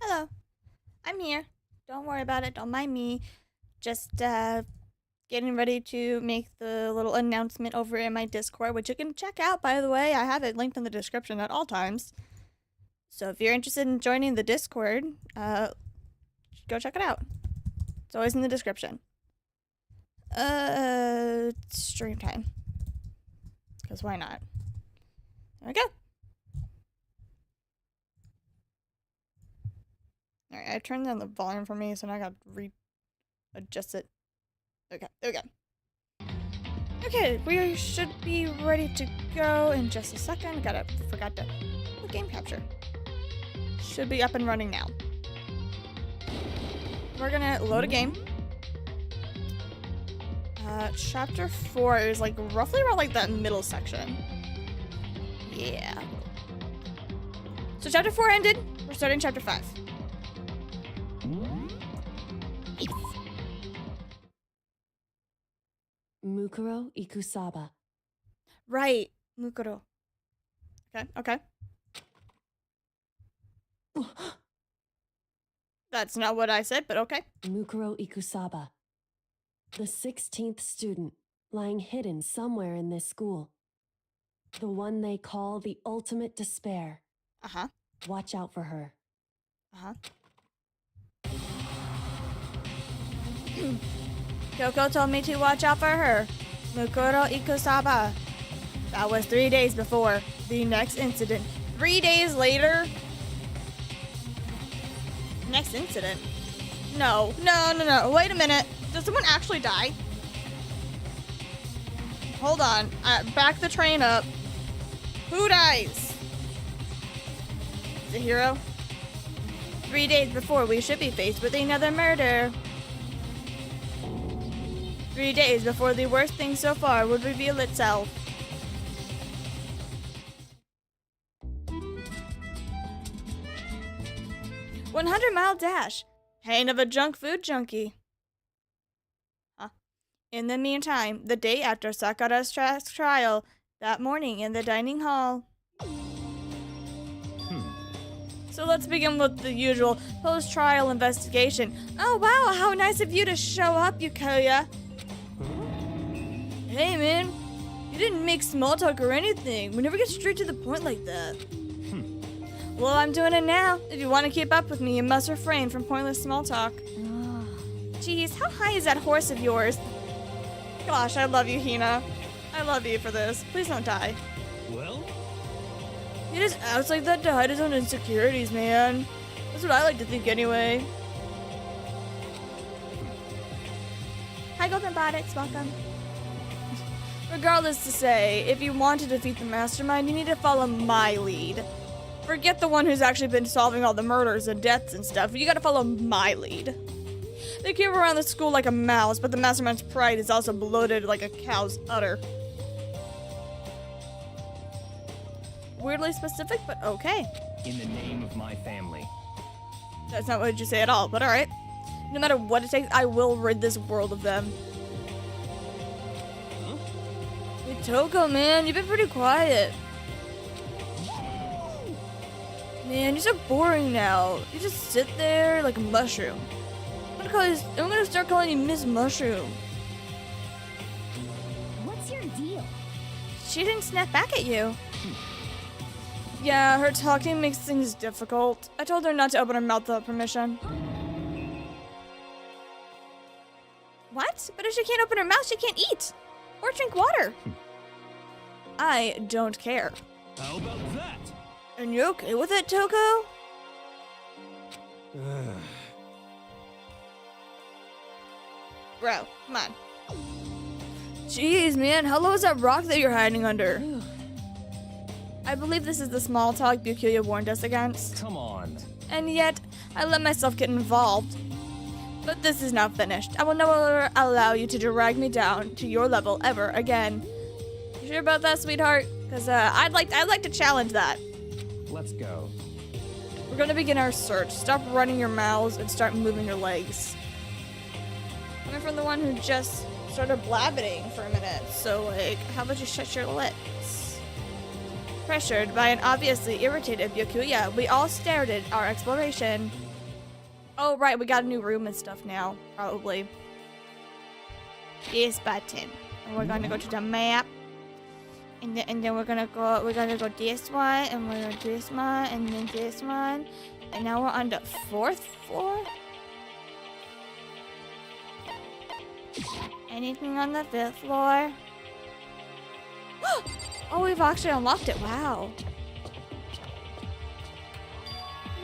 Hello. I'm here. Don't worry about it. Don't mind me. Just getting ready to make the little announcement over in my Discord, which you can check out, by the way. I have it linked in the description at all times. So if you're interested in joining the Discord, go check it out. It's always in the description. Stream time. Because why not? There we go. Alright, I turned down the volume for me, so now I gotta readjust it. Okay, there we go. Okay, we should be ready to go in just a second. Forgot to game capture. Should be up and running now. We're gonna load a game. Chapter 4 is like roughly around like that middle section. Yeah. So chapter 4 ended. We're starting chapter 5. Mukuro Ikusaba. Right, Mukuro. Okay. That's not what I said, but okay. Mukuro Ikusaba. The 16th student, lying hidden somewhere in this school. The one they call the ultimate despair. Uh-huh. Watch out for her. Uh-huh. Kyoko told me to watch out for her. Mukuro Ikusaba. That was 3 days before the next incident. 3 days later? Next incident? No. Wait a minute. Did someone actually die? Hold on. Back the train up. Who dies? The hero? 3 days before we should be faced with another murder. 3 days before the worst thing so far would reveal itself. "100-mile dash. Pain of a junk food junkie." In the meantime, the day after Sakura's trial, that morning in the dining hall. So let's begin with the usual post-trial investigation. Oh wow, how nice of you to show up, Yukoya. Hey man, you didn't make small talk or anything. We never get straight to the point like that. Well, I'm doing it now. If you want to keep up with me, you must refrain from pointless small talk. Jeez, how high is that horse of yours? Gosh, I love you, Hina. I love you for this. Please don't die. Well? He just acts like that to hide his own insecurities, man. That's what I like to think anyway. Hi, Golden Bonnets. Welcome. Regardless to say, if you want to defeat the mastermind, you need to follow my lead. Forget the one who's actually been solving all the murders and deaths and stuff. You gotta follow my lead. They keep around the school like a mouse, but the mastermind's pride is also bloated like a cow's udder. Weirdly specific, but okay. In the name of my family. That's not what you say at all, but alright. No matter what it takes, I will rid this world of them. Huh? Hey, Toko, man, you've been pretty quiet. Man, you're so boring now. You just sit there like a mushroom. I'm gonna start calling you Miss Mushroom. What's your deal? She didn't snap back at you. Yeah, her talking makes things difficult. I told her not to open her mouth without permission. What? But if she can't open her mouth, she can't eat. Or drink water. I don't care. How about that? And you're okay with it, Toko? Bro, come on. Jeez, man, how low is that rock that you're hiding under? I believe this is the small talk Byakuya warned us against. Come on. And yet, I let myself get involved. But this is now finished. I will never allow you to drag me down to your level ever again. You sure about that, sweetheart? Because I'd like to challenge that. Let's go. We're gonna begin our search. Stop running your mouths and start moving your legs. Coming from the one who just started blabbing for a minute. So, like, how about you shut your lips? Pressured by an obviously irritated Byakuya, we all stared at our exploration. Oh, right, we got a new room and stuff now, probably. This button. And we're gonna go to the map. And then we're gonna go this one, and we're gonna do this one, and then this one. And now we're on the 4th floor? Anything on the 5th floor? Oh, we've actually unlocked it. Wow.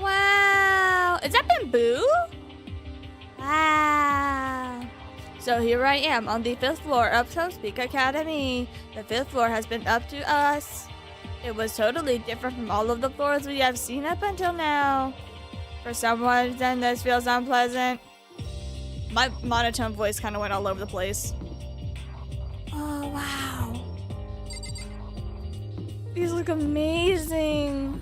Wow. Is that bamboo? Wow. So here I am on the 5th floor of Speak Academy. The 5th floor has been up to us. It was totally different from all of the floors we have seen up until now. For some reason, this feels unpleasant. My monotone voice kind of went all over the place. Oh, wow. These look amazing.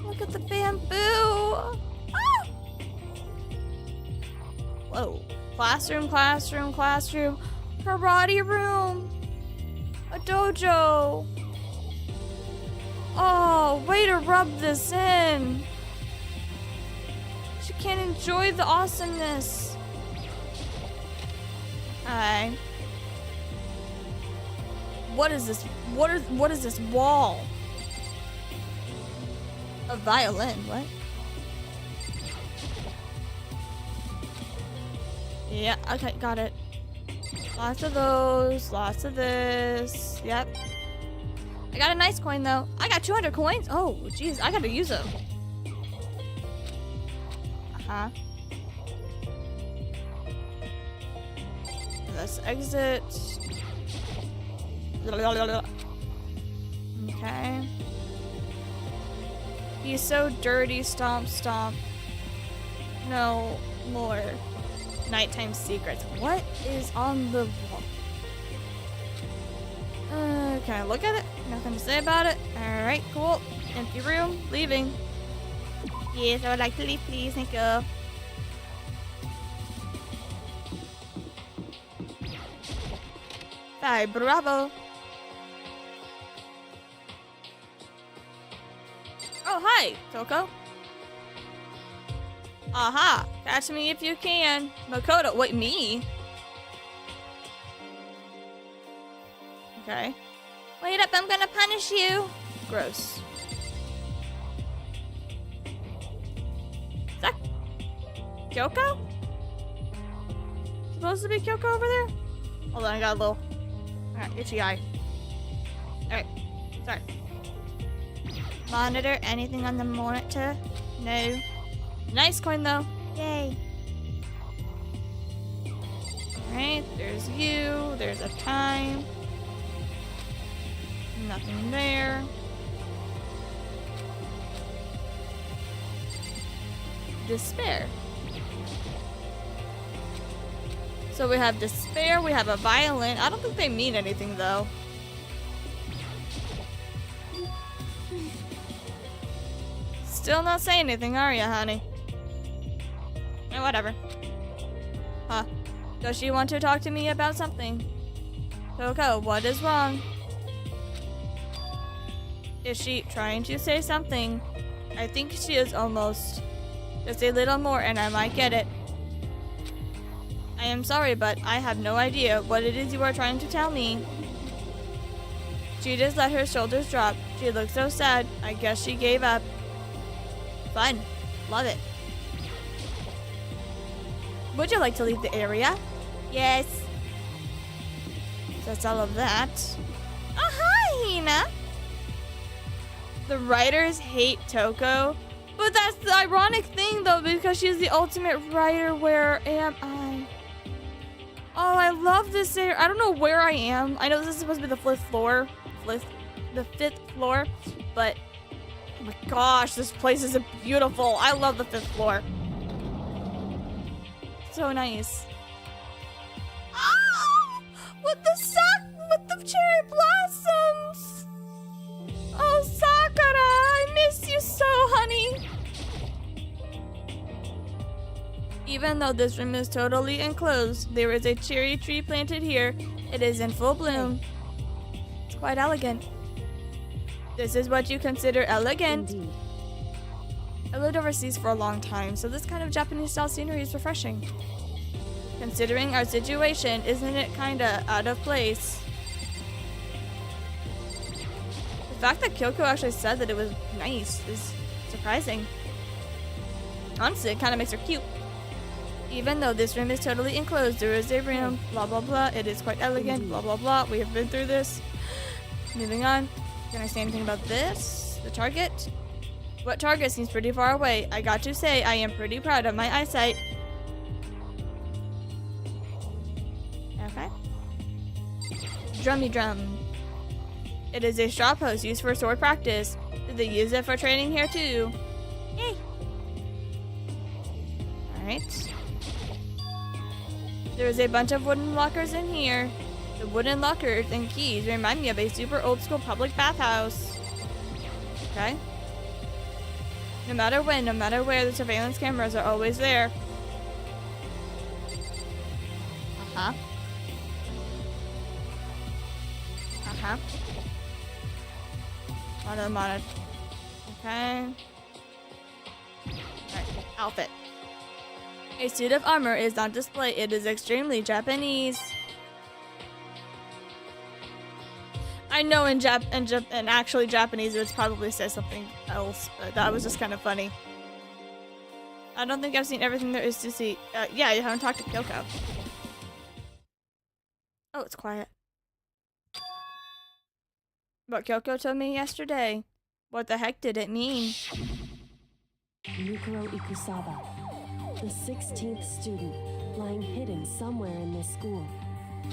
Look at the bamboo. Ah! Whoa. Classroom, classroom, classroom. Karate room. A dojo. Oh, way to rub this in. She can't enjoy the awesomeness. Hi. What is this? What is this wall? A violin, what? Yeah, okay, got it. Lots of those, lots of this. Yep. I got a nice coin though. I got 200 coins. Oh, jeez, I gotta use them. Uh-huh. Let's exit. Okay. He's so dirty, stomp, stomp. No more nighttime secrets. What is on the wall? Can I look at it? Nothing to say about it. Alright, cool. Empty room. Leaving. Yes, I would like to leave, please. Thank you. Hi, bravo. Oh, hi, Toko. Aha! Catch me if you can. Makoto, wait, me? Okay. Wait up, I'm gonna punish you. Gross. Is that Kyoko? Supposed to be Kyoko over there? Hold on, I got a little... Alright, itchy eye. Alright, sorry. Monitor, anything on the monitor? No. Nice coin though. Yay. Alright, there's you. There's a time. Nothing there. Despair. So we have despair, we have a violin. I don't think they mean anything though. Still not saying anything, are you, honey? Eh, whatever. Huh. Does she want to talk to me about something? Toko, what is wrong? Is she trying to say something? I think she is almost. Just a little more and I might get it. I am sorry, but I have no idea what it is you are trying to tell me. She just let her shoulders drop. She looked so sad. I guess she gave up. Fun. Love it. Would you like to leave the area? Yes. That's all of that. Oh, hi, Hina. The writers hate Toko. But that's the ironic thing, though, because she's the ultimate writer. Where am I? Oh, I love this area. I don't know where I am. I know this is supposed to be the 5th floor. The 5th floor. But, oh my gosh, this place is beautiful. I love the 5th floor. So nice. Oh, with the cherry blossoms. Oh, Sakura, I miss you so, honey. Even though this room is totally enclosed, there is a cherry tree planted here. It is in full bloom. It's quite elegant. This is what you consider elegant. Indeed. I lived overseas for a long time, so this kind of Japanese-style scenery is refreshing. Considering our situation, isn't it kinda out of place? The fact that Kyoko actually said that it was nice is surprising. Honestly, it kinda makes her cute. Even though this room is totally enclosed, there is a room, blah blah blah, it is quite elegant, blah blah blah, we have been through this. Moving on. Can I say anything about this? The target? What target seems pretty far away? I got to say, I am pretty proud of my eyesight. Okay. Drummy drum. It is a straw post used for sword practice. Did they use it for training here too? Yay! Alright. There is a bunch of wooden lockers in here. The wooden lockers and keys remind me of a super old school public bathhouse. Okay. No matter when, no matter where, the surveillance cameras are always there. Uh-huh. Uh-huh. Monitor. Okay. Alright, outfit. A suit of armor is on display. It is extremely Japanese. I know in actually Japanese it would probably say something else, but that was just kind of funny. I don't think I've seen everything there is to see. Yeah, you haven't talked to Kyoko. Oh, it's quiet. What Kyoko told me yesterday. What the heck did it mean? Yukiro Ikusaba, the 16th student, lying hidden somewhere in this school.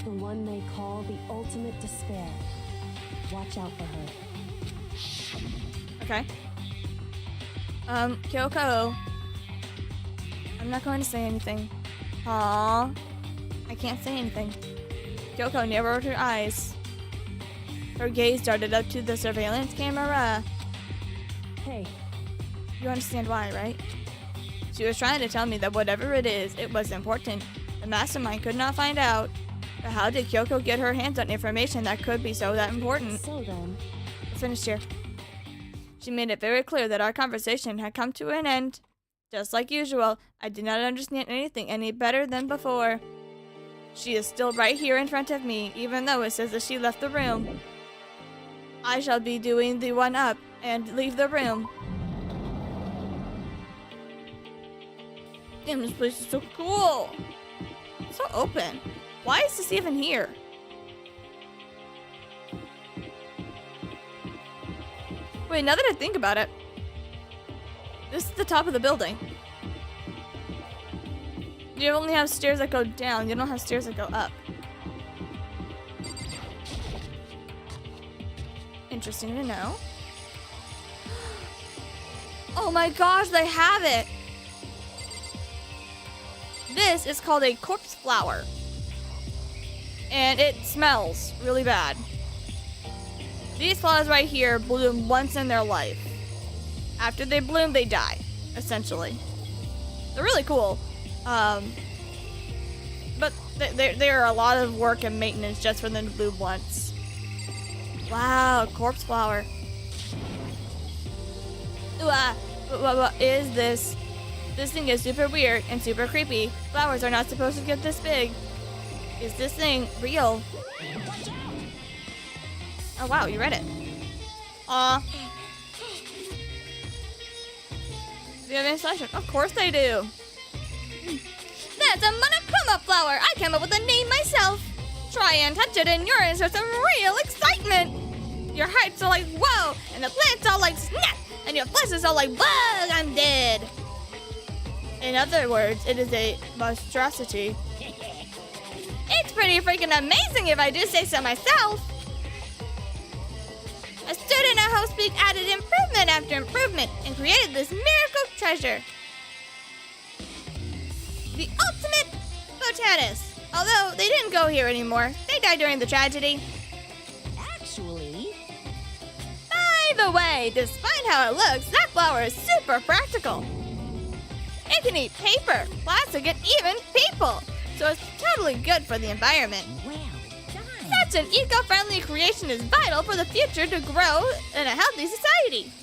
The one they call the ultimate despair. Watch out for her. Okay. Kyoko. I'm not going to say anything. Aww. I can't say anything. Kyoko narrowed her eyes. Her gaze darted up to the surveillance camera. Hey. You understand why, right? She was trying to tell me that whatever it is, it was important. The mastermind could not find out. But how did Kyoko get her hands on information that could be so that important? So then... We're finished here. She made it very clear that our conversation had come to an end. Just like usual, I did not understand anything any better than before. She is still right here in front of me, even though it says that she left the room. I shall be doing the one up and leave the room. Damn, this place is so cool. It's so open. Why is this even here? Wait, now that I think about it, this is the top of the building. You only have stairs that go down. You don't have stairs that go up. Interesting to know. Oh my gosh, they have it! This is called a corpse flower. And it smells really bad. These flowers right here bloom once in their life. After they bloom, they die, essentially. They're really cool. But there are a lot of work and maintenance just for them to bloom once. Wow, corpse flower. What is this? This thing is super weird and super creepy. Flowers are not supposed to get this big. Is this thing real? Oh wow, you read it. Aw. Do you have any selection? Of course they do. That's a monochroma flower. I came up with a name myself. Try and touch it and you're in for some real excitement. Your heart's all like whoa, and the plant's all like snap, and your flesh is all like bug, I'm dead. In other words, it is a monstrosity. It's pretty freaking amazing if I do say so myself. A student at Hostpeak added improvement after improvement and created this miracle treasure. The ultimate botanist. Although they didn't go here anymore. They died during the tragedy. Actually... By the way, despite how it looks, that flower is super practical. It can eat paper, plastic, and even people. So it's totally good for the environment. Well done. Such an eco-friendly creation is vital for the future to grow in a healthy society.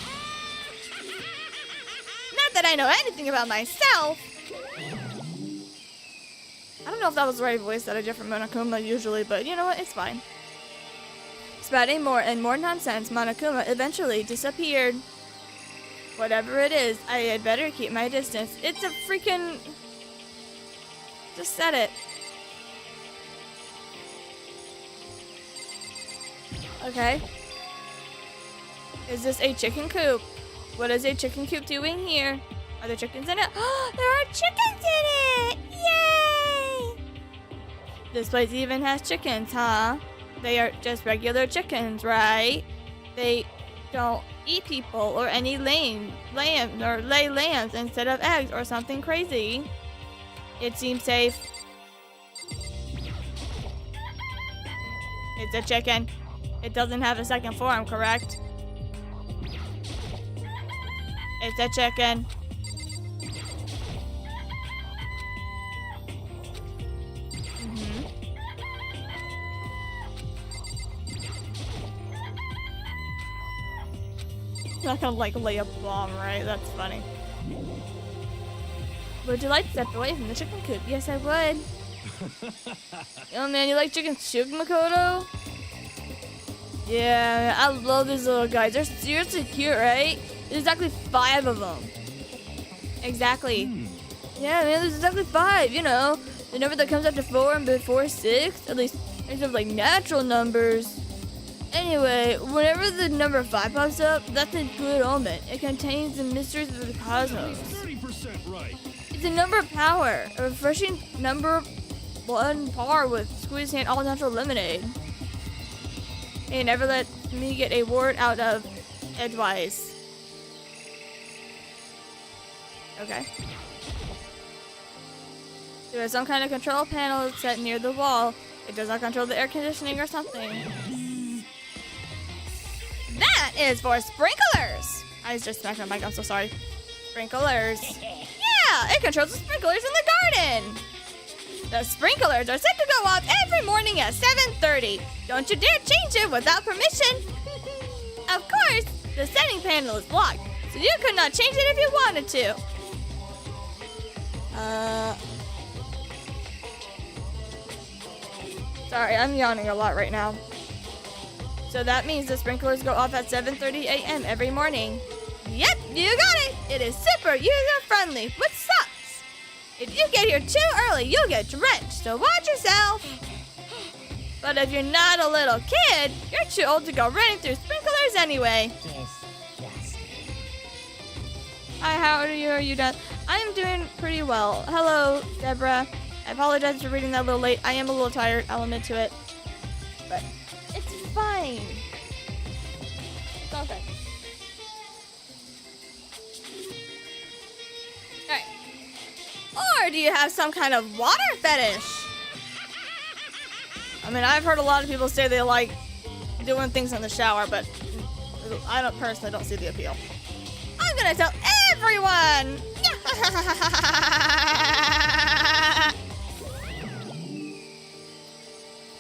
Not that I know anything about myself. I don't know if that was the right voice that I did from Monokuma usually, but you know what? It's fine. Spouting more and more nonsense, Monokuma eventually disappeared. Whatever it is, I had better keep my distance. It's a freaking... Just said it. Okay. Is this a chicken coop? What is a chicken coop doing here? Are there chickens in it? There are chickens in it! Yay! This place even has chickens, huh? They are just regular chickens, right? They don't eat people or any lay lambs instead of eggs or something crazy. It seems safe. It's a chicken. It doesn't have a second form, correct? It's a chicken. Not gonna like lay a bomb, right? That's funny. Would you like to step away from the chicken coop? Yes, I would. Oh man, you like chicken soup, Makoto? Yeah, I love these little guys. They're seriously cute, right? There's exactly 5 of them. Exactly. Yeah, man, there's exactly 5, you know. The number that comes after 4 and before 6, at least in terms of like natural numbers. Anyway, whenever the number 5 pops up, that's a good omen. It contains the mysteries of the cosmos. 30% right. It's a number of power, a refreshing number 1 par with squeeze hand all natural lemonade. Hey, never let me get a word out of edgewise. Okay. There is some kind of control panel set near the wall. It does not control the air conditioning or something. That is for sprinklers! I just smacked my mic, I'm so sorry. Sprinklers. Yeah, it controls the sprinklers in the garden! The sprinklers are set to go off every morning at 7:30. Don't you dare change it without permission! Of course, the setting panel is blocked, so you could not change it if you wanted to. Sorry, I'm yawning a lot right now. So that means the sprinklers go off at 7:30 a.m. every morning. Yep, you got it! It is super user-friendly, which sucks! If you get here too early, you'll get drenched, so watch yourself! But if you're not a little kid, you're too old to go running through sprinklers anyway. Hi, how are you? Are you done? I am doing pretty well. Hello, Deborah. I apologize for reading that a little late. I am a little tired, I'll admit to it. But it's fine. It's all good. Alright. Or do you have some kind of water fetish? I mean, I've heard a lot of people say they like doing things in the shower, but I personally don't see the appeal. I'm gonna tell everyone!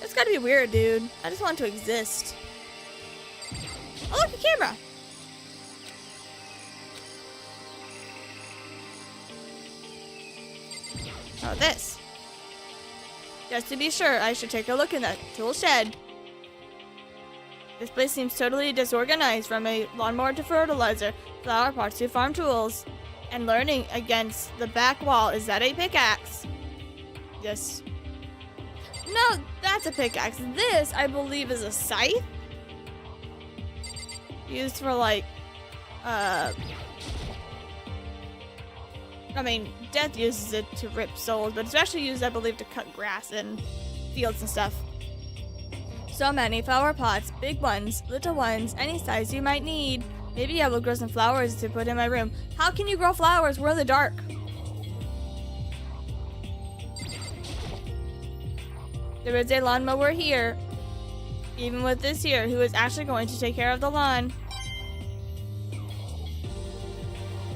It's gotta be weird, dude. I just want to exist. Oh, look, the camera! Oh, this. Just to be sure, I should take a look in that tool shed. This place seems totally disorganized, from a lawnmower to fertilizer, flower pots to farm tools. And learning against the back wall, is that a pickaxe? Yes. No, that's a pickaxe. This, I believe, is a scythe. Used for like, I mean, Death uses it to rip souls, but it's actually used, I believe, to cut grass in fields and stuff. So many flower pots, big ones, little ones, any size you might need. Maybe I will grow some flowers to put in my room. How can you grow flowers? We're in the dark. There is a lawnmower here. Even with this here, who is actually going to take care of the lawn.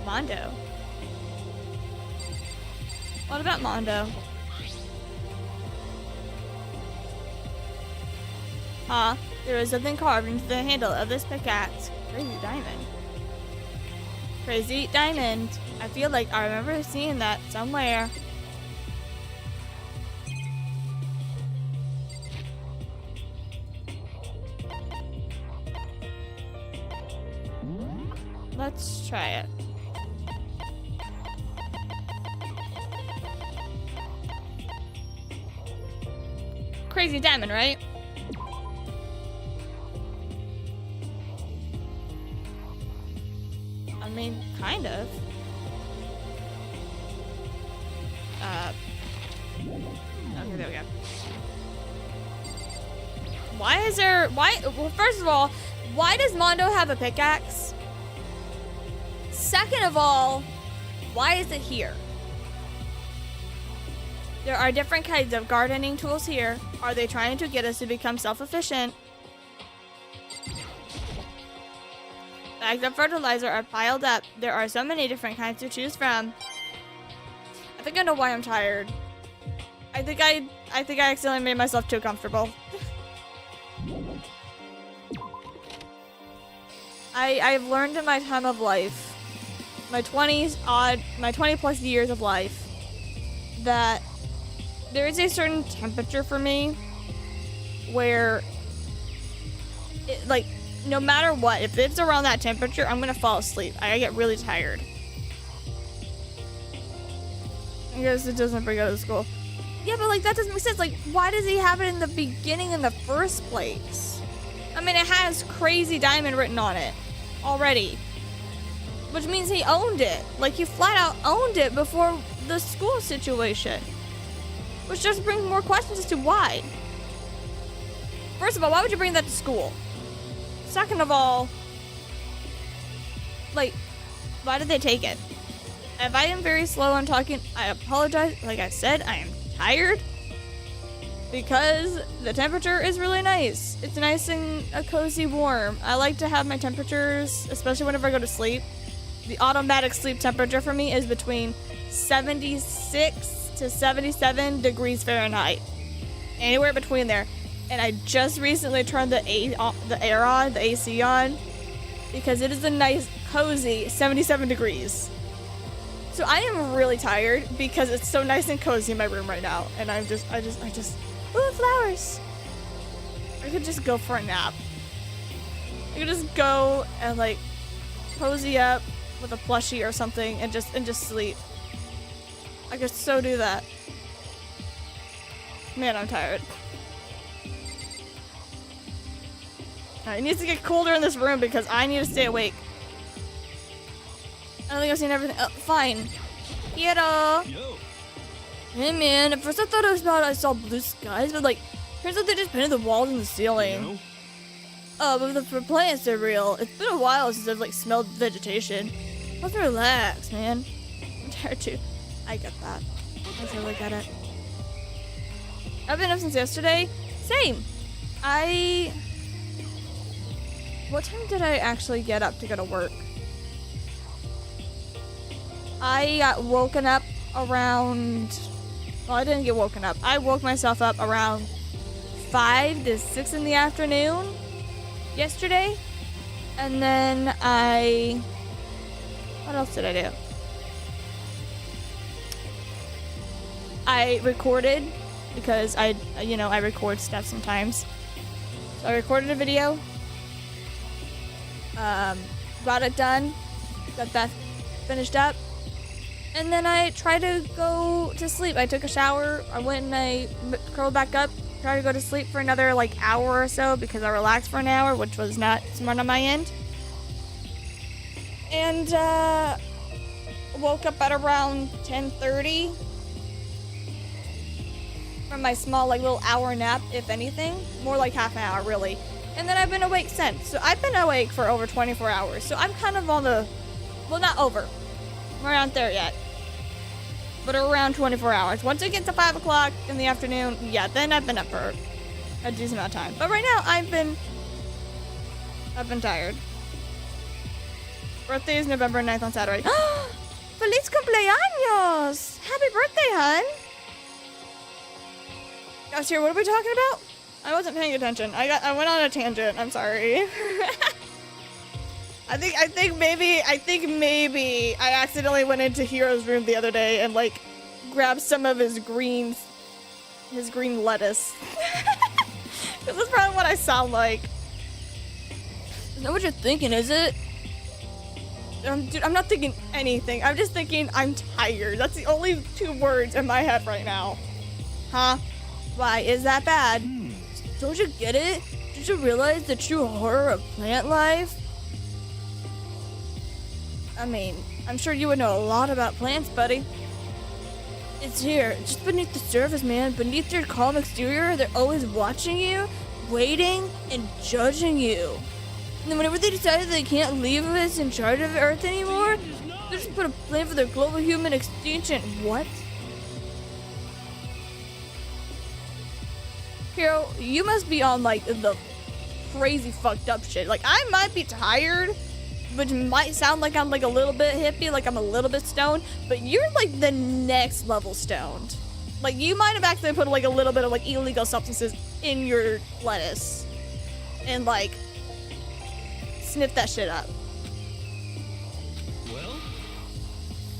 Mondo. What about Mondo? Huh? There is something carved into the handle of this pickaxe. Crazy diamond. Crazy Diamond. I feel like I remember seeing that somewhere. Let's try it. Crazy Diamond, right? I mean, kind of. Okay, there we go. Why is there, well, first of all, why does Mondo have a pickaxe? Second of all, why is it here? There are different kinds of gardening tools here. Are they trying to get us to become self-efficient? Bags of fertilizer are piled up. There are so many different kinds to choose from. I think I know why I'm tired. I think I accidentally made myself too comfortable. I've learned in my time of life, my 20 plus years of life, that there is a certain temperature for me where, like, no matter what, if it's around that temperature, I'm gonna fall asleep. I get really tired. I guess it doesn't bring out of school. Yeah, but like that doesn't make sense. Like, why does he have it in the beginning in the first place? I mean, it has Crazy Diamond written on it already, which means he owned it. Like, he flat out owned it before the school situation, which just brings more questions as to why. First of all, why would you bring that to school? Second of all, like, why did they take it? If I am very slow on talking, I apologize. Like I said, I am tired because the temperature is really nice. It's nice and cozy warm. I like to have my temperatures, especially whenever I go to sleep. The automatic sleep temperature for me is between 76 to 77 degrees Fahrenheit. Anywhere between there. And I just recently turned the air on, the AC on, because it is a nice, cozy 77 degrees. So I am really tired because it's so nice and cozy in my room right now. And I just, ooh, flowers. I could just go for a nap. I could just go and like cozy up with a plushie or something and just sleep. I could so do that. Man, I'm tired. Alright, it needs to get colder in this room because I need to stay awake. I don't think I've seen everything. Oh, fine. Kiddo. Yo. Hey man, at first I thought it was about I saw blue skies, but like, turns out they just painted the walls and the ceiling. No. Oh, but for plants they're real. It's been a while since I've like smelled vegetation. Let's relax, man. I'm tired too. I get that. I totally get it. I've been up since yesterday. Same. What time did I actually get up to go to work? I got woken up around... Well, I didn't get woken up. I woke myself up around 5 to 6 in the afternoon yesterday. And then what else did I do? I recorded because I record stuff sometimes. So I recorded a video. Got it done. Got that finished up. And then I tried to go to sleep. I took a shower. I went and I curled back up. Tried to go to sleep for another like hour or so because I relaxed for an hour, which was not smart on my end. And woke up at around 10:30 from my small like little hour nap, if anything. More like half an hour, really. And then I've been awake since. So I've been awake for over 24 hours. So I'm kind of on the, well, not over. We're not there yet. But around 24 hours. Once it gets to 5 o'clock in the afternoon, yeah, then I've been up for a decent amount of time. But right now, I've been tired. Birthday is November 9th on Saturday. Feliz cumpleaños! Happy birthday, hun! Guys, here, what are we talking about? I wasn't paying attention. I went on a tangent. I'm sorry. I think maybe I accidentally went into Hero's room the other day and like grabbed some of his green lettuce. Cause that's probably what I sound like. Is that what you're thinking, is it? Dude, I'm not thinking anything. I'm just thinking I'm tired. That's the only 2 words in my head right now. Huh? Why is that bad? Don't you get it? Did you realize the true horror of plant life? I mean, I'm sure you would know a lot about plants, buddy. It's here, just beneath the surface, man. Beneath your calm exterior, they're always watching you, waiting, and judging you. And then whenever they decide they can't leave us in charge of Earth anymore, they just put a plan for their global human extinction. What? Hero, you must be on like the crazy fucked up shit. Like, I might be tired, which might sound like I'm like a little bit hippie, like I'm a little bit stoned, but you're like the next level stoned. Like, you might have accidentally put like a little bit of like illegal substances in your lettuce and like sniff that shit up. Well?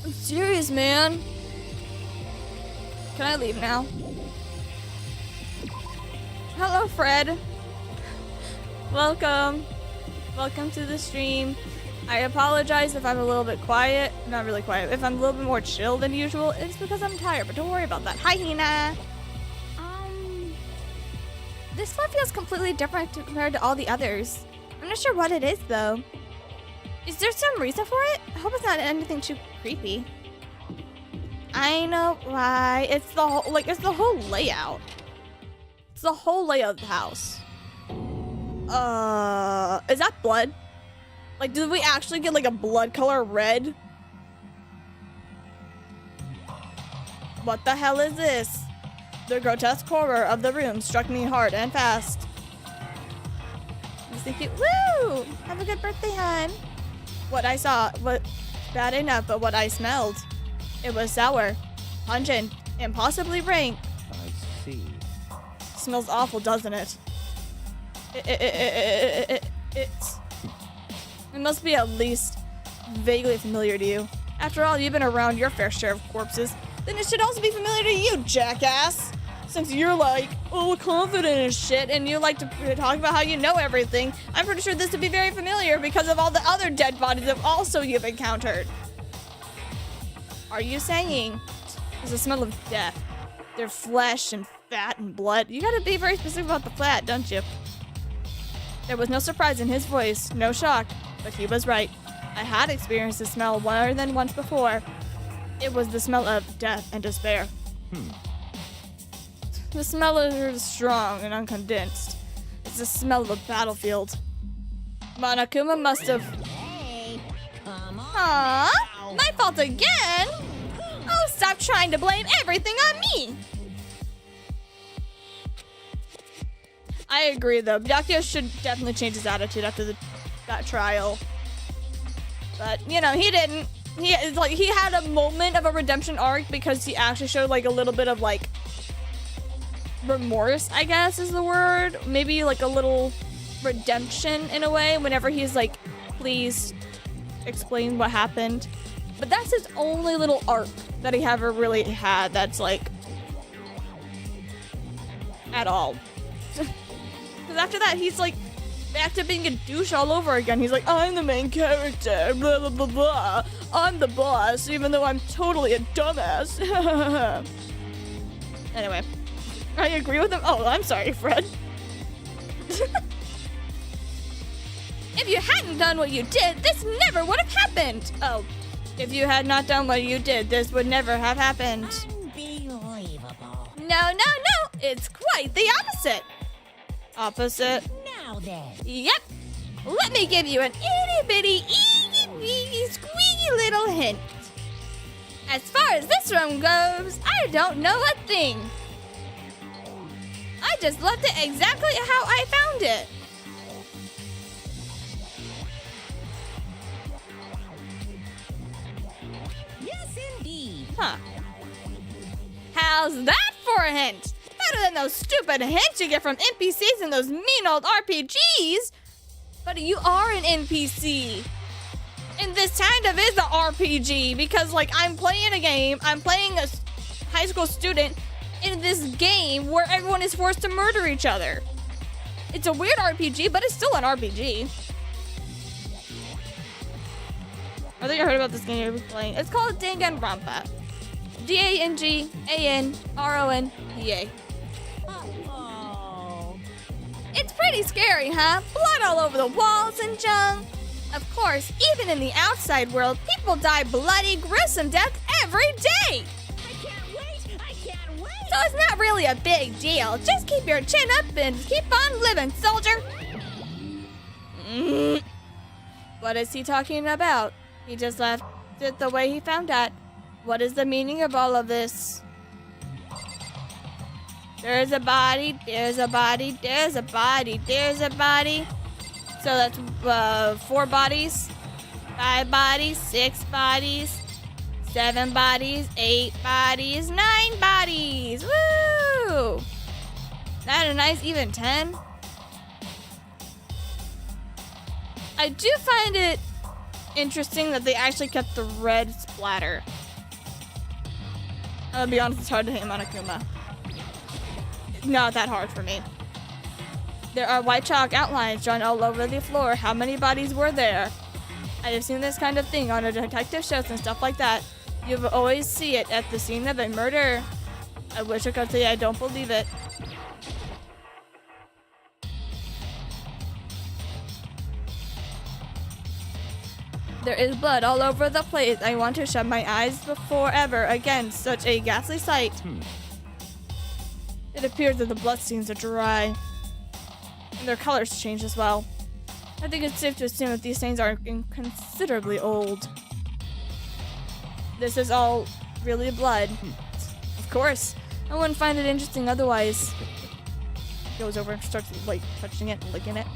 I'm serious, man. Can I leave now? Hello, Fred. Welcome. Welcome to the stream. I apologize if I'm a little bit quiet. Not really quiet. If I'm a little bit more chill than usual, it's because I'm tired, but don't worry about that. Hi, Hina. This one feels completely different compared to all the others. I'm not sure what it is, though. Is there some reason for it? I hope it's not anything too creepy. I know why. It's the whole, like, it's the whole layout. It's the whole layout of the house. Is that blood? Like, did we actually get like a blood color red? What the hell is this? The grotesque horror of the room struck me hard and fast. I was thinking, woo! Have a good birthday, hon. What I saw was bad enough, but what I smelled, it was sour, pungent, and possibly rank. I see. Smells awful, doesn't it? It must be at least vaguely familiar to you. After all, you've been around your fair share of corpses. Then it should also be familiar to you, jackass. Since you're like, oh, confident and shit, and you like to talk about how you know everything, I'm pretty sure this would be very familiar because of all the other dead bodies that also you've encountered. Are you saying there's a smell of death? Their flesh and fat and blood. You gotta be very specific about the fat, don't you? There was no surprise in his voice, no shock, but he was right. I had experienced the smell more than once before. It was the smell of death and despair. The smell is strong and uncondensed. It's the smell of a battlefield. Monokuma must have... Hey, come on. Aww, my fault again? Oh, stop trying to blame everything on me. I agree, though. Byakuya should definitely change his attitude after that trial. But, you know, he didn't. He had a moment of a redemption arc because he actually showed, like, a little bit of, like, remorse, I guess is the word. Maybe, like, a little redemption in a way whenever he's like, please explain what happened. But that's his only little arc that he ever really had that's, like, at all. Because after that, he's, like, back to being a douche all over again. He's like, I'm the main character, blah, blah, blah, blah. I'm the boss, even though I'm totally a dumbass. Anyway, I agree with him. Oh, I'm sorry, Fred. If you hadn't done what you did, this never would have happened. Oh, if you had not done what you did, this would never have happened. Unbelievable. No, it's quite the opposite. Opposite? Now then. Yep. Let me give you an itty-bitty, squeaky little hint. As far as this room goes, I don't know a thing. I just left it exactly how I found it. Yes, indeed. Huh. How's that for a hint? Better than those stupid hints you get from NPCs and those mean old RPGs. But you are an NPC. And this kind of is an RPG because, like, I'm playing a game. I'm playing a high school student in this game where everyone is forced to murder each other. It's a weird RPG, but it's still an RPG. I think I heard about this game you're playing. It's called Danganronpa. Danganronpa. Uh-oh. It's pretty scary, huh? Blood all over the walls and junk. Of course, even in the outside world, people die bloody, gruesome deaths every day. I can't wait! I can't wait! So it's not really a big deal. Just keep your chin up and keep on living, soldier. What is he talking about? He just left it the way he found it. What is the meaning of all of this? There's a body, there's a body, there's a body, there's a body. So that's 4 bodies, 5 bodies, 6 bodies, 7 bodies, 8 bodies, 9 bodies. Woo! Not a nice even 10. I do find it interesting that they actually kept the red splatter. I'll be honest, it's hard to hit Monokuma. Not that hard for me. There are white chalk outlines drawn all over the floor. How many bodies were there? I have seen this kind of thing on a detective shows and stuff like that. You always see it at the scene of a murder. I wish I could say I don't believe it. There is blood all over the place. I want to shut my eyes forever. Again, such a ghastly sight. It appears that the bloodstains are dry. And their colors change as well. I think it's safe to assume that these stains are considerably old. This is all really blood. Of course. I wouldn't find it interesting otherwise. Goes over and starts like touching it, licking it.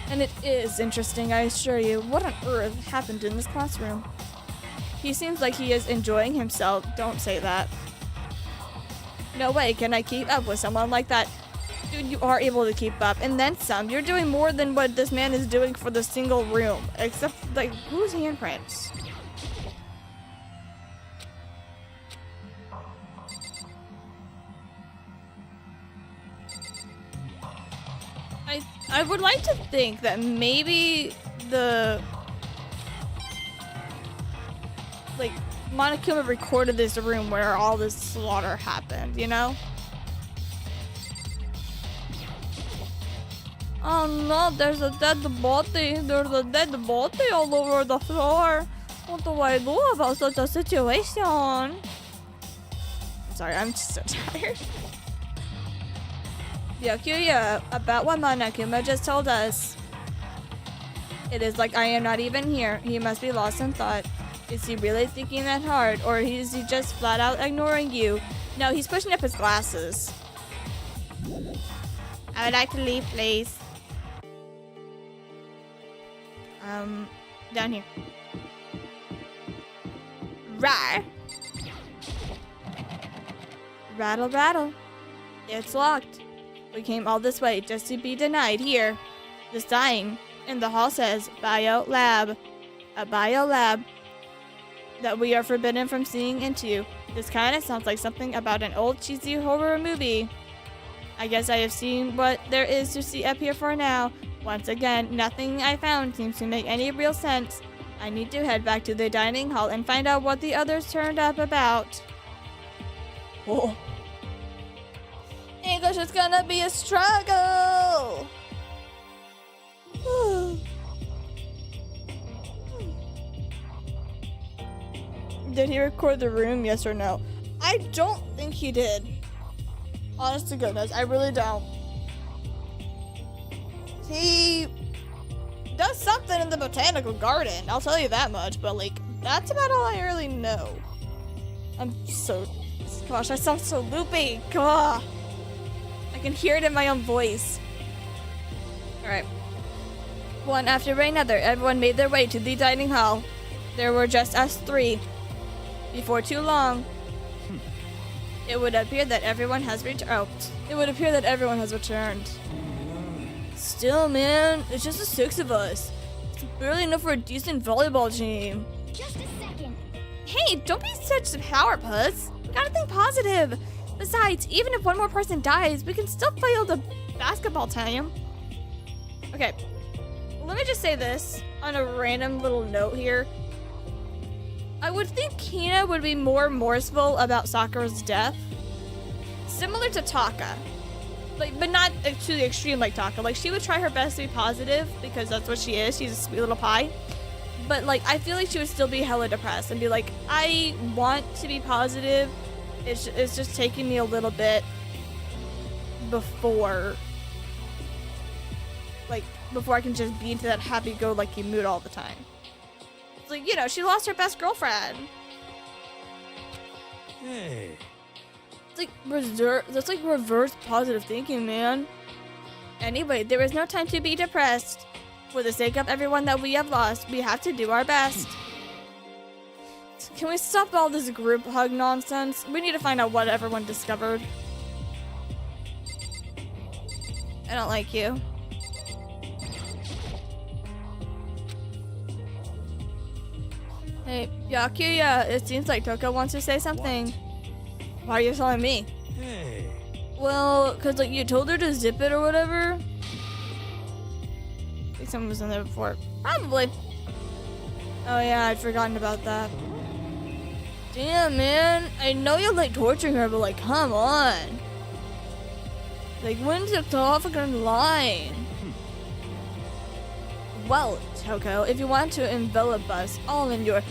And it is interesting, I assure you. What on earth happened in this classroom? He seems like he is enjoying himself. Don't say that. No way can I keep up with someone like that. Dude, you are able to keep up, and then some. You're doing more than what this man is doing for the single room. Except, like, whose handprints? I would like to think that maybe the... like, Monokuma recorded this room where all this slaughter happened, you know? Oh no, there's a dead body. There's a dead body all over the floor. What do I do about such a situation? I'm sorry, I'm just so tired. Byakuya, about what Monokuma just told us. It is like I am not even here. He must be lost in thought. Is he really thinking that hard, or is he just flat out ignoring you? No, he's pushing up his glasses. I would like to leave, please. Down here. Rar. Rattle, rattle. It's locked. We came all this way just to be denied here. The sign in the hall says Bio Lab. A bio lab that we are forbidden from seeing into. This kind of sounds like something about an old cheesy horror movie. I guess I have seen what there is to see up here for now. Once again, nothing I found seems to make any real sense. I need to head back to the dining hall and find out what the others turned up about. Oh. English is gonna be a struggle! Did he record the room, yes or no? I don't think he did. Honest to goodness, I really don't. He does something in the botanical garden, I'll tell you that much, but like, that's about all I really know. I'm so, gosh, I sound so loopy. Gah. I can hear it in my own voice. Alright. One after another, everyone made their way to the dining hall. There were just us 3. Before too long, it would appear that everyone has returned. Still, man, it's just the 6 of us. It's barely enough for a decent volleyball team. Just a second. Hey, don't be such a powerpuss. We gotta think positive. Besides, even if one more person dies, we can still field the basketball team. Okay, let me just say this on a random little note here. I would think Kina would be more remorseful about Sakura's death. Similar to Taka. Like, but not to the extreme like Taka. Like, she would try her best to be positive because that's what she is. She's a sweet little pie. But, like, I feel like she would still be hella depressed and be like, I want to be positive. It's just taking me a little bit before I can just be into that happy-go-lucky mood all the time. It's like, you know, she lost her best girlfriend. Hey. That's like reverse positive thinking, man. Anyway, there is no time to be depressed. For the sake of everyone that we have lost, we have to do our best. Can we stop all this group hug nonsense? We need to find out what everyone discovered. I don't like you. Hey, Byakuya, it seems like Toko wants to say something. Why are you telling me? Hey. Well, cause like you told her to zip it or whatever. I think someone was in there before. Probably. Oh yeah, I'd forgotten about that. Damn, man. I know you like torturing her, but like, come on. Like, when's the fucking line? Well, Toko, if you want to envelop us all in your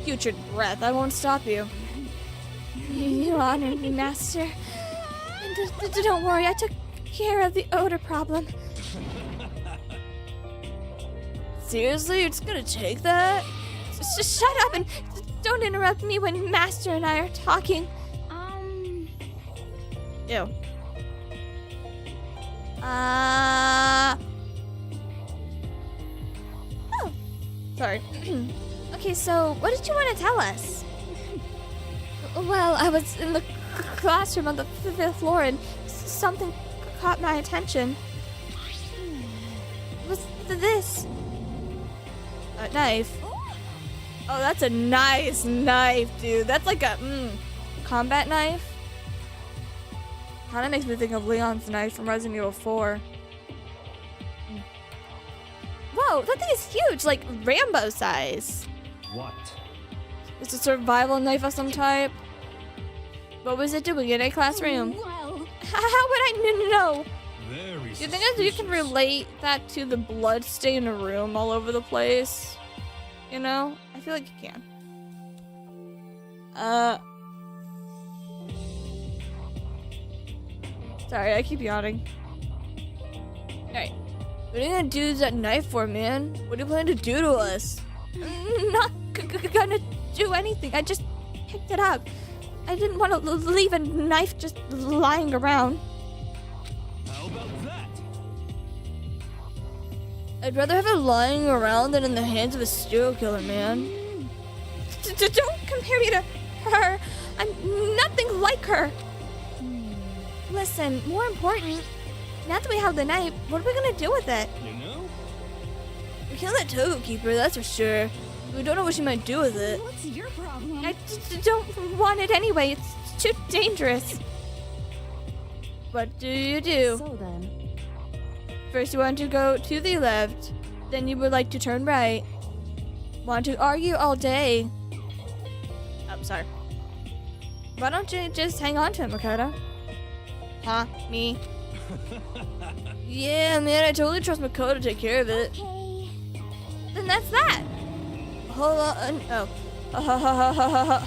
putrid breath, I won't stop you. You honor me, Master. And don't worry, I took care of the odor problem. Seriously, you're just gonna take that? Just shut up and don't interrupt me when Master and I are talking. Ew. Oh. Sorry. Okay, so what did you want to tell us? Well, I was in the classroom on the 5th floor and something caught my attention. What's this? A knife. Oh, that's a nice knife, dude. That's like a combat knife. Kind of makes me think of Leon's knife from Resident Evil 4. Whoa, that thing is huge, like Rambo size. What? It's a survival knife of some type. What was it doing in a classroom? Well, How would I know? Very You think that you can relate that to the blood stained room all over the place? You know? I feel like you can. Sorry, I keep yawning. Alright. What are you gonna do with that knife for, man? What do you plan to do to us? I'm not gonna do anything. I just picked it up. I didn't want to leave a knife just lying around. How about that? I'd rather have it lying around than in the hands of a serial killer, man. Don't compare me to her. I'm nothing like her. Listen, more important, now that we have the knife, what are we gonna do with it? You know? We can't let Togo keep her, that's for sure. We don't know what she might do with it. what's your problem? I don't want it anyway. It's too dangerous. What do you do? So then, First you want to go to the left, then you would like to turn right. Want to argue all day. Oh, sorry. Why don't you just hang on to him, Makoto? Huh? Me? Yeah, man, I totally trust Makoto to take care of it. Okay. Then that's that. Hold on. Oh.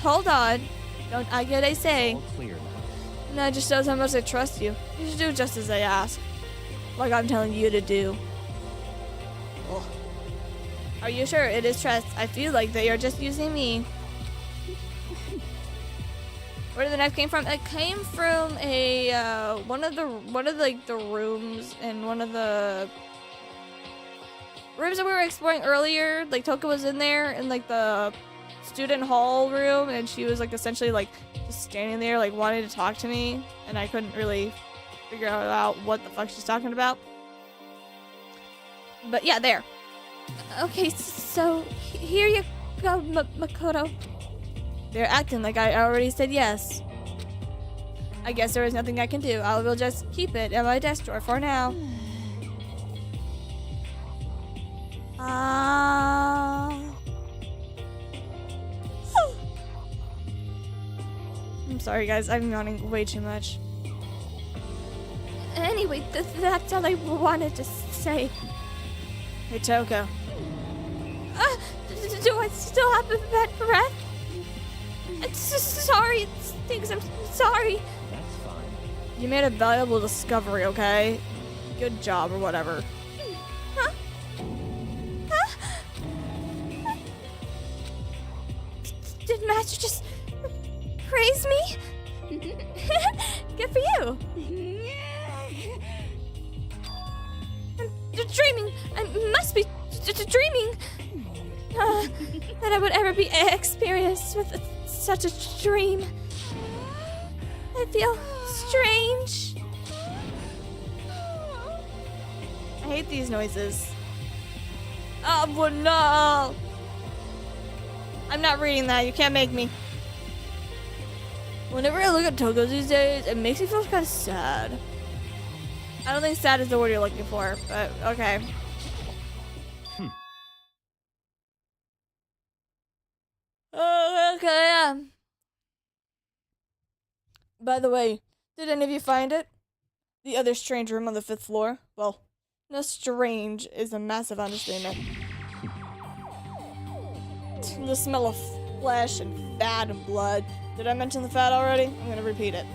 Hold on. Don't I get a say? All clear now. No, it just shows how much I trust you. You should do just as I ask. Like I'm telling you to do. Ugh. Are you sure it is trust? I feel like they are just using me. Where did the knife came from? It came from a one of the rooms in one of the rooms that we were exploring earlier. Like Toka was in there in like the student hall room, and she was like essentially like just standing there like wanting to talk to me, and I couldn't really figure out what the fuck she's talking about. But yeah, there. Okay, so here you go, Makoto. They're acting like I already said yes. I guess there is nothing I can do. I will just keep it in my desk drawer for now. I'm sorry, guys. I'm yawning way too much. Anyway, that's all I wanted to say. Hey, Toko. Do I still have a bad breath? I'm sorry. It stinks. I'm sorry. That's fine. You made a valuable discovery, okay? Good job, or whatever. Huh? Did Master just praise me? Good for you. I'm dreaming. I must be dreaming. That I would ever be experienced with such a dream. I feel strange. I hate these noises. Oh, well, no. I'm not reading that. You can't make me. Whenever I look at Toko these days, it makes me feel kind of sad. I don't think sad is the word you're looking for, but okay. Oh, okay, yeah. By the way, did any of you find it? The other strange room on the 5th floor? Well, no, strange is a massive understatement. The smell of flesh and fat and blood. Did I mention the fat already? I'm gonna repeat it.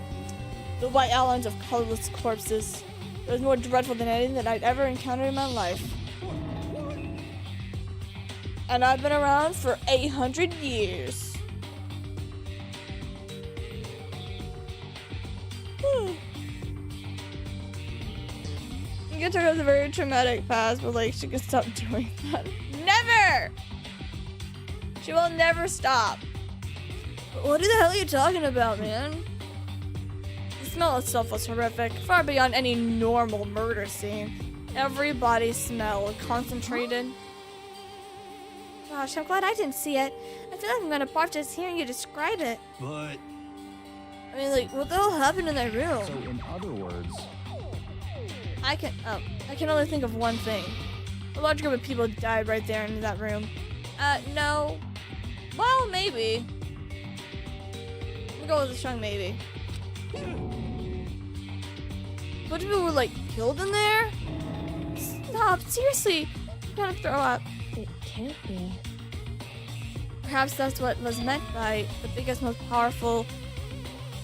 The white outlines of colorless corpses. It was more dreadful than anything that I'd ever encountered in my life. And I've been around for 800 years. Guitar has a very traumatic past, but like she can stop doing that. Never! She will never stop. What the hell are you talking about, man? The smell itself was horrific, far beyond any normal murder scene. Every body smell concentrated. Gosh, I'm glad I didn't see it. I feel like I'm gonna barf just hearing you describe it. But I mean, like, what the hell happened in that room? so in other words, I can only think of one thing. A large group of people died right there in that room. No. Well, maybe. We'll go with a strong maybe. A bunch of people were, like, killed in there? Stop, seriously. I'm gonna throw up. It can't be. Perhaps that's what was meant by the biggest, most powerful,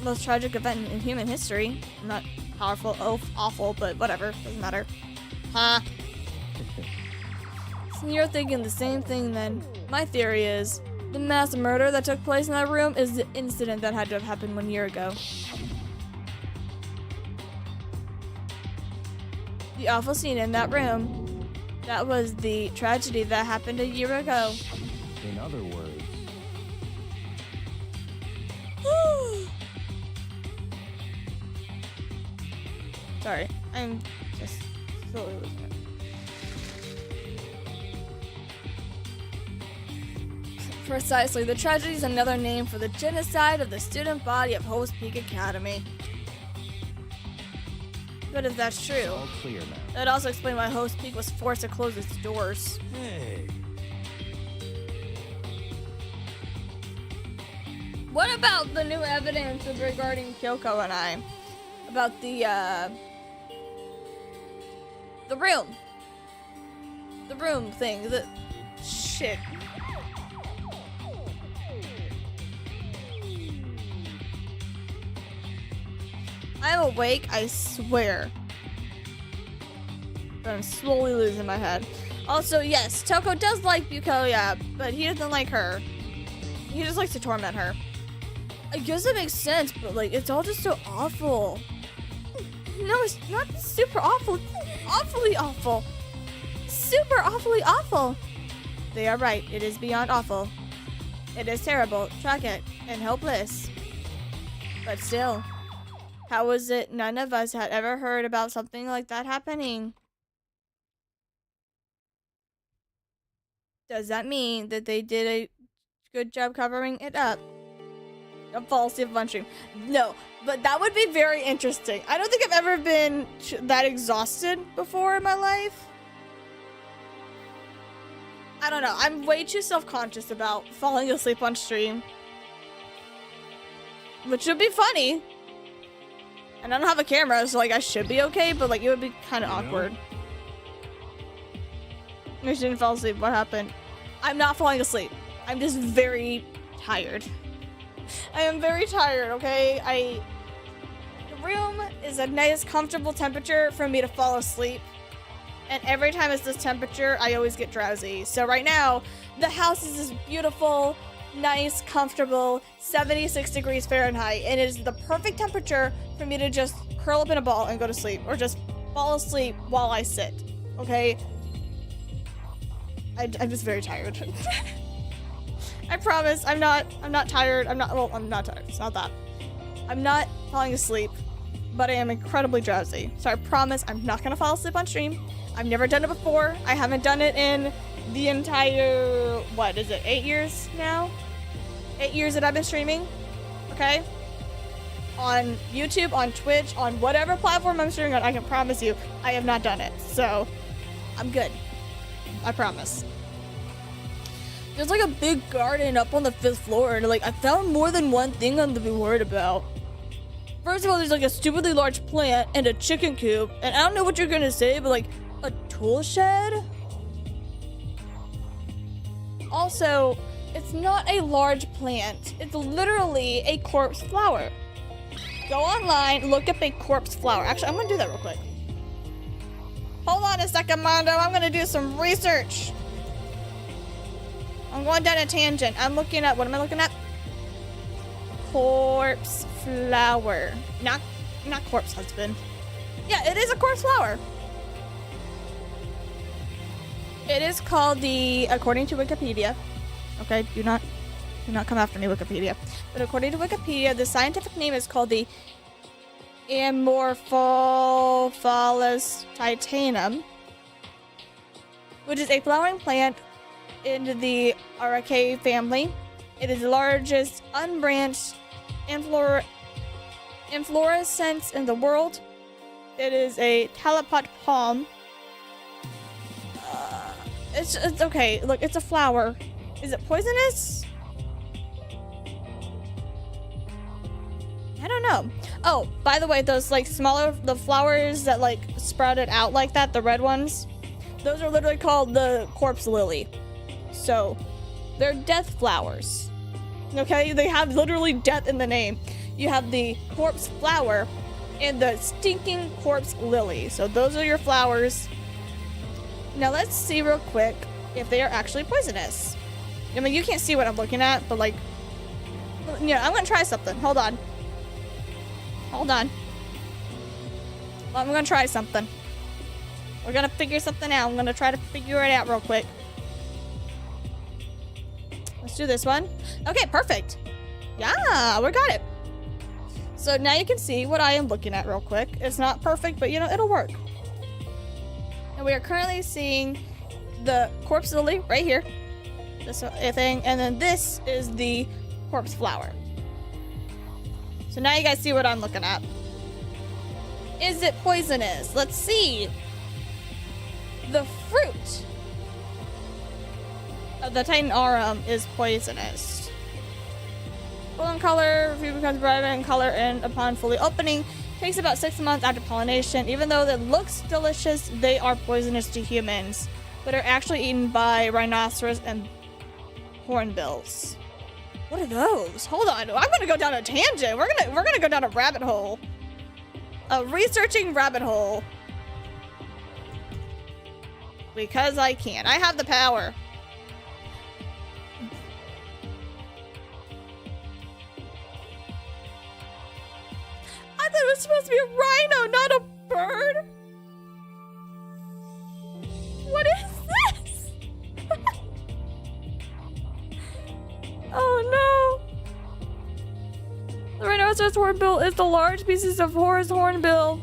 most tragic event in human history. Not powerful, awful, but whatever. Doesn't matter. Huh? So you're thinking the same thing then. My theory is, the mass murder that took place in that room is the incident that had to have happened 1 year ago. The awful scene in that room, that was the tragedy that happened 1 year ago. in other words, Sorry, I'm just slowly losing it. Precisely, the tragedy is another name for the genocide of the student body of Host Peak Academy. But if that's true, all clear now. that also explains why Host Peak was forced to close its doors. Hey, What about the new evidence regarding Kyoko and I? About the room. The room thing. The shit. I'm awake, I swear. But I'm slowly losing my head. Also, yes, Toko does like Bukoya, but he doesn't like her. He just likes to torment her. I guess it makes sense, but like, it's all just so awful. No, it's not super awful. It's awfully awful. Super awfully awful. They are right. It is beyond awful. It is terrible, tragic, and hopeless. But still, how was it none of us had ever heard about something like that happening? Does that mean that they did a good job covering it up? Don't fall asleep on stream. No, but that would be very interesting. I don't think I've ever been that exhausted before in my life. I don't know. I'm way too self-conscious about falling asleep on stream. Which would be funny. And I don't have a camera, so like I should be okay, but like it would be kind of awkward. I didn't fall asleep. What happened? I'm not falling asleep. I'm just very tired. I am very tired, okay? The room is a nice, comfortable temperature for me to fall asleep. And every time it's this temperature, I always get drowsy. So right now, the house is this beautiful, nice, comfortable 76 degrees Fahrenheit. And it is the perfect temperature for me to just curl up in a ball and go to sleep. Or just fall asleep while I sit, okay? I'm just very tired. I promise, I'm not tired. I'm not tired. It's not that. I'm not falling asleep, but I am incredibly drowsy. So I promise I'm not gonna fall asleep on stream. I've never done it before. I haven't done it in the entire, what is it, 8 years now? 8 years that I've been streaming, okay? On YouTube, on Twitch, on whatever platform I'm streaming on, I can promise you, I have not done it. So, I'm good. I promise. There's like a big garden up on the 5th floor, and like I found more than one thing to be worried about. First of all, there's like a stupidly large plant and a chicken coop, and I don't know what you're gonna say, but like a tool shed? Also, it's not a large plant. It's literally a corpse flower. Go online, look up a corpse flower. Actually, I'm gonna do that real quick. Hold on a second, Mondo. I'm gonna do some research. I'm going down a tangent. I'm looking at, what am I looking at? Corpse flower. Not corpse husband. Yeah, it is a corpse flower. It is called the, according to Wikipedia. Okay, do not come after me, Wikipedia. But according to Wikipedia, the scientific name is called the Amorphophallus titanum, which is a flowering plant in the Araceae family. It is the largest unbranched inflorescence in the world. It is a talipot palm. It's okay. Look, it's a flower. Is it poisonous? I don't know. Oh, by the way, those like smaller, the flowers that like sprouted out like that, the red ones, those are literally called the corpse lily. So, they're death flowers. Okay, they have literally death in the name. You have the corpse flower and the stinking corpse lily. So those are your flowers. Now let's see real quick if they are actually poisonous. I mean, you can't see what I'm looking at, but like, yeah, I'm gonna try something. Hold on. I'm gonna try something. We're gonna figure something out. I'm gonna try to figure it out real quick. Let's do this one. Okay, perfect. Yeah, we got it. So now you can see what I am looking at real quick. It's not perfect, but you know, it'll work. And we are currently seeing the corpse lily right here. This thing, and then this is the corpse flower. So now you guys see what I'm looking at. Is it poisonous? Let's see. The fruit of the Titan Arum is poisonous. Full in color, fruit becomes bright in color, and upon fully opening, takes about 6 months after pollination. Even though it looks delicious, they are poisonous to humans, but are actually eaten by rhinoceros and hornbills. What are those? Hold on, I'm gonna go down a tangent. We're gonna go down a rabbit hole. A researching rabbit hole. Because I can. I have the power. I thought it was supposed to be a rhino, not a bird. What is this? Oh no. The rhinoceros hornbill is the large species of horse hornbill.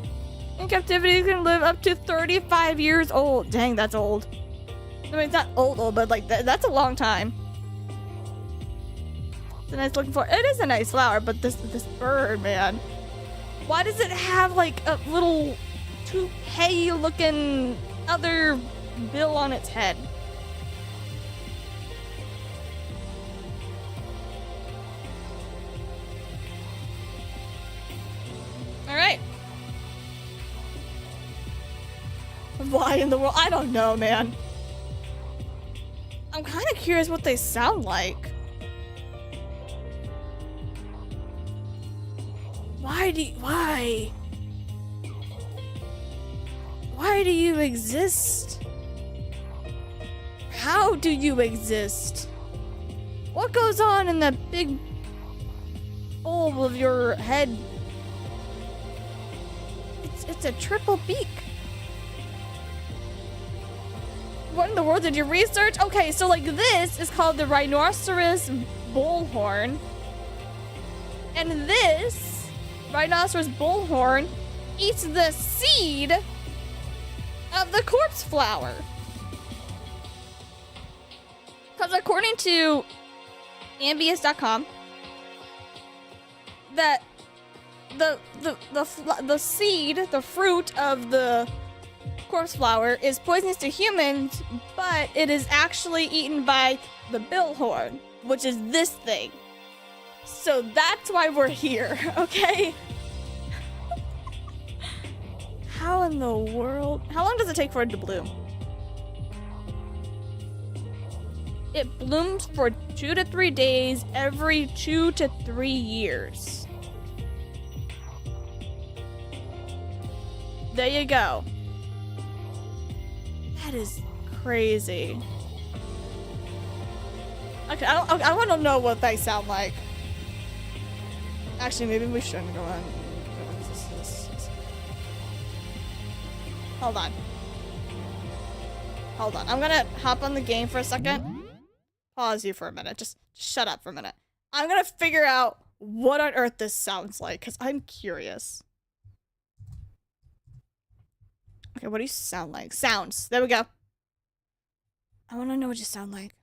In captivity, it can live up to 35 years old. Dang, that's old. I mean, it's not old, but like that's a long time. It's a nice looking flower. It is a nice flower, but this bird, man. Why does it have like a little toupee looking other bill on its head? All right. Why in the world? I don't know, man. I'm kind of curious what they sound like. Why do you exist? How do you exist? What goes on in that big bowl of your head? It's a triple beak. What in the world did you research? Okay, so like this is called the rhinoceros bullhorn. And this rhinoceros bullhorn eats the seed of the corpse flower. Because according to Ambius.com, that the seed, the fruit of the corpse flower is poisonous to humans, but it is actually eaten by the billhorn, which is this thing. So that's why we're here, okay? How in the world? How long does it take for it to bloom? It blooms for 2 to 3 days every 2 to 3 years. There you go. That is crazy. Okay, I want to know what they sound like. Actually, maybe we shouldn't go on. Hold on. Hold on. I'm gonna hop on the game for a second. Pause you for a minute. Just shut up for a minute. I'm gonna figure out what on earth this sounds like, because I'm curious. Okay, what do you sound like? Sounds. There we go. I want to know what you sound like.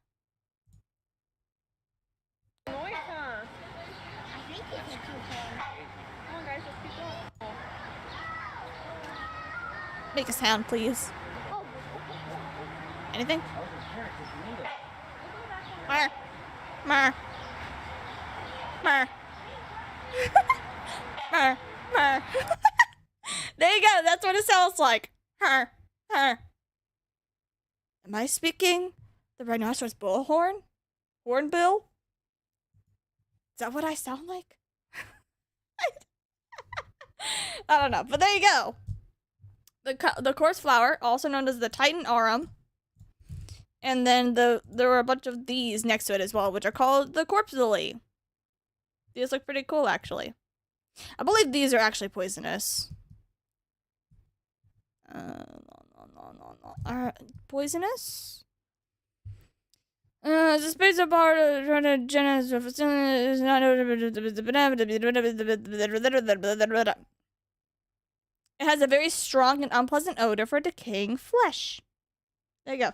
I think it's a toucan. Come on, guys, let's keep going. Make a sound, please. Anything? Mer. Mer. Mer. Mer. Mer. There you go. That's what it sounds like. Her. Her. Am I speaking the rhinoceros bullhorn? Hornbill? Is that what I sound like? I don't know, but there you go. The corpse flower, also known as the Titan aurum, and then there were a bunch of these next to it as well, which are called the corpse lily. These look pretty cool, actually. I believe these are actually poisonous. No. Poisonous? The space part of the genus is not. It has a very strong and unpleasant odor for decaying flesh. There you go.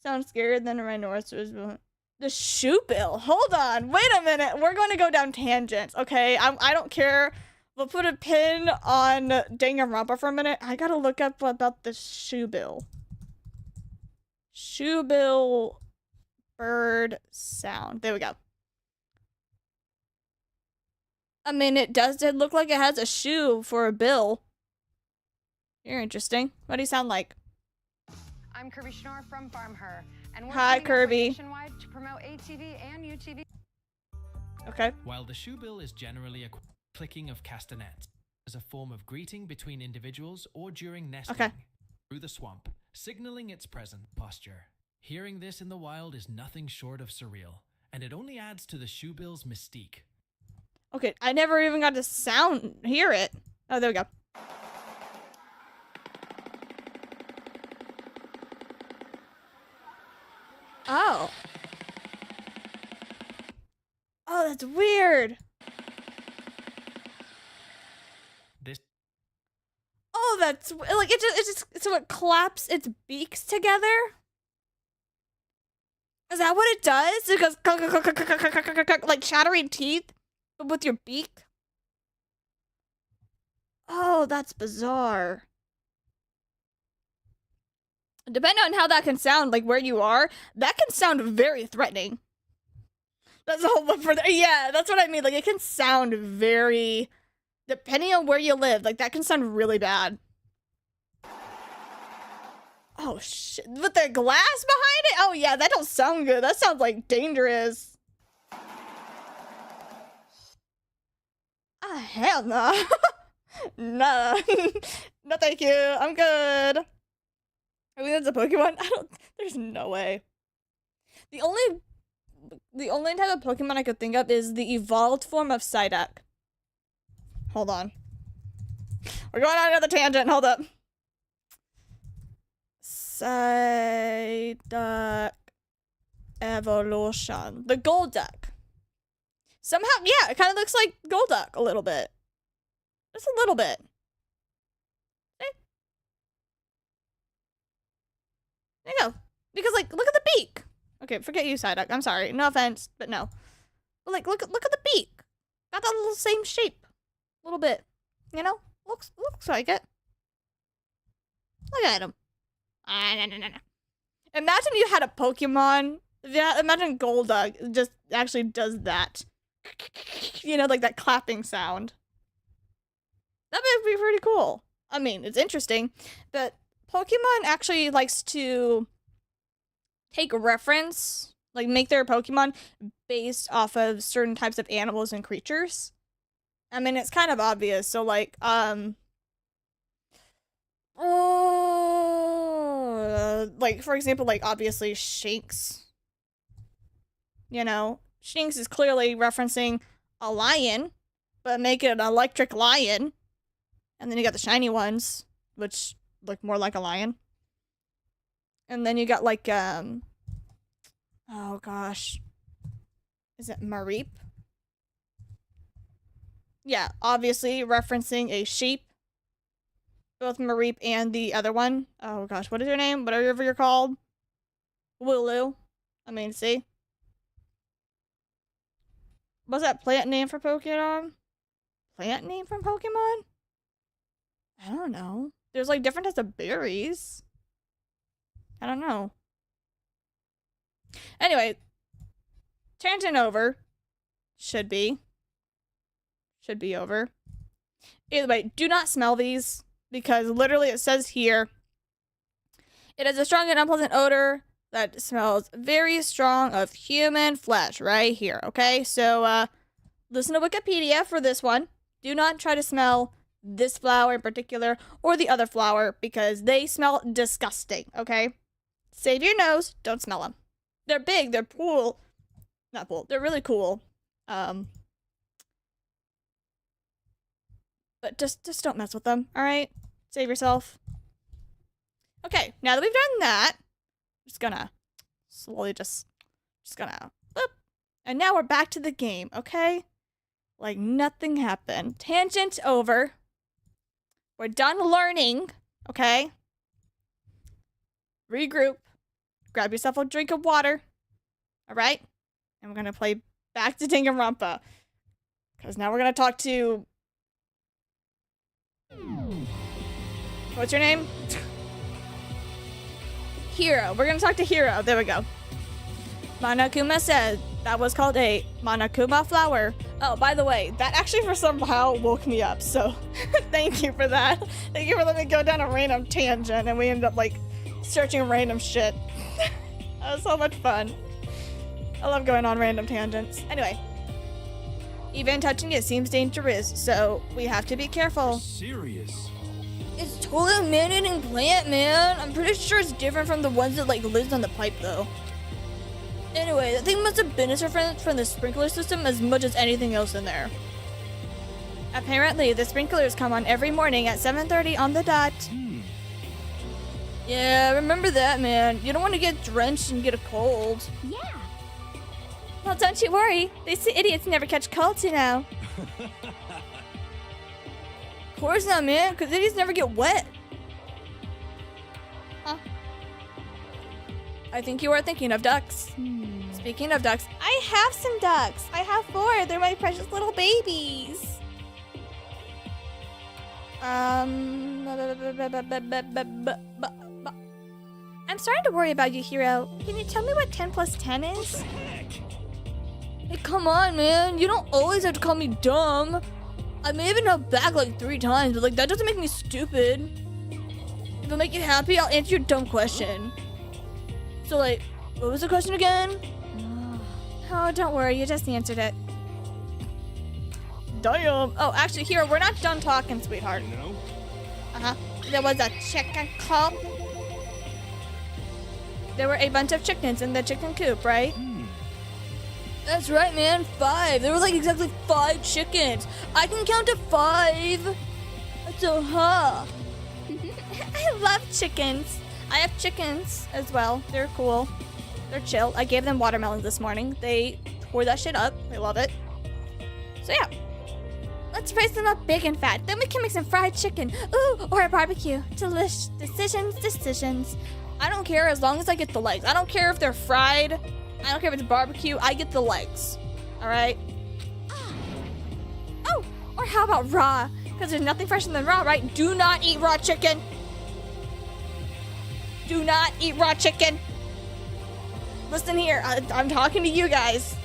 Sounds scarier than a rhinoceros. The shoebill. Hold on. Wait a minute. We're going to go down tangents. Okay. I don't care. We'll put a pin on Danganronpa for a minute. I gotta look up about the shoebill. Shoebill bird sound. There we go. I mean, it did look like it has a shoe for a bill. You're interesting. What do you sound like? I'm Kirby Schnorr from Farm Her, and we're Hi, teaming up Kirby. nationwide to promote ATV and UTV. Okay. While the shoebill is generally a clicking of castanets as a form of greeting between individuals or during nesting through the swamp, signaling its present posture. Hearing this in the wild is nothing short of surreal, and it only adds to the shoebill's mystique. Okay, I never even got to hear it. Oh, there we go. Oh. Oh, that's weird. This. Oh, that's like so it claps its beaks together. Is that what it does? It goes like chattering teeth, but with your beak. Oh, that's bizarre. Depending on how that can sound, like where you are, that can sound very threatening. That's a whole lot further. Yeah, that's what I mean. Like, it can sound very, depending on where you live, like that can sound really bad. Oh shit! With the glass behind it? Oh yeah, that don't sound good. That sounds like dangerous. Ah, hell no. Nah. No thank you. I'm good. I mean, that's a Pokemon? There's no way. The only type of Pokemon I could think of is the evolved form of Psyduck. Hold on. We're going on another tangent. Hold up. Psyduck evolution. The Golduck. Somehow, yeah, it kind of looks like Golduck a little bit. Just a little bit. See? There you go. Because, like, look at the beak. Okay, forget you, Psyduck. I'm sorry. No offense, but no. But, like, look at the beak. Got that little same shape. A little bit. You know? Looks like it. Look at him. Imagine you had a Pokemon. Yeah, imagine Golduck just actually does that. You know, like that clapping sound. That would be pretty cool. I mean, it's interesting, but Pokemon actually likes to take reference, like make their Pokemon based off of certain types of animals and creatures. I mean, it's kind of obvious. So like, like for example, like obviously Shinx. You know, Shinx is clearly referencing a lion, but make it an electric lion. And then you got the shiny ones, which look more like a lion. And then you got like, oh gosh. Is it Mareep? Yeah, obviously referencing a sheep. Both Mareep and the other one. Oh gosh, what is your name? Whatever you're called. Wooloo. I mean, see? What's that plant name for Pokemon? Plant name from Pokemon? I don't know. There's like different types of berries. I don't know. Anyway, tangent over. Should be over. Either way, do not smell these because literally it says here it has a strong and unpleasant odor that smells very strong of human flesh right here. Okay, so listen to Wikipedia for this one. Do not try to smell this flower in particular or the other flower because they smell disgusting. Okay, save your nose. Don't smell them. They're big. They're cool. Not cool. They're really cool. But just don't mess with them. All right, save yourself. Okay, now that we've done that, I'm just gonna slowly just gonna boop. And now we're back to the game. Okay, like nothing happened. Tangent over. We're done learning, okay? Regroup. Grab yourself a drink of water. Alright? And we're gonna play back to Danganronpa. Because now we're gonna talk to... What's your name? Hiro. We're gonna talk to Hiro. There we go. Monokuma said that was called a Monokuma flower. Oh, by the way, that actually for somehow woke me up, so thank you for that. Thank you for letting me go down a random tangent and we ended up like searching random shit. That was so much fun. I love going on random tangents. Anyway, even touching it seems dangerous, so we have to be careful. Serious? It's totally a man-eating plant, man. I'm pretty sure it's different from the ones that like lives on the pipe though. Anyway, that thing must have benefited from the sprinkler system as much as anything else in there. Apparently, the sprinklers come on every morning at 7:30 on the dot. Yeah, remember that, man. You don't want to get drenched and get a cold. Yeah. Well, don't you worry. They say idiots never catch colds, you know. course not, man, because these never get wet. Huh? I think you are thinking of ducks. Speaking of ducks, I have some ducks. I have 4. They're my precious little babies. I'm starting to worry about you, Hero. Can you tell me what 10 plus 10 is? Hey, come on, man. You don't always have to call me dumb. I may have been held back like 3 times, but like that doesn't make me stupid. If it'll make you happy, I'll answer your dumb question. So like, what was the question again? Oh, don't worry. You just answered it. Damn. Oh, actually, Hero, we're not done talking, sweetheart. No. Uh-huh. There was a chicken coop. There were a bunch of chickens in the chicken coop, right? That's right, man. 5. There were like exactly 5 chickens. I can count to 5. So, huh? I love chickens. I have chickens as well. They're cool. They're chill. I gave them watermelons this morning. They tore that shit up. They love it. So, yeah. Let's raise them up big and fat. Then we can make some fried chicken. Ooh, or a barbecue. Delish. Decisions. I don't care as long as I get the legs. I don't care if they're fried. I don't care if it's barbecue. I get the legs. Alright? Oh, or how about raw? Because there's nothing fresher than raw, right? Do not eat raw chicken. Do not eat raw chicken. Listen here. I'm talking to you guys.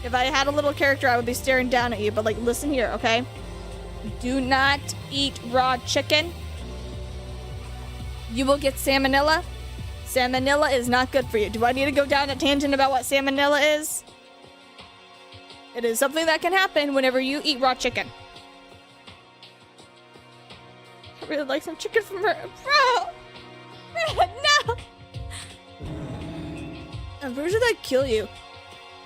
If I had a little character, I would be staring down at you. But, like, listen here, okay? Do not eat raw chicken. You will get salmonella. Salmonella is not good for you. Do I need to go down a tangent about what salmonella is? It is something that can happen whenever you eat raw chicken. I really like some chicken from her. Bro! No! I'm pretty sure that'd kill you.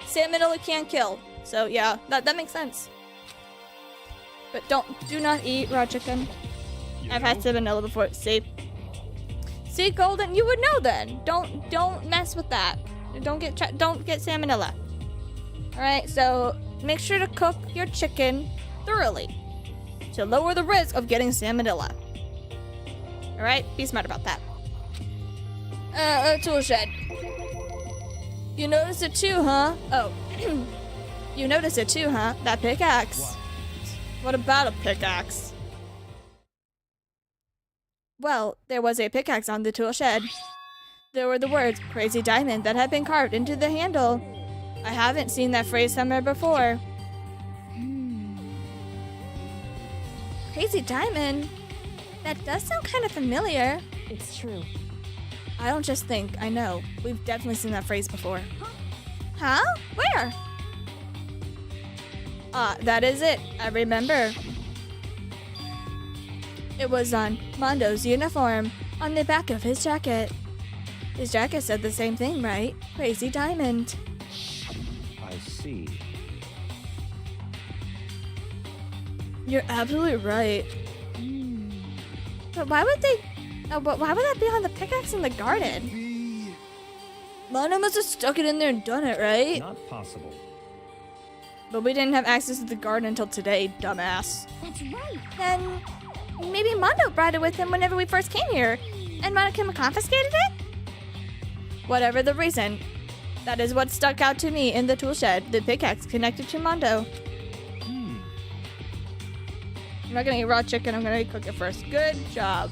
Salmonella can kill. So yeah, that makes sense. But do not eat raw chicken. I've had salmonella before. See, Golden, you would know then. Don't mess with that. Don't get salmonella. All right, so make sure to cook your chicken thoroughly to lower the risk of getting salmonella. All right, be smart about that. Tool shed. You noticed it too, huh? Oh, you noticed it too, huh? That pickaxe. What about a pickaxe? Well, there was a pickaxe on the tool shed. There were the words, Crazy Diamond, that had been carved into the handle. I haven't seen that phrase somewhere before. Crazy Diamond? That does sound kind of familiar. It's true. I don't just think, I know. We've definitely seen that phrase before. Huh? Where? That is it. I remember. It was on Mondo's uniform, on the back of his jacket. His jacket said the same thing, right? Crazy Diamond. I see. You're absolutely right. But why would they... why would that be on the pickaxe in the garden? Mondo must have stuck it in there and done it, right? Not possible. But we didn't have access to the garden until today, dumbass. That's right. Then maybe Mondo brought it with him whenever we first came here, and Mondo confiscated it? Whatever the reason, that is what stuck out to me in the tool shed, the pickaxe connected to Mondo. I'm not gonna eat raw chicken, I'm gonna cook it first. Good job.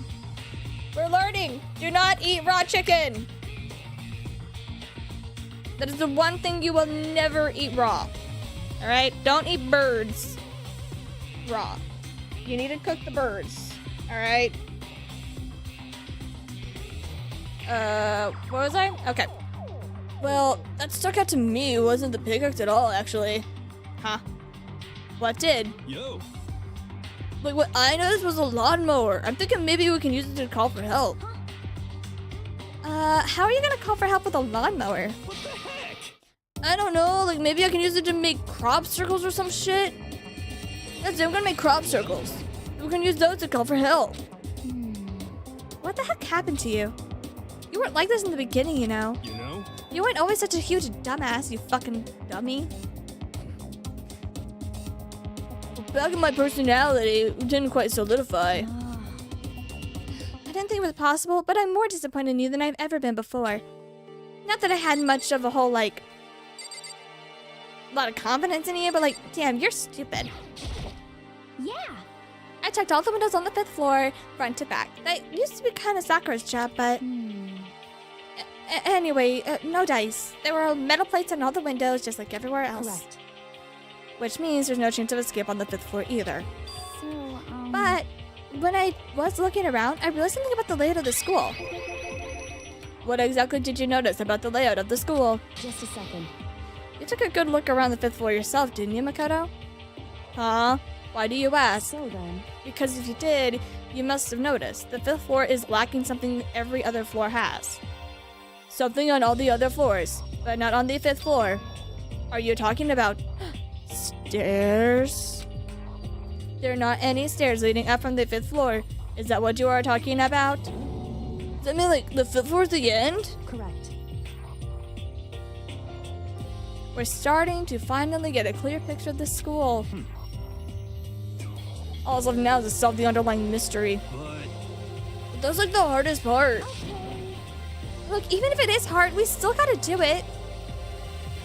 We're learning! Do not eat raw chicken! That is the one thing you will never eat raw. Alright? Don't eat birds raw. You need to cook the birds. Alright? What was I? Okay. Well, that stuck out to me. It wasn't the pickaxe at all, actually. Huh? What did? Yo. Like, what I noticed was a lawnmower. I'm thinking maybe we can use it to call for help. How are you gonna call for help with a lawnmower? What the heck? I don't know, like maybe I can use it to make crop circles or some shit. That's it, I'm gonna make crop circles. We can use those to call for help. What the heck happened to you? You weren't like this in the beginning, you know. You know? You weren't always such a huge dumbass, you fucking dummy. back in my personality didn't quite solidify. I didn't think it was possible, but I'm more disappointed in you than I've ever been before. Not that I had much of a whole, like, lot of confidence in you, but like, damn, you're stupid. Yeah. I checked all the windows on the 5th floor, front to back. That used to be kind of Sakura's job, but... Anyway, no dice. There were metal plates on all the windows, just like everywhere else. Correct. Which means there's no chance of escape on the 5th floor either. So, But when I was looking around, I realized something about the layout of the school. What exactly did you notice about the layout of the school? Just a second. You took a good look around the 5th floor yourself, didn't you, Makoto? Huh? Why do you ask? So then, Because if you did, you must have noticed. The 5th floor is lacking something every other floor has. Something on all the other floors, but not on the 5th floor. Are you talking about stairs? There are not any stairs leading up from the 5th floor. Is that what you are talking about? Does that mean like the 5th floor is the end? correct. We're starting to finally get a clear picture of the school. All that's left now is to solve the underlying mystery. But that's like the hardest part. Look, even if it is hard, we still gotta do it.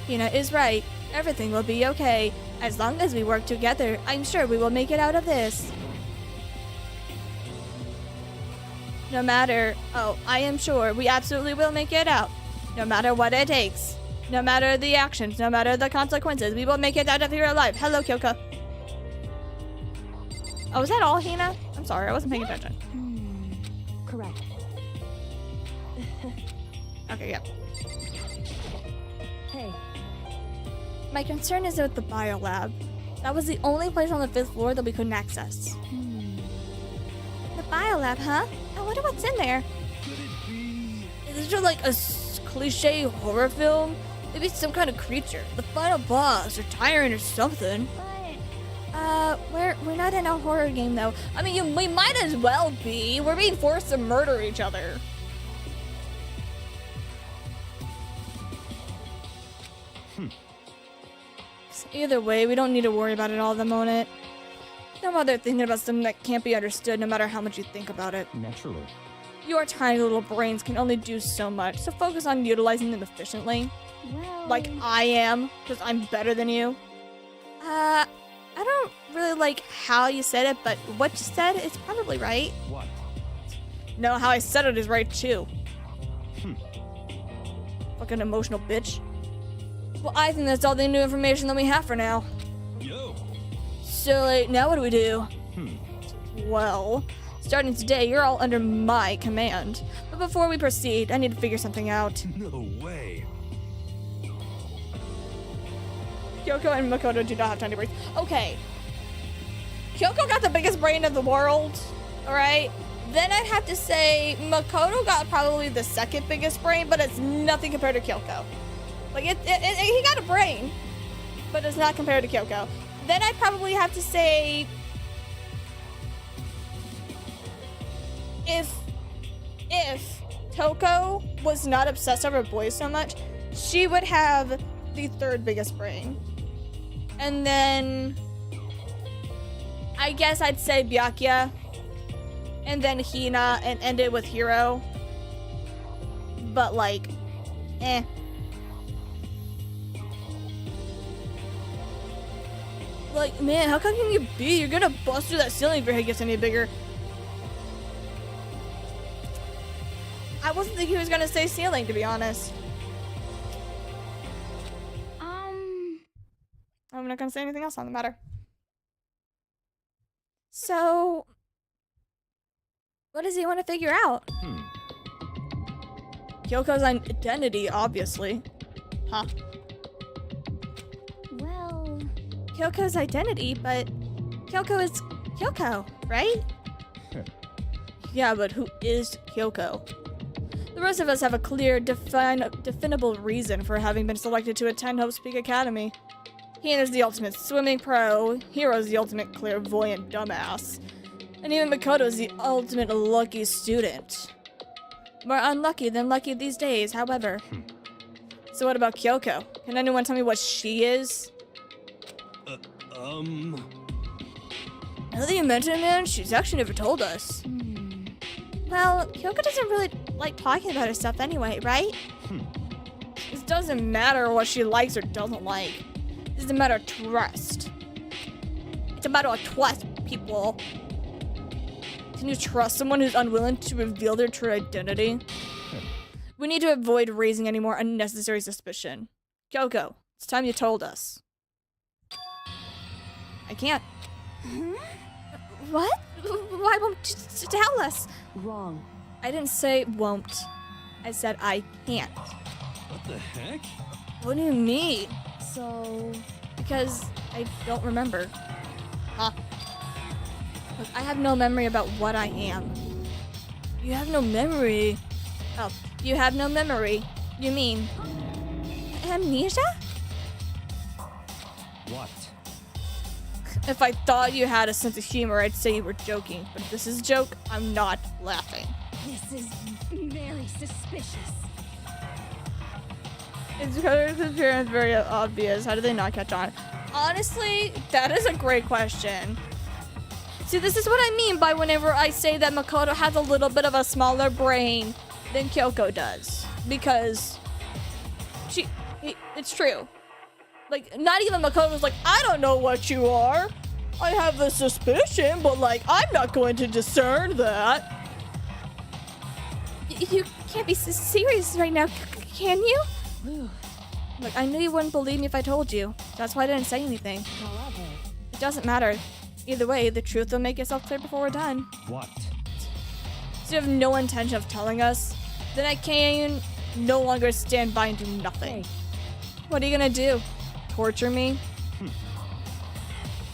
Hina is right. Everything will be okay. As long as we work together, I'm sure we will make it out of this. No matter... Oh, I am sure we absolutely will make it out. No matter what it takes. No matter the actions, no matter the consequences, we will make it out of here alive. Hello, Kyoko. Oh, was that all, Hina? I'm sorry, I wasn't paying attention. Correct. Okay, yeah. Hey, My concern is with the biolab. That was the only place on the 5th floor that we couldn't access. The biolab, huh? I wonder what's in there. Is this just like a cliche horror film? Maybe it's some kind of creature, the final boss, or tyrant or something. We're not in a horror game though. I mean, we might as well be. We're being forced to murder each other. So either way, we don't need to worry about it all at the moment. No bother thinking about something that can't be understood no matter how much you think about it. Naturally. Your tiny little brains can only do so much, so focus on utilizing them efficiently. well... Like I am, because I'm better than you. I don't really like how you said it, but what you said is probably right. What? No, how I said it is right too. Fucking emotional bitch. Well, I think that's all the new information that we have for now. Yo. So, like, now what do we do? Well, starting today, you're all under my command. But before we proceed, I need to figure something out. No way. Kyoko and Makoto do not have tiny brains. Okay. Kyoko got the biggest brain of the world, alright? Then I'd have to say Makoto got probably the second biggest brain, but it's nothing compared to Kyoko. Like, he got a brain, but it's not compared to Kyoko. Then I'd probably have to say if Toko was not obsessed over boys so much, she would have the third biggest brain. And then I guess I'd say Byakuya, and then Hina, and end it with Hiro. But like, eh. Like, man, how come can you be? You're gonna bust through that ceiling if your head gets any bigger. I wasn't thinking he was gonna say ceiling, to be honest. I'm not gonna say anything else on the matter. So, what does he want to figure out? Kyoko's identity, obviously. Huh? Well... Kyoko's identity, but Kyoko is Kyoko, right? Yeah, but who is Kyoko? The rest of us have a clear, definable reason for having been selected to attend Hope's Peak Academy. Hina's the ultimate swimming pro, Hiro's the ultimate clairvoyant dumbass, and even Makoto's the ultimate lucky student. More unlucky than lucky these days, however. So what about Kyoko? Can anyone tell me what she is? Now that you mention it, man, she's actually never told us. Well, Kyoko doesn't really like talking about her stuff anyway, right? This doesn't matter what she likes or doesn't like. This is a matter of trust. It's a matter of trust, people. Can you trust someone who's unwilling to reveal their true identity? We need to avoid raising any more unnecessary suspicion. Kyoko, it's time you told us. I can't. What? Why won't you tell us? Wrong. I didn't say won't. I said I can't. What the heck? What do you mean? So, Because I don't remember. Huh? Look, I have no memory about what I am. You have no memory? Oh, you have no memory. You mean amnesia? What? If I thought you had a sense of humor, I'd say you were joking. But if this is a joke, I'm not laughing. this is very suspicious. It's because his appearance very obvious. How do they not catch on? Honestly, that is a great question. See, this is what I mean by whenever I say that Makoto has a little bit of a smaller brain than Kyoko does. Because it's true. Like, not even Makoto's like, I don't know what you are. I have a suspicion, but like, I'm not going to discern that. You can't be serious right now, can you? Look, I knew you wouldn't believe me if I told you. That's why I didn't say anything. However, It doesn't matter. Either way, the truth will make itself clear before we're done. What? So you have no intention of telling us? Then I can no longer stand by and do nothing. hey, What are you gonna do? Torture me?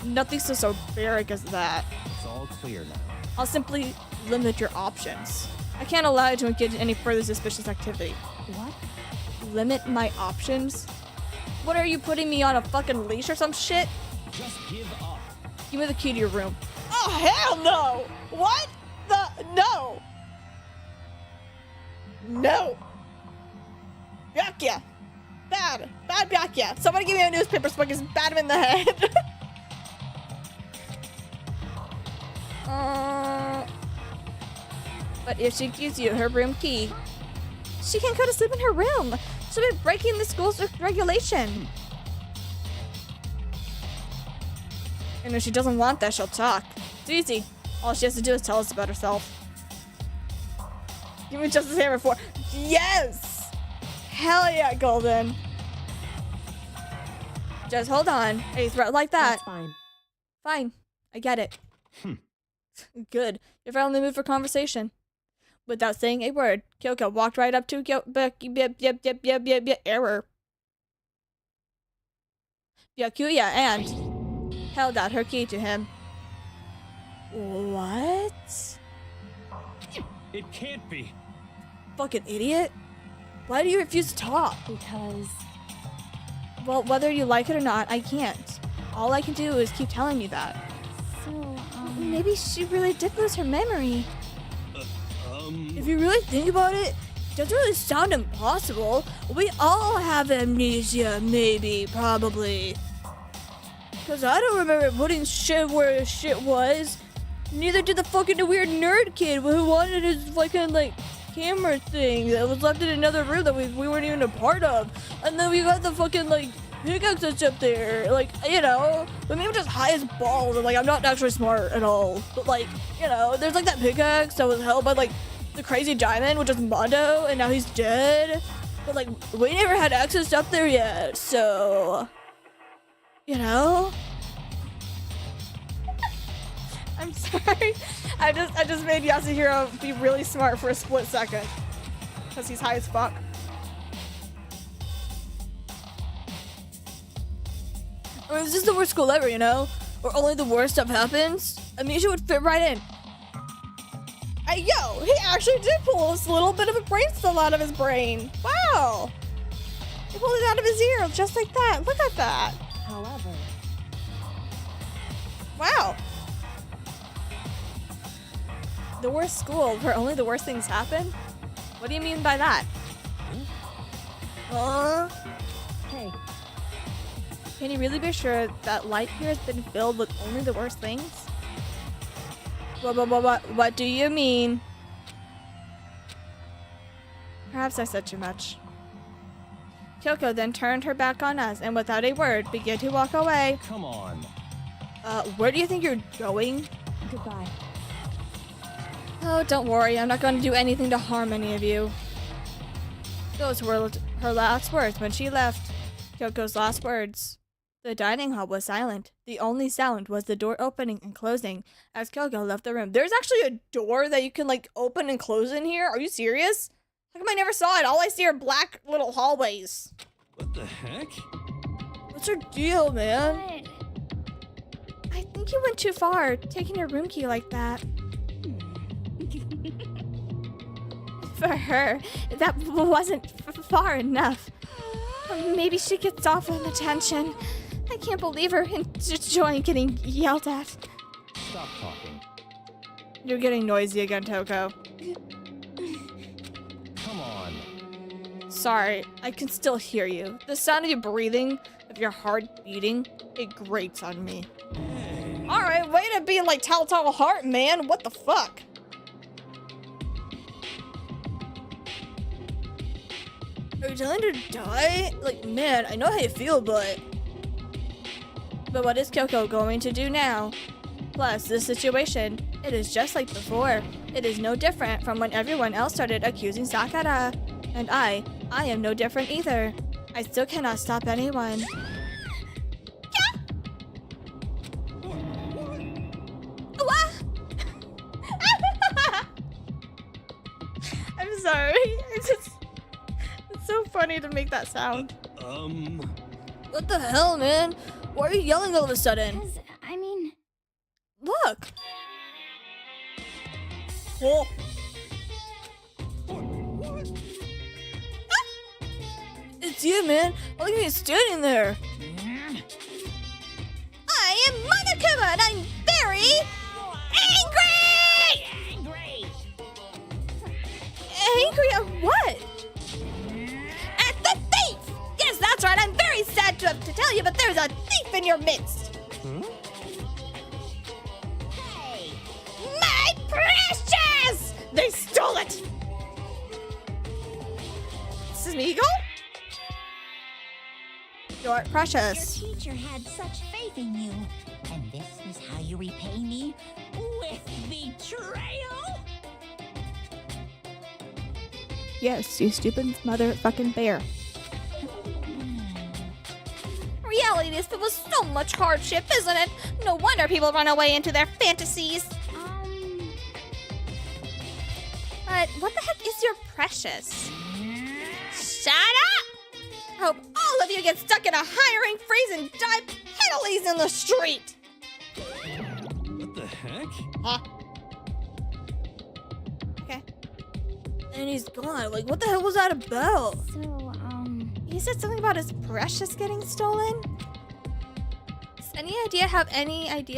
Nothing so barbaric as that. It's all clear now. I'll simply limit your options. I can't allow you to engage in any further suspicious activity. what? Limit my options? What are you putting me on a fucking leash or some shit? Just give up. Give me the key to your room. Oh, hell no! What the? No! No! Byakuya! Bad! Bad Byakuya! Somebody give me a newspaper so I can bat him in the head! But if she gives you her room key, she can go to sleep in her room. She'll be breaking the school's regulation. And if she doesn't want that, she'll talk. It's easy. All she has to do is tell us about herself. Give me Justice Hammer 4. Yes! Hell yeah, Golden. Just hold on. A threat like that. That's fine. Fine. I get it. Good. You're finally moved for conversation. Without saying a word, Kyoko walked right up to error. Byakuya and held out her key to him. What? It can't be. Fucking idiot. Why do you refuse to talk? Because Well, whether you like it or not, I can't. All I can do is keep telling you that. so Maybe she really did lose her memory. If you really think about it, it doesn't really sound impossible. We all have amnesia, maybe, probably. Because I don't remember putting shit where shit was. Neither did the fucking weird nerd kid who wanted his fucking, like, camera thing that was left in another room that we weren't even a part of. And then we got the fucking, like, pickaxe that's up there. Like, you know, but maybe I'm just high as balls and, like, I'm not actually smart at all. But, like, you know, there's, like, that pickaxe that was held by, like, the crazy diamond, which is Mondo, and now he's dead. But, like, we never had access up there yet, so... You know? I'm sorry. I just made Yasuhiro be really smart for a split second. Because he's high as fuck. I mean, this is the worst school ever, you know? Where only the worst stuff happens. Amnesia would fit right in. Hey, yo, he actually did pull a little bit of a brain cell out of his brain. Wow. He pulled it out of his ear just like that. Look at that. however, Wow. The worst school where only the worst things happen? What do you mean by that? hey, Can you really be sure that life here has been filled with only the worst things? What do you mean? Perhaps I said too much. Kyoko then turned her back on us and without a word began to walk away. Come on. Where do you think you're going? Goodbye. Oh, don't worry. I'm not going to do anything to harm any of you. Those were her last words when she left. Kyoko's last words. The dining hall was silent. The only sound was the door opening and closing as Kyoko left the room. There's actually a door that you can like open and close in here? Are you serious? How come I never saw it? All I see are black little hallways. What the heck? What's your deal, man? What? I think you went too far, taking your room key like that. For her, that wasn't far enough. Maybe she gets off on attention. I can't believe her enjoying getting yelled at. Stop talking. You're getting noisy again, Toko. Come on. Sorry, I can still hear you. The sound of you breathing, of your heart beating, it grates on me. Alright, way to be like Telltale Heart, man. What the fuck? Are you telling her to die? Like, man, I know how you feel, but what is Kyoko going to do now? Plus, this situation, it is just like before. It is no different from when everyone else started accusing Sakura. And I am no different either. I still cannot stop anyone. What? I'm sorry. It's so funny to make that sound. What the hell, man? Why are you yelling all of a sudden? Because, I mean... Look. Oh. It's you, man. Look at you standing there. I am Monokuma and I'm very angry! Angry at what? At the thief! Yes, that's right. I'm very sad to tell you, but there's a thief in your midst. Hey! My precious! They stole it! This is Migo? You're precious. Your teacher had such faith in you. And this is how you repay me? With betrayal? Yes, you stupid motherfucking bear. Reality is filled with so much hardship, isn't it? No wonder people run away into their fantasies. But what the heck is your precious? Shut up! I hope all of you get stuck in a hiring freeze and die penalties in the street. What the heck? Huh? Okay. And he's gone. Like, what the hell was that about? So, He said something about his precious getting stolen? Does any idea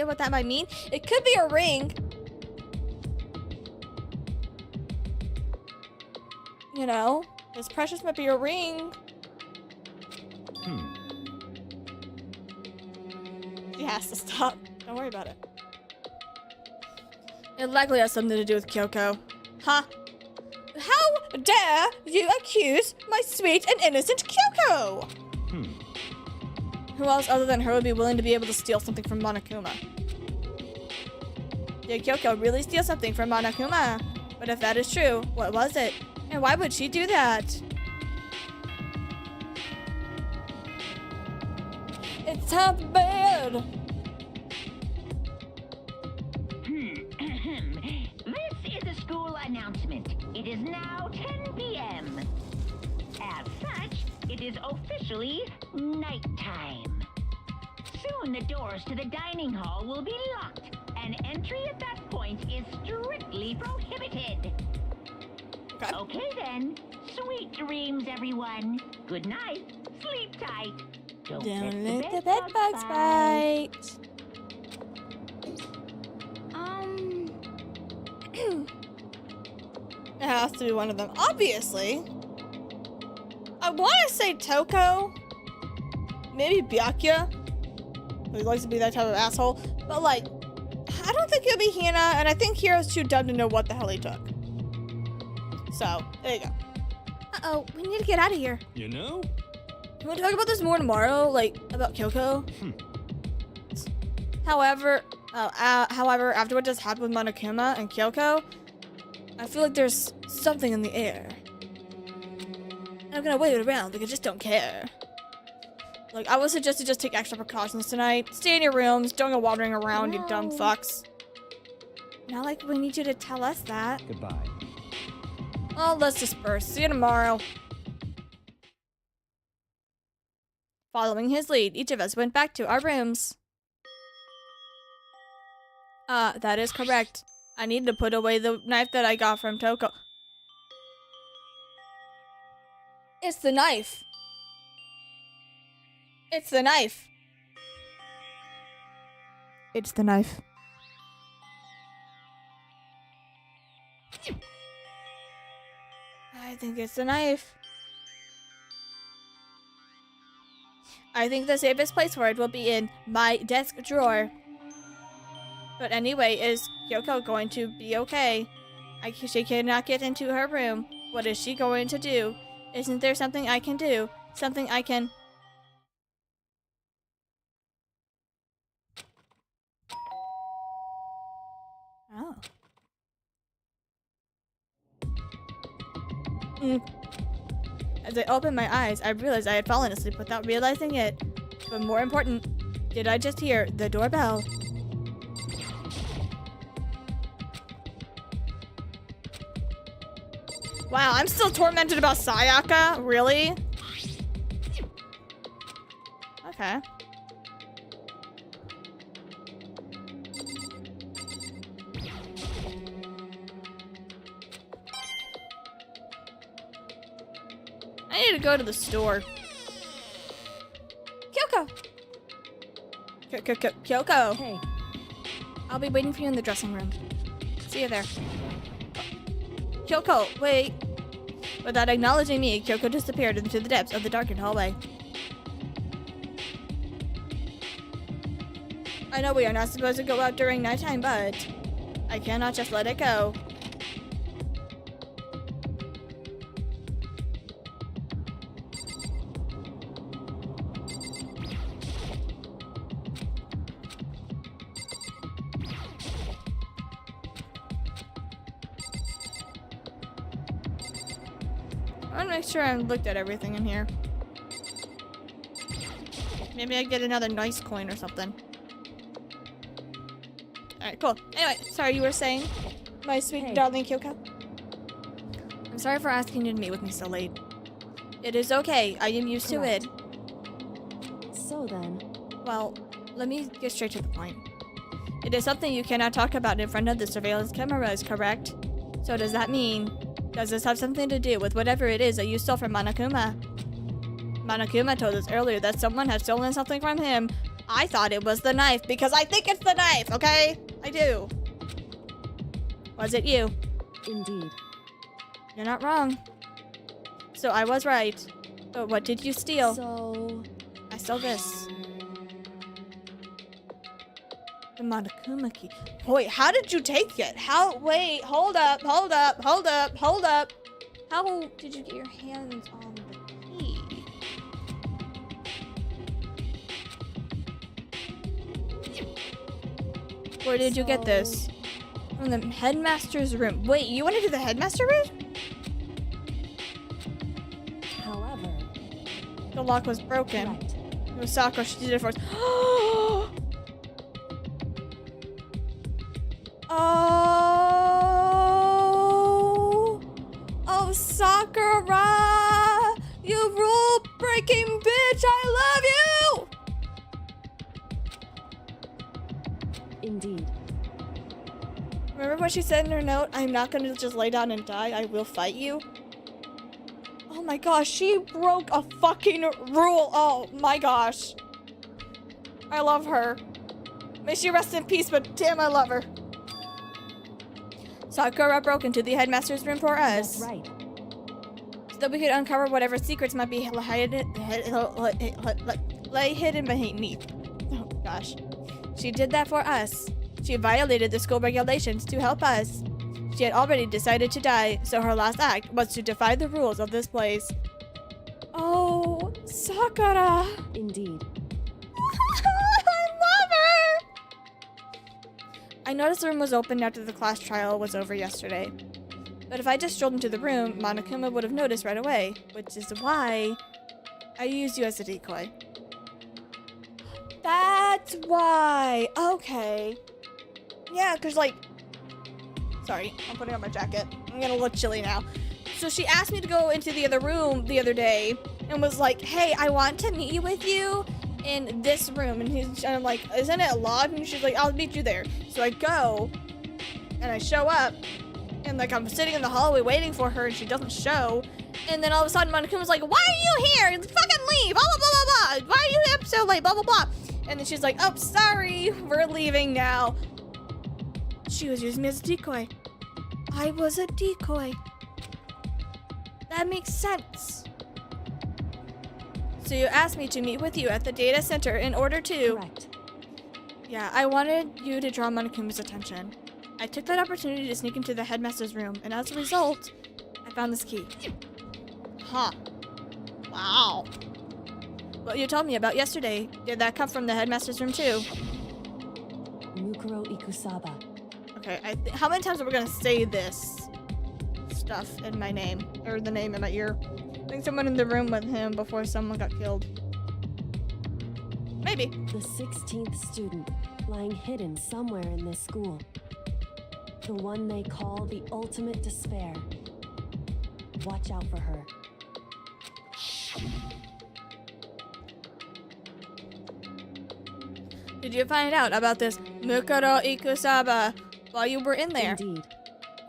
what that might mean? It could be a ring. You know, his precious might be a ring. He has to stop. Don't worry about it. It likely has something to do with Kyoko. Huh? How dare you accuse my sweet and innocent Kyoko? Who else other than her would be willing to be able to steal something from Monokuma? Did Kyoko really steal something from Monokuma? But if that is true, what was it? And why would she do that? It's time for bed! This is a school announcement. It is now 10 p.m. As such, it is officially nighttime. Soon the doors to the dining hall will be locked, and entry at that point is strictly prohibited. Okay then. Sweet dreams, everyone. Good night. Sleep tight. Don't let the bed bugs bite. It has to be one of them. Obviously. I want to say Toko. Maybe Byakuya. He likes to be that type of asshole. But like, I don't think he'll be Hina, and I think Hiro's too dumb to know what the hell he took. So, there you go. Uh-oh, we need to get out of here. You know? Can we talk about this more tomorrow? Like, about Kyoko? However, after what just happened with Monokuma and Kyoko, I feel like there's something in the air. And I'm gonna wait around because I just don't care. Like, I would suggest to just take extra precautions tonight. Stay in your rooms, don't go wandering around, you dumb fucks. Not like we need you to tell us that. Goodbye. Oh, let's disperse. See you tomorrow. Following his lead, each of us went back to our rooms. That is correct. I need to put away the knife that I got from Toko. It's the knife. It's the knife. It's the knife. I think it's the knife. I think the safest place for it will be in my desk drawer. But anyway, is Kyoko going to be okay? She cannot get into her room. What is she going to do? Isn't there something I can do? Something I can... Oh. As I opened my eyes, I realized I had fallen asleep without realizing it. But more important, did I just hear the doorbell? Wow, I'm still tormented about Sayaka? Really? Okay. I need to go to the store. Kyoko! Kyoko! Hey, I'll be waiting for you in the dressing room. See you there. Kyoko, wait. Without acknowledging me, Kyoko disappeared into the depths of the darkened hallway. I know we are not supposed to go out during nighttime, but I cannot just let it go. I want to make sure I looked at everything in here. Maybe I get another nice coin or something. Alright, cool. Anyway, sorry, you were saying? My sweet darling Kyoko? I'm sorry for asking you to meet with me so late. It is okay. I am used to it. so then, Well, let me get straight to the point. It is something you cannot talk about in front of the surveillance cameras, correct? So does that mean... Does this have something to do with whatever it is that you stole from Monokuma? Monokuma told us earlier that someone had stolen something from him. I thought it was the knife because I think it's the knife, okay? I do. Was it you? indeed. You're not wrong. So I was right. But what did you steal? So, I stole this. The Monokuma key. Wait, how did you take it? How? Wait, hold up. How did you get your hands on the key? Where did you get this? From the headmaster's room. Wait, you went into the headmaster room? however, The lock was broken. correct. It was Sakura. She did it first. Oh, Sakura! You rule-breaking bitch! I love you! Indeed. Remember what she said in her note? I'm not gonna just lay down and die. I will fight you. Oh my gosh, she broke a fucking rule. Oh my gosh. I love her. May she rest in peace, but damn, I love her. Sakura broke into the headmaster's room for us. That's right. So that we could uncover whatever secrets might be lay hidden beneath. Oh gosh. She did that for us. She violated the school regulations to help us. She had already decided to die, so her last act was to defy the rules of this place. Oh, Sakura! Indeed. I love her! I noticed the room was open after the class trial was over yesterday. But if I just strolled into the room, Monokuma would have noticed right away, which is why I used you as a decoy. That's why! Okay. Yeah, because, like... Sorry, I'm putting on my jacket. I'm gonna look chilly now. So she asked me to go into the other room the other day and was like, hey, I want to meet you with you in this room. And I'm like, isn't it locked? And she's like, I'll meet you there. So I go and I show up and like I'm sitting in the hallway waiting for her and she doesn't show. And then all of a sudden Monokuma's like, why are you here? Fucking leave! Blah, blah, blah, blah, blah. Why are you up so late? Blah, blah, blah. And then she's like, oh, sorry. We're leaving now. She was using me as a decoy. I was a decoy. That makes sense. So you asked me to meet with you at the data center in order to... Correct. Yeah, I wanted you to draw Monokuma's attention. I took that opportunity to sneak into the headmaster's room, and as a result, I found this key. Huh. Wow. What you told me about yesterday, did that come from the headmaster's room too? Mukuro Ikusaba. Okay, how many times are we gonna say this stuff in my name? Or the name in my ear? I think someone in the room with him before someone got killed. Maybe. The 16th student, lying hidden somewhere in this school. The one they call the ultimate despair. Watch out for her. Did you find out about this Mukuro Ikusaba while you were in there? Indeed.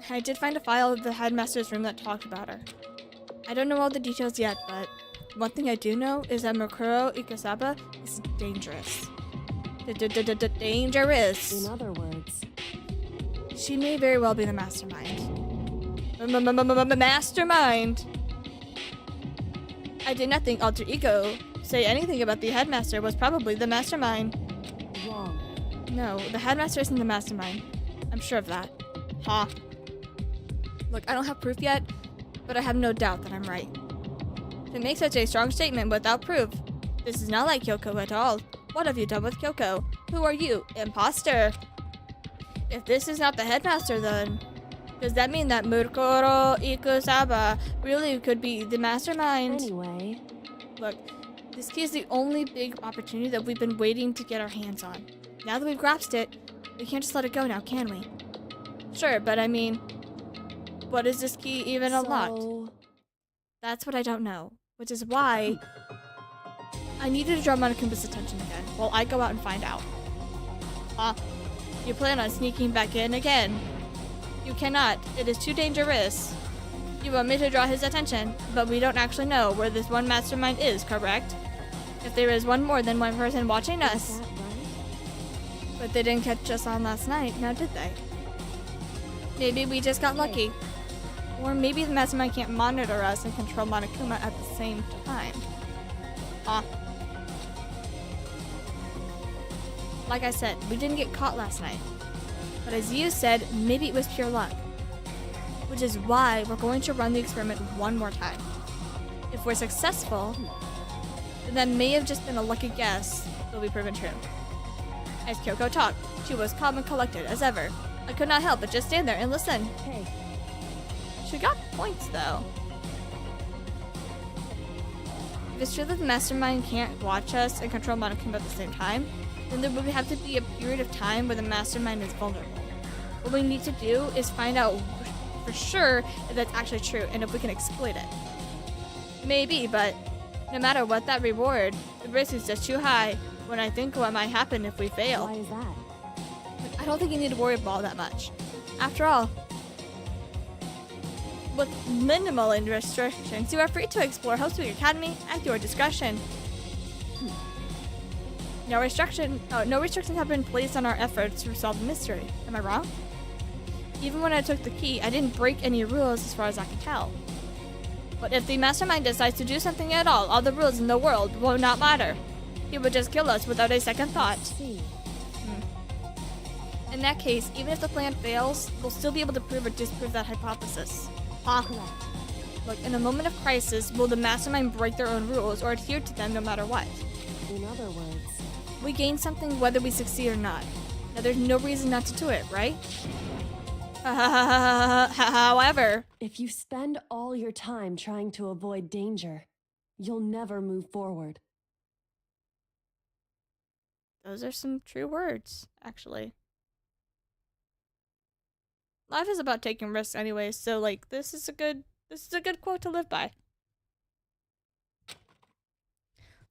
I did find a file of the headmaster's room that talked about her. I don't know all the details yet, but one thing I do know is that Mukuro Ikusaba is dangerous. Dangerous. In other words, She may very well be the mastermind. Mastermind! I did not think Alter Ego say anything about the headmaster was probably the mastermind. wrong. No, the headmaster isn't the mastermind. I'm sure of that. Ha. Look, I don't have proof yet, but I have no doubt that I'm right. To make such a strong statement without proof, this is not like Kyoko at all. What have you done with Kyoko? Who are you? Imposter! If this is not the headmaster, then does that mean that Mukuro Ikusaba really could be the mastermind? Anyway, Look, this key is the only big opportunity that we've been waiting to get our hands on. Now that we've grasped it, we can't just let it go now, can we? Sure, but I mean, what is this key even unlocked? so That's what I don't know, which is why I needed to draw Monokuma's attention again while I go out and find out. You plan on sneaking back in again? You cannot. It is too dangerous. You want me to draw his attention, but we don't actually know where this one mastermind is, correct? If there is one more than one person watching is us. that right? But they didn't catch us on last night, now did they? Maybe we just got lucky. Or maybe the mastermind can't monitor us and control Monokuma at the same time. Like I said, we didn't get caught last night. But as you said, maybe it was pure luck. Which is why we're going to run the experiment one more time. If we're successful, then that may have just been a lucky guess will be proven true. As Kyoko talked, she was calm and collected as ever. I could not help but just stand there and listen. Hey, She got points though. If it's true that the mastermind can't watch us and control Monokuma at the same time, then there would have to be a period of time where the mastermind is vulnerable. What we need to do is find out for sure if that's actually true and if we can exploit it. Maybe, but no matter what that reward, the risk is just too high when I think what might happen if we fail. why is that? I don't think you need to worry about that much. After all, with minimal restrictions, you are free to explore Hope's Academy at your discretion. No restrictions have been placed on our efforts to solve the mystery. Am I wrong? Even when I took the key, I didn't break any rules as far as I can tell. But if the mastermind decides to do something at all the rules in the world will not matter. He would just kill us without a second thought. See, In that case, even if the plan fails, we'll still be able to prove or disprove that hypothesis. Huh? Correct. Look, in a moment of crisis, will the mastermind break their own rules or adhere to them no matter what? In other words, We gain something whether we succeed or not. Now, there's no reason not to do it, right? However, if you spend all your time trying to avoid danger, you'll never move forward. those are some true words, actually. Life is about taking risks anyway, so like this is a good quote to live by.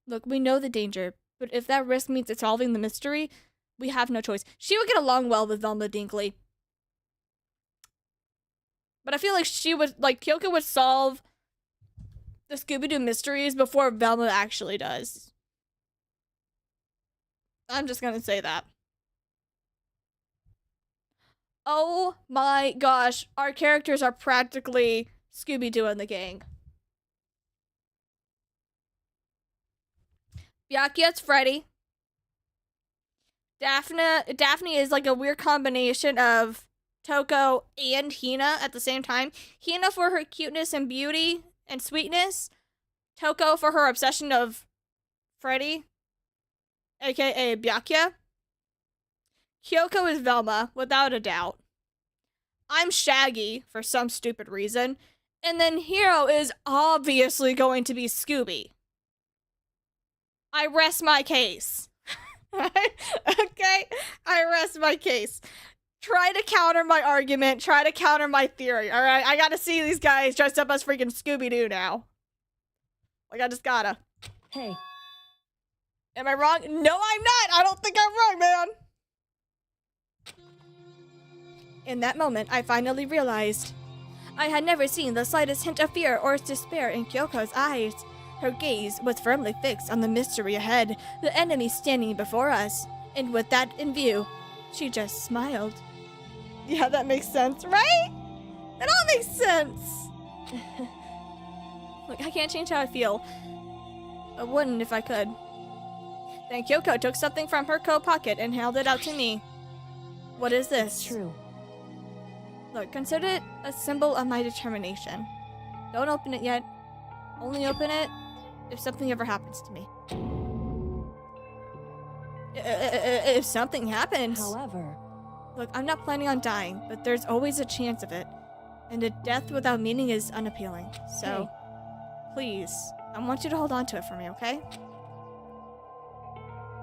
Look, we know the danger, but if that risk means solving the mystery, we have no choice. She would get along well with Velma Dinkley. But I feel like Kyoko would solve the Scooby-Doo mysteries before Velma actually does. I'm just gonna say that. Oh my gosh, our characters are practically Scooby-Doo and the gang. Byakuya's Freddy. Daphne is like a weird combination of Toko and Hina at the same time. Hina for her cuteness and beauty and sweetness. Toko for her obsession of Freddy, aka Byakuya. Kyoko is Velma, without a doubt. I'm Shaggy, for some stupid reason. And then Hiro is obviously going to be Scooby. I rest my case. Okay? I rest my case. Try to counter my argument. Try to counter my theory, alright? I gotta see these guys dressed up as freaking Scooby-Doo now. Like, I just gotta. Hey, Am I wrong? No, I'm not! I don't think I'm wrong, man! In that moment, I finally realized I had never seen the slightest hint of fear or despair in Kyoko's eyes. Her gaze was firmly fixed on the mystery ahead, the enemy standing before us. And with that in view, she just smiled. Yeah, that makes sense, right? That all makes sense. Look, I can't change how I feel. I wouldn't if I could. Then Kyoko took something from her coat pocket and held it out to me. What is this? it's true. Look, consider it a symbol of my determination. Don't open it yet. Only open it if something ever happens to me. If something happens. However, Look, I'm not planning on dying, but there's always a chance of it. And a death without meaning is unappealing. So, please, I want you to hold on to it for me, okay?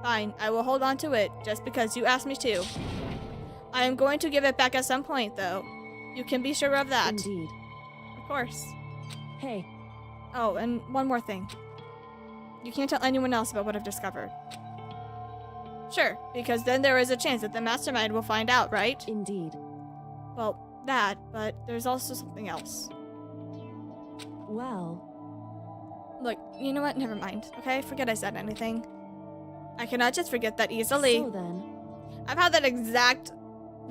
Fine, I will hold on to it, just because you asked me to. I am going to give it back at some point, though. You can be sure of that. indeed. Of course. Hey, Oh, and one more thing. You can't tell anyone else about what I've discovered. Sure, because then there is a chance that the mastermind will find out, right? indeed. Well, that, but there's also something else. Well, Look, you know what? Never mind, okay? Forget I said anything. I cannot just forget that easily. so then, I've had that exact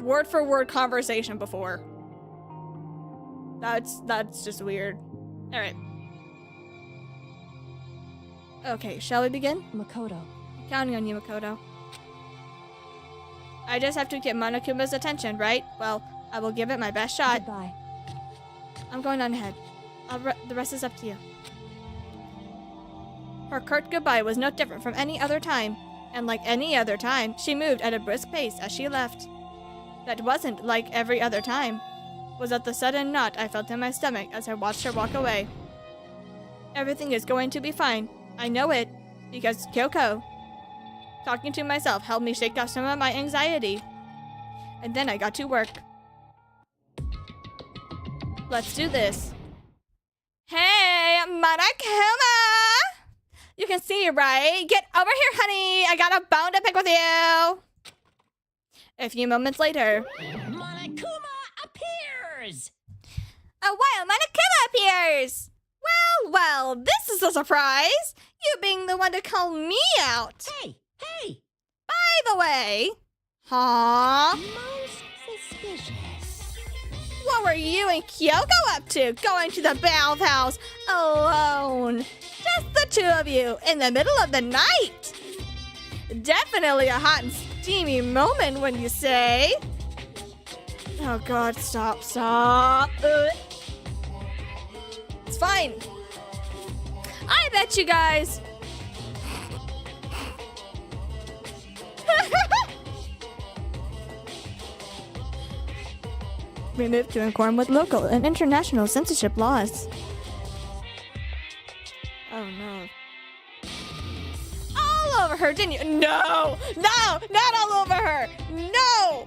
word-for-word conversation before. That's just weird. Alright. Okay, shall we begin? Makoto. Counting on you, Makoto. I just have to get Monokuma's attention, right? Well, I will give it my best shot. Goodbye. I'm going on ahead. The rest is up to you. Her curt goodbye was no different from any other time, and like any other time, she moved at a brisk pace as she left. That wasn't like every other time. Was at the sudden knot I felt in my stomach as I watched her walk away. Everything is going to be fine. I know it, because Kyoko. Talking to myself helped me shake off some of my anxiety. And then I got to work. Let's do this. Hey, Monokuma! You can see, right? Get over here, honey! I got a bone to pick with you! A few moments later. Monokuma appears! A wild Monokuma appears! Well, this is a surprise! You being the one to call me out! Hey! By the way... Huh? Most suspicious. What were you and Kyoko up to, going to the bathhouse alone? Just the two of you, in the middle of the night. Definitely a hot and steamy moment when you say. Oh God, stop. It's fine. I bet you guys. We move to conform with local and international censorship laws. Oh no. All over her, didn't you? No, not all over her. No.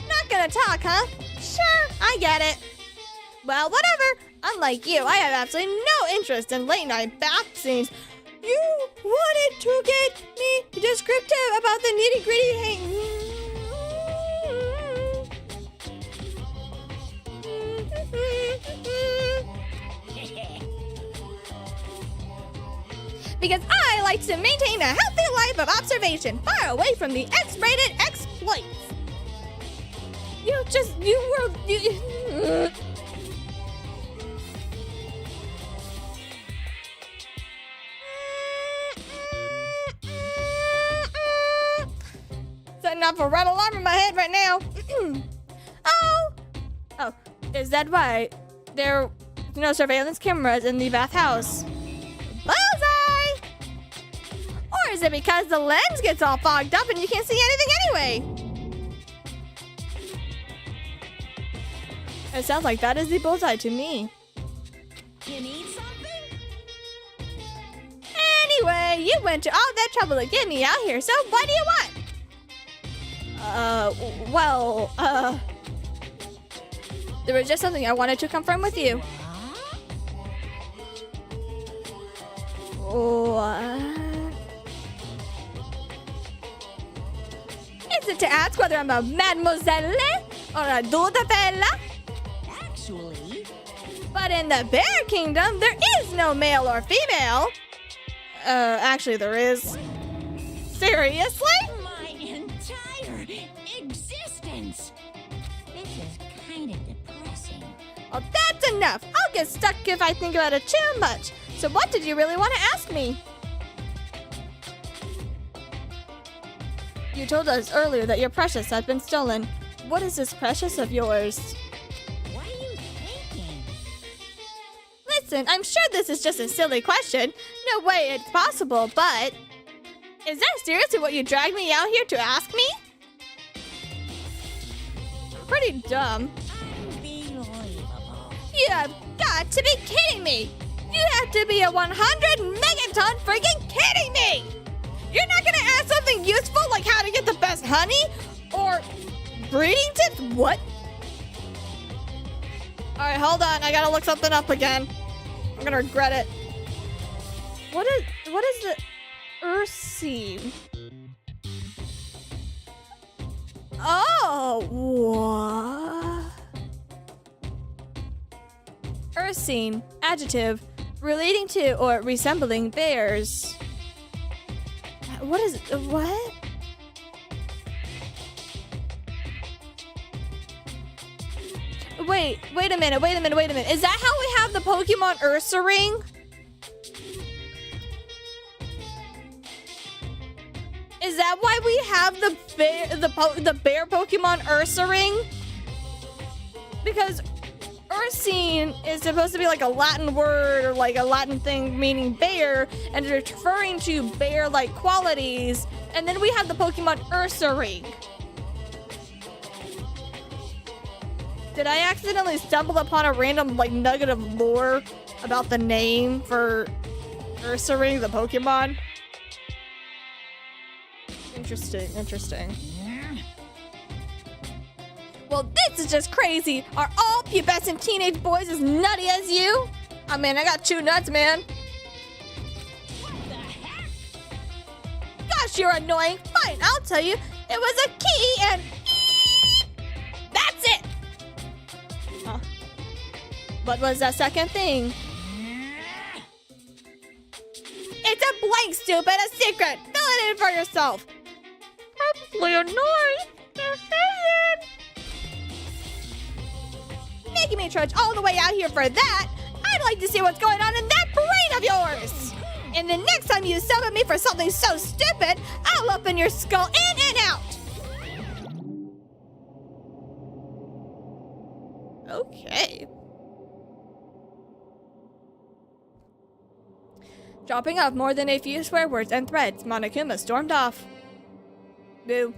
Not gonna talk, huh? Sure, I get it. Well, whatever. Unlike you, I have absolutely no interest in late night bath scenes. You wanted to get me descriptive about the nitty gritty because I like to maintain a healthy life of observation, far away from the X-rated exploits. Setting off a red alarm in my head right now. Oh, is that right? There are no surveillance cameras in the bathhouse. Bullseye! Or is it because the lens gets all fogged up and you can't see anything anyway? It sounds like that is the bullseye to me. You need something? Anyway, you went to all that trouble to get me out here, so what do you want? There was just something I wanted to confirm with you. What? Is it to ask whether I'm a mademoiselle or a dudafella? Actually, But in the Bear Kingdom, there is no male or female. Actually, there is. Seriously? my entire existence. This is kind of depressing. Well, that's enough. I'll get stuck if I think about it too much. So what did you really want to ask me? You told us earlier that your precious had been stolen. What is this precious of yours? What are you thinking? Listen, I'm sure this is just a silly question. No way it's possible, but... Is that seriously what you dragged me out here to ask me? Pretty dumb. Unbelievable. You have got to be kidding me! You have to be a 100 megaton freaking kidding me! You're not gonna ask something useful like how to get the best honey? Or breeding tips? What? Alright, hold on. I gotta look something up again. I'm gonna regret it. What is the Ursine? Oh, what? Ursine, adjective, relating to or resembling bears. What is what? Wait a minute. Is that how we have the Pokemon Ursaring? Is that why we have the bear Pokemon Ursaring? Because Ursine is supposed to be like a Latin word or like a Latin thing meaning bear, and it's referring to bear-like qualities. And then we have the Pokemon Ursaring. Did I accidentally stumble upon a random like nugget of lore about the name for Ursaring, the Pokemon? Interesting. Well, this is just crazy. Are all pubescent teenage boys as nutty as you? I mean, I got 2 nuts, man. What the heck? Gosh, you're annoying. Fine, I'll tell you. It was a key and... That's it! Huh? What was that second thing? It's a blank, stupid. A secret. Fill it in for yourself. Probably annoying. Making me trudge all the way out here for that. I'd like to see what's going on in that brain of yours. And the next time you summon me for something so stupid, I'll open your skull in and out. Okay. Dropping off more than a few swear words and threats, Monokuma stormed off. Boo.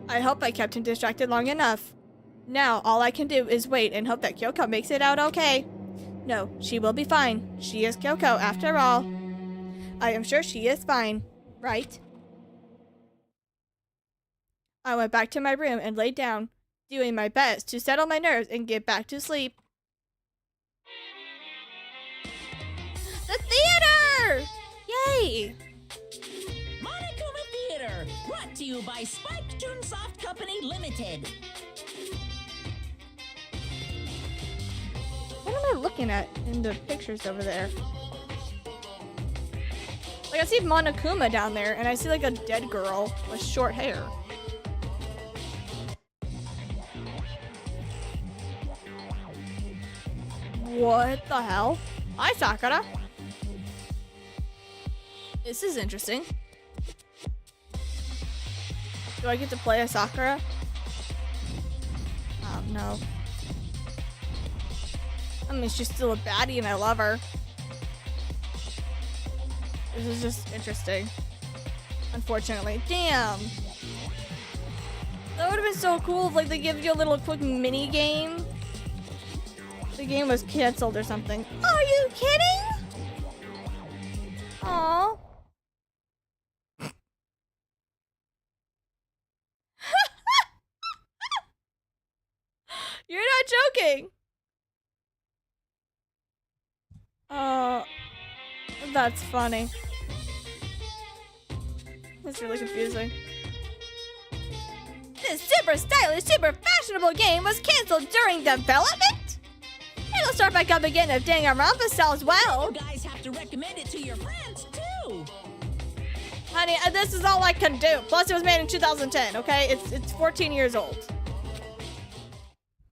I hope I kept him distracted long enough. Now, all I can do is wait and hope that Kyoko makes it out okay. No, she will be fine. She is Kyoko, after all. I am sure she is fine, right? I went back to my room and laid down, doing my best to settle my nerves and get back to sleep. The theater! Yay! Monokuma Theater, brought to you by Spike Toonsoft Company Limited. What am I looking at in the pictures over there? Like, I see Monokuma down there, and I see like a dead girl with short hair. What the hell? Hi, Sakura. This is interesting. Do I get to play a Sakura? No. I mean, she's still a baddie and I love her. This is just interesting. Unfortunately. Damn. That would have been so cool if like they give you a little quick mini game. The game was canceled or something. Are you kidding? Aww. You're not joking. That's funny. That's really confusing. This super stylish, super fashionable game was canceled during development? It'll start back up again if Danganronpa sells well. You guys have to recommend it to your friends, too. Honey, this is all I can do. Plus, it was made in 2010, okay? It's 14 years old.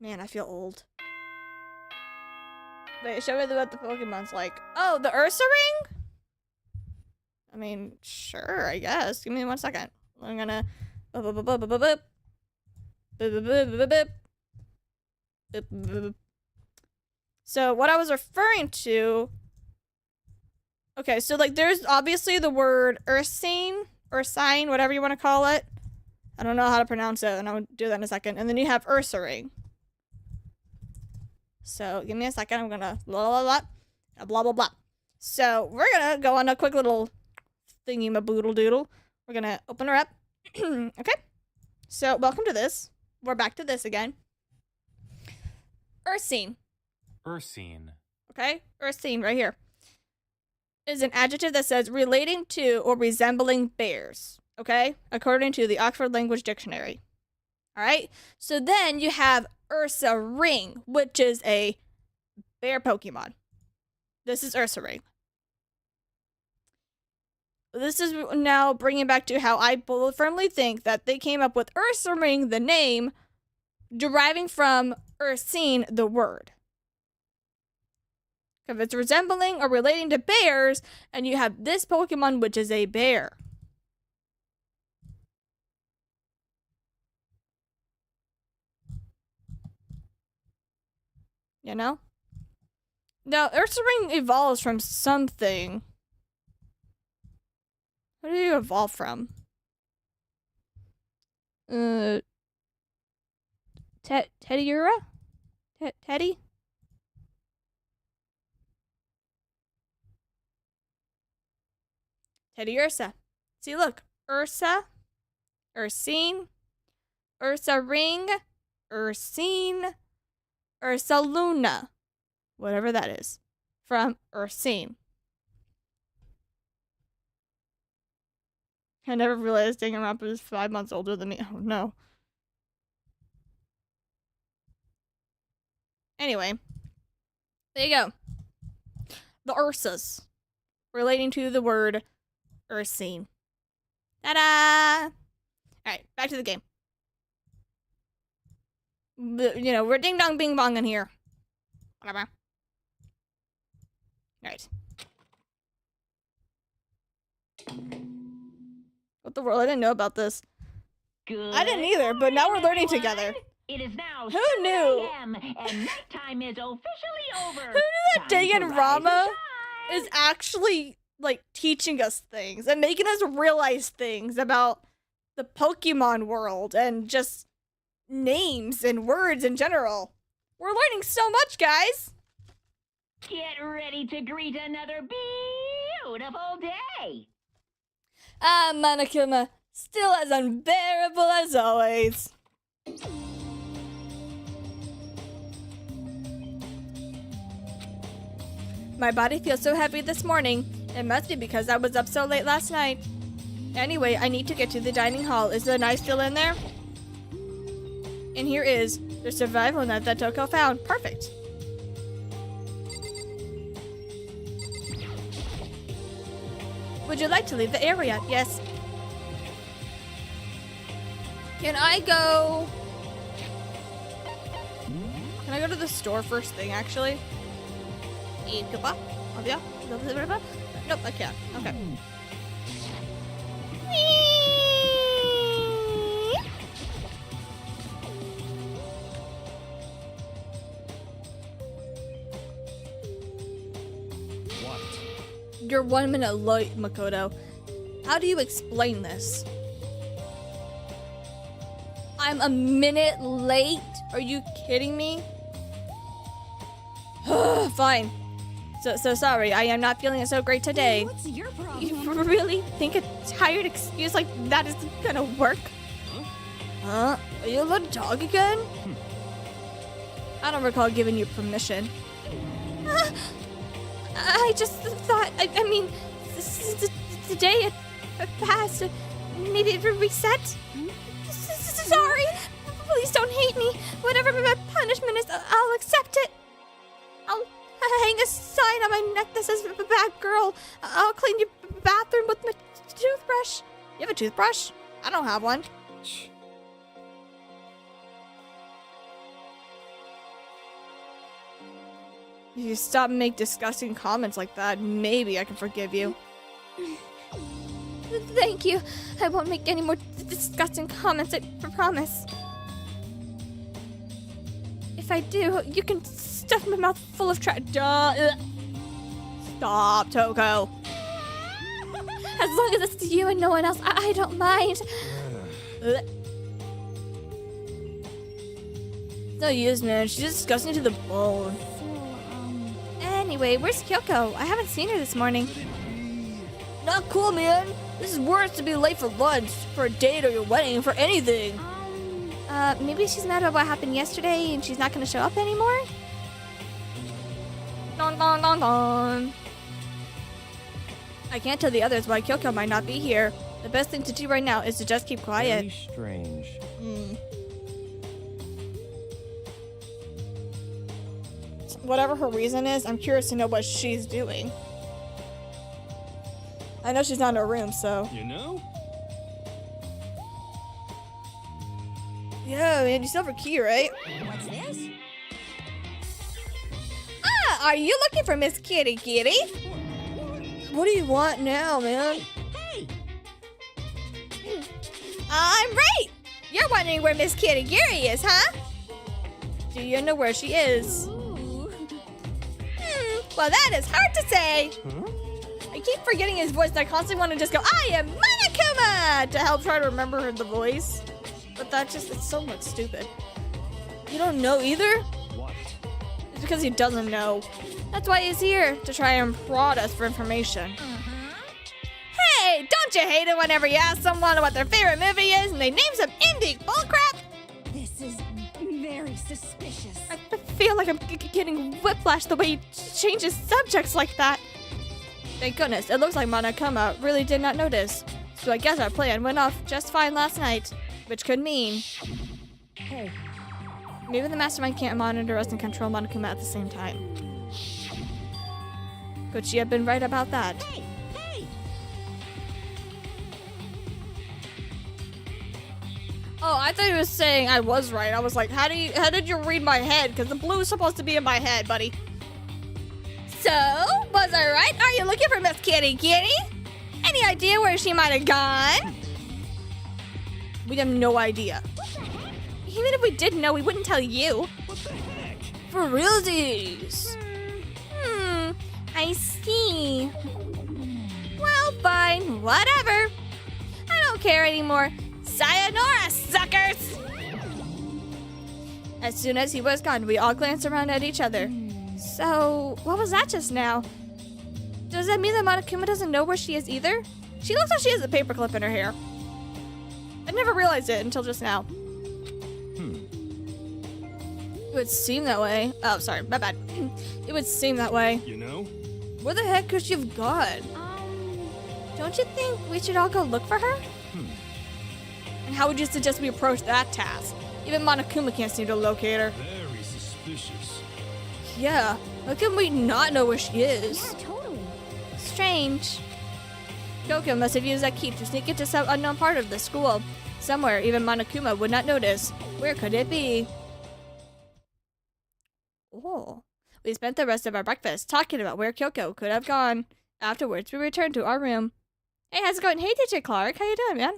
Man, I feel old. Wait, show me what the Pokemon's like. Oh, the Ursa ring? I mean, sure, I guess. Give me 1 second. I'm gonna... So, what I was referring to... Okay, so, like, there's obviously the word Ursine, or sign, whatever you want to call it. I don't know how to pronounce it, and I'll do that in a second. And then you have Ursa ring. So, give me a second. I'm gonna blah, blah, blah, blah, blah, blah. So, we're gonna go on a quick little thingy-maboodle-doodle. We're gonna open her up. Okay? So, welcome to this. We're back to this again. Ursine. Ursine. Okay? Ursine, right here. Is an adjective that says relating to or resembling bears. Okay? According to the Oxford Language Dictionary. Alright? So then you have Ursa Ring, which is a bear Pokemon. This is Ursa Ring. This is now bringing back to how I firmly think that they came up with Ursa Ring, the name, deriving from Ursine, the word. If it's resembling or relating to bears, and you have this Pokemon, which is a bear. You know? Now, Ursa Ring evolves from something. What do you evolve from? Teddiura? Teddy? Teddy Ursa. See, look. Ursa. Ursine. Ursa Ring. Ursine. Ursa Luna. Whatever that is. From Ursine. I never realized Danganronpa was 5 months older than me. Oh no. Anyway. There you go. the Ursas relating to the word Ursine. Ta-da! Alright, back to the game. You know, we're ding dong bing bong in here. Whatever. Alright. What the world? I didn't know about this. Good I didn't either, but now we're learning morning, together. everyone. It is now Who 7 knew? a.m. and nighttime is officially over. Who knew that Time to rise Danganronpa and is shine. actually, like, teaching us things and making us realize things about the Pokemon world and just names and words in general. We're learning so much, guys. Get ready to greet another beautiful day. Monokuma, still as unbearable as always. My body feels so heavy this morning. It must be because I was up so late last night. Anyway, I need to get to the dining hall. Is the knife still in there? And here is the survival knife that Toko found. Perfect. Would you like to leave the area? Yes. Can I go to the store first thing, actually? Nope, I can't. Okay. What? You're 1 minute late, Makoto. How do you explain this? I'm a minute late? Are you kidding me? Fine. So sorry, I am not feeling so great today. What's your problem? You really think a tired excuse like that is gonna work? Huh? Are you allowed to talk again? I don't recall giving you permission. I just thought, I mean, the day it passed. Maybe it reset? Sorry. Please don't hate me. Whatever my punishment is, I'll accept it. I'll hang a sign on my neck that says "bad girl." I'll clean your bathroom with my toothbrush. You have a toothbrush? I don't have one. If you stop and make disgusting comments like that, maybe I can forgive you. Thank you. I won't make any more disgusting comments, I promise. If I do, you can stuff my mouth full of trash. Stop, Toko. As long as it's you and no one else, I don't mind. No use, man. She's disgusting to the bone. Anyway, where's Kyoko? I haven't seen her this morning. Not cool, man. This is worse to be late for lunch, for a date or your wedding, for anything. Maybe she's mad about what happened yesterday and she's not gonna show up anymore? Don don don don. I can't tell the others why Kyoko might not be here. The best thing to do right now is to just keep quiet. Very strange. Whatever her reason is, I'm curious to know what she's doing. I know she's not in her room, so. You know? Yeah, man, you still have her key, right? What's this? Ah, are you looking for Miss Kitty Kitty? What do you want now, man? Hey! I'm right! You're wondering where Miss Kitty Kitty is, huh? Do you know where she is? Well, that is hard to say. I keep forgetting his voice and I constantly want to just go, I am Monokuma! To help try to remember the voice. But that just, it's so much stupid. You don't know either? What? It's because he doesn't know. That's why he's here, to try and prod us for information. Hey, don't you hate it whenever you ask someone what their favorite movie is and they name some indie bullcrap? This is very suspicious. I feel like I'm getting whiplash the way he changes subjects like that. Thank goodness, it looks like Monokuma really did not notice. So I guess our plan went off just fine last night. Which could mean... Hey, maybe the mastermind can't monitor us and control Monokuma at the same time. Could she have been right about that? Hey, hey! Oh, I thought he was saying I was right. I was like, how did you read my head? Because the blue is supposed to be in my head, buddy. So, was I right? Are you looking for Miss Kitty Kitty? Any idea where she might have gone? We have no idea. Even if we did know, we wouldn't tell you. What the heck? For realsies. I see. Well, fine. Whatever. I don't care anymore. Sayonara, suckers! As soon as he was gone, we all glanced around at each other. So, what was that just now? Does that mean that Monokuma doesn't know where she is either? She looks like she has a paperclip in her hair. I never realized it until just now. It would seem that way. Oh, sorry, my bad. It would seem that way. You know? Where the heck could she have gone? Don't you think we should all go look for her? And how would you suggest we approach that task? Even Monokuma can't seem to locate her. Very suspicious. Yeah, how can we not know where she is? Yeah, totally. Strange. Kyoko must have used that key to sneak into some unknown part of the school. Somewhere even Monokuma would not notice. Where could it be? Oh. We spent the rest of our breakfast talking about where Kyoko could have gone. Afterwards, we returned to our room. Hey, how's it going? Hey, DJ Clark. How you doing, man?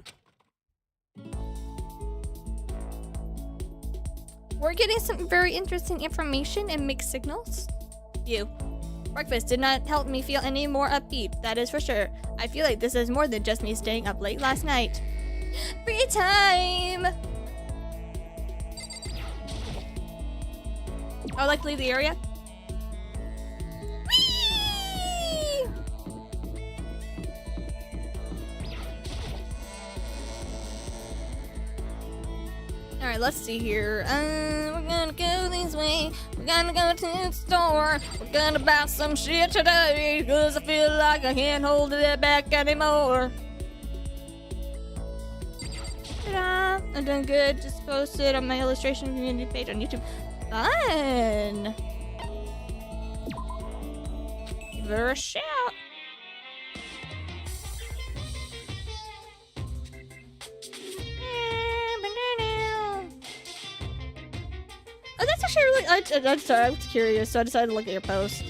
We're getting some very interesting information and mixed signals. You. Breakfast did not help me feel any more upbeat, that is for sure. I feel like this is more than just me staying up late last night. Free time! I would like to leave the area. Whee! Alright, let's see here. We're gonna go this way. We're gonna go to the store. We're gonna buy some shit today. Cause I feel like I can't hold it back anymore. Ta-da! I'm doing good. Just posted on my illustration community page on YouTube. Fun! Give her a shout. Oh, that's actually really. I'm sorry, I was curious, so I decided to look at your post.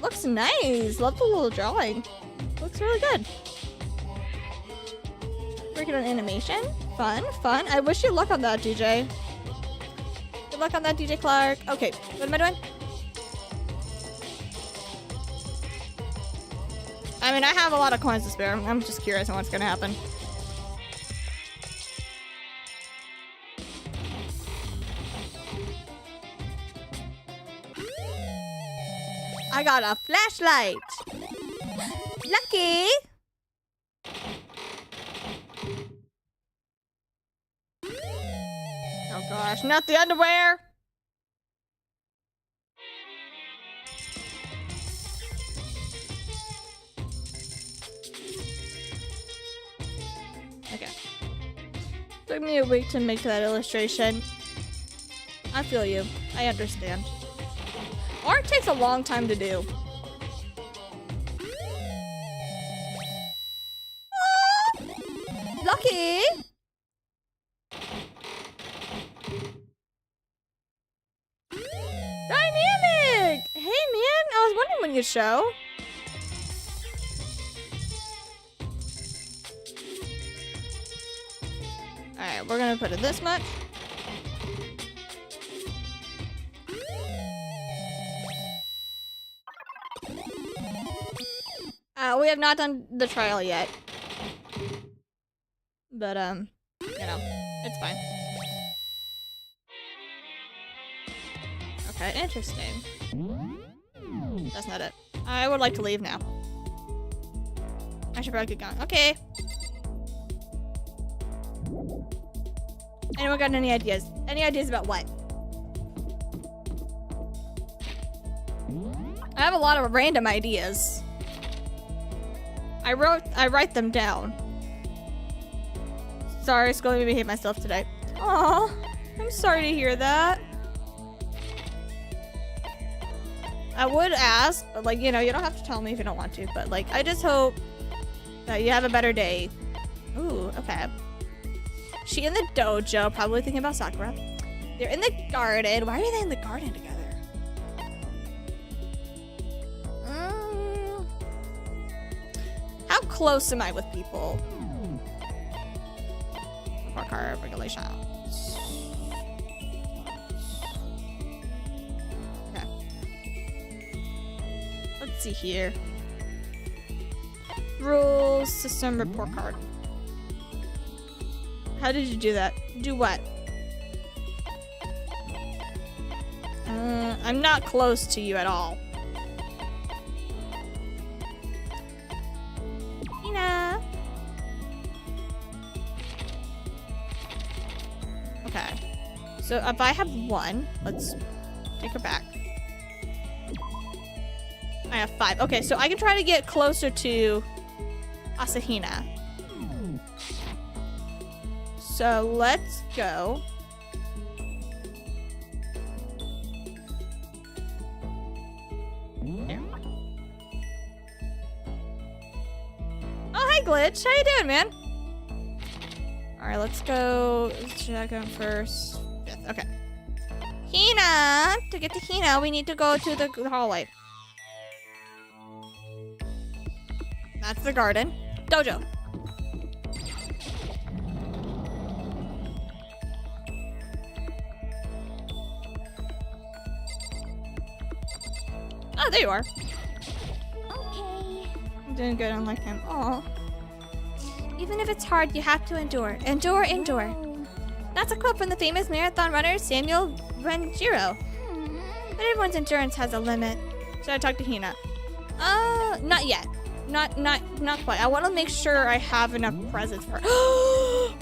Looks nice. Love the little drawing. Looks really good. Working on animation. Fun, fun. I wish you luck on that, DJ. Good luck on that, DJ Clark. Okay, what am I doing? I mean, I have a lot of coins to spare. I'm just curious on what's gonna happen. I got a flashlight. Lucky. Oh gosh, not the underwear. Okay. Took me a week to make that illustration. I feel you. I understand. Art takes a long time to do. Ah! Lucky! Dynamic! Hey man, I was wondering when you'd show. Alright, we're gonna put it this much. We have not done the trial yet. But, you know, it's fine. Okay, interesting. That's not it. I would like to leave now. I should probably get going. Okay. Anyone got any ideas? Any ideas about what? I have a lot of random ideas. I write them down. Sorry, it's going to make me hate myself today. Aw, I'm sorry to hear that. I would ask, but like, you know, you don't have to tell me if you don't want to, but like, I just hope that you have a better day. Ooh, okay. She in the dojo, probably thinking about Sakura. They're in the garden. Why are they in the garden together? How close am I with people? Park car regulations. Okay. Let's see here. Rules, system, report card. How did you do that? Do what? I'm not close to you at all. Hina. Okay. So if I have one, let's take her back. I have 5. Okay, so I can try to get closer to Asahina. So let's go. There. Oh, hi Glitch. How you doing, man? All right, let's go. Second, first, 5th. Okay. Hina. To get to Hina, we need to go to the hallway. That's the garden. Dojo. Oh, there you are. Okay. I'm doing good, unlike him. Aw. Even if it's hard, you have to endure. Endure, endure. That's a quote from the famous marathon runner Samuel Renjiro. But everyone's endurance has a limit. Should I talk to Hina? Not yet. Not quite. I want to make sure I have enough presents for her.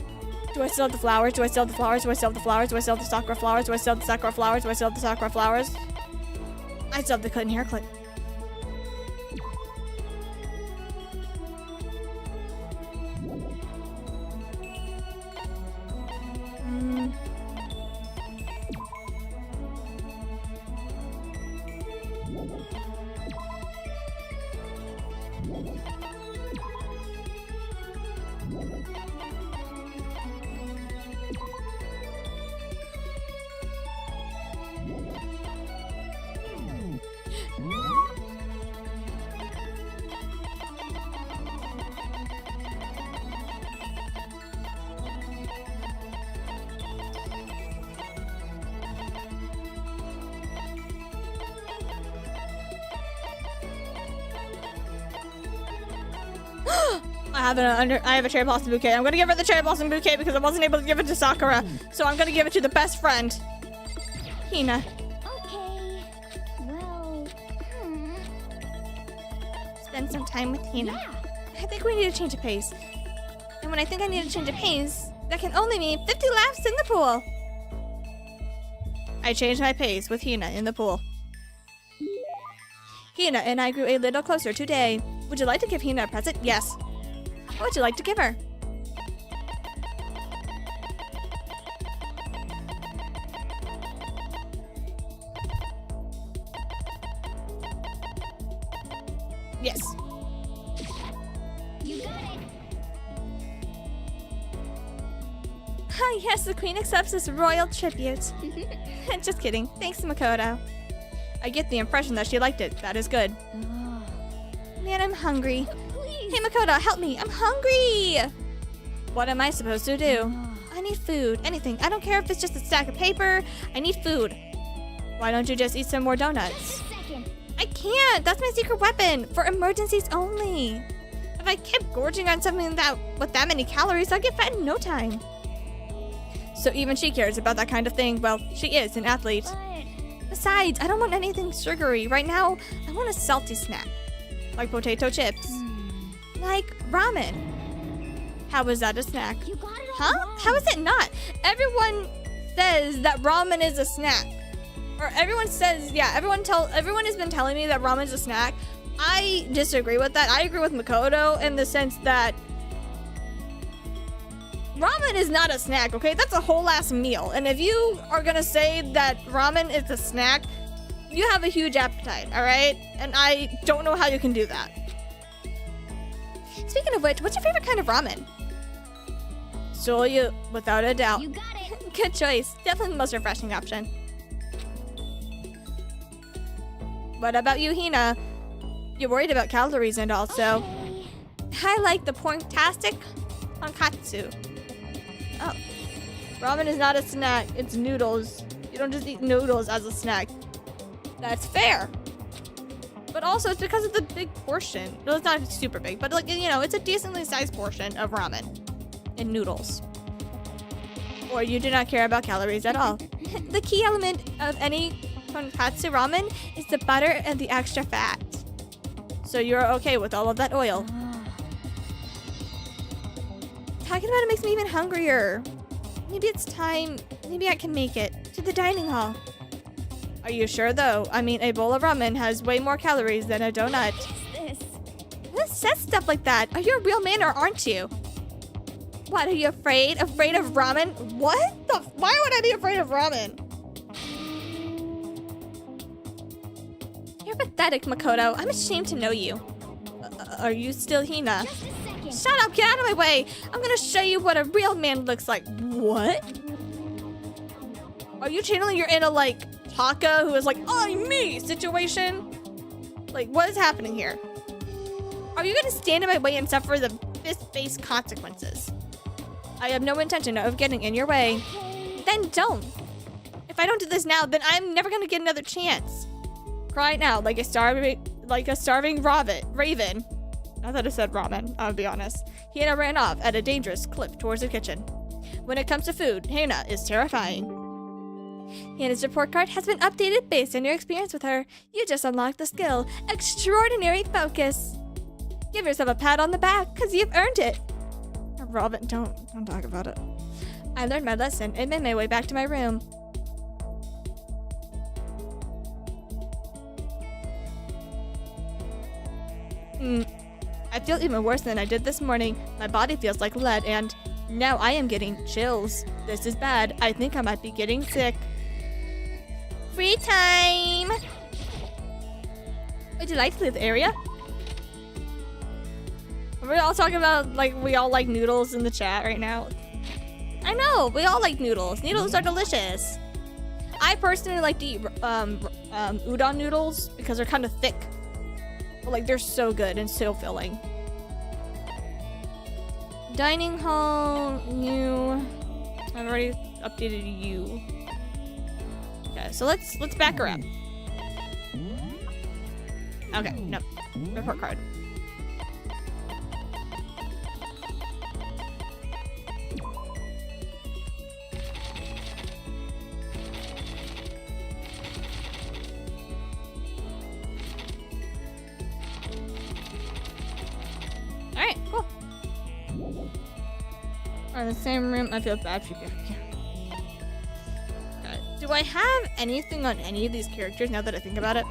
Do I still have the flowers? Do I still have the flowers? Do I still have the flowers? Do I still have the sakura flowers? Do I still have the sakura flowers? Do I still have the sakura flowers? I still have the cut and hair clip. I have a cherry blossom bouquet. I'm gonna give her the cherry blossom bouquet because I wasn't able to give it to Sakura. So I'm gonna give it to the best friend, Hina. Okay. Well, Spend some time with Hina. yeah. I think we need to change of pace. And when I think I need to change of pace, that can only mean 50 laps in the pool. I changed my pace with Hina in the pool. Hina and I grew a little closer today. Would you like to give Hina a present? Yes. What would you like to give her? Yes. You got it. Ah, yes, the queen accepts this royal tribute. Just kidding. Thanks, Makoto. I get the impression that she liked it. That is good. Man, I'm hungry. Hey, Makoto, help me. I'm hungry. What am I supposed to do? I need food. Anything. I don't care if it's just a stack of paper. I need food. Why don't you just eat some more donuts? Second. I can't. That's my secret weapon. For emergencies only. If I kept gorging on something that with that many calories, I'd get fat in no time. So even she cares about that kind of thing. Well, she is an athlete. But Besides, I don't want anything sugary. Right now, I want a salty snack. Like potato chips. Like ramen. How is that a snack? you got it all Huh? wrong. How is it not? Everyone says that ramen is a snack. Or everyone says, yeah, everyone has been telling me that ramen is a snack. I disagree with that. I agree with Makoto in the sense that ramen is not a snack, okay? That's a whole ass meal. And if you are gonna say that ramen is a snack, You have a huge appetite, all right? And I don't know how you can do that. Speaking of which, what's your favorite kind of ramen? Soyu, without a doubt. You got it. Good choice. Definitely the most refreshing option. What about you, Hina? You're worried about calories and also... I like the porntastic tonkatsu. Oh. Ramen is not a snack. It's noodles. You don't just eat noodles as a snack. That's fair. But also, it's because of the big portion. No, it's not super big, but like, you know, it's a decently sized portion of ramen and noodles. Or you do not care about calories at all. The key element of any tonkatsu ramen is the butter and the extra fat. So you're okay with all of that oil. Talking about it makes me even hungrier. Maybe it's time, maybe I can make it to the dining hall. Are you sure though? I mean, a bowl of ramen has way more calories than a donut. Who says stuff like that? Are you a real man or aren't you? What, are you afraid? Afraid of ramen? What the? Why would I be afraid of ramen? You're pathetic, Makoto. I'm ashamed to know you. Are you still Hina? Shut up, get out of my way. I'm gonna show you what a real man looks like. What? Are you channeling your inner, like, Taka, who is like, I'm me situation? Like, what is happening here? Are you gonna stand in my way and suffer the fist-based consequences? I have no intention of getting in your way. Then don't. If I don't do this now, then I'm never gonna get another chance. Cry now like a starving raven. I thought it said ramen, I'll be honest. Hina ran off at a dangerous clip towards the kitchen. When it comes to food, Hina is terrifying. Hina's report card has been updated based on your experience with her. You just unlocked the skill, Extraordinary Focus. Give yourself a pat on the back, because you've earned it. Robin, don't talk about it. I learned my lesson and made my way back to my room. I feel even worse than I did this morning. My body feels like lead and now I am getting chills. This is bad. I think I might be getting sick. Free time! Would you like to leave the area? We're all talking about, like, we all like noodles in the chat right now. I know, we all like noodles. Noodles are delicious. I personally like to eat udon noodles because they're kind of thick. But, like, they're so good and so filling. Dining hall, new. I've already updated you. Okay, so let's back her up. Okay, no. Report card. Alright, cool. We're in the same room. I feel bad for you. Do I have anything on any of these characters now that I think about it?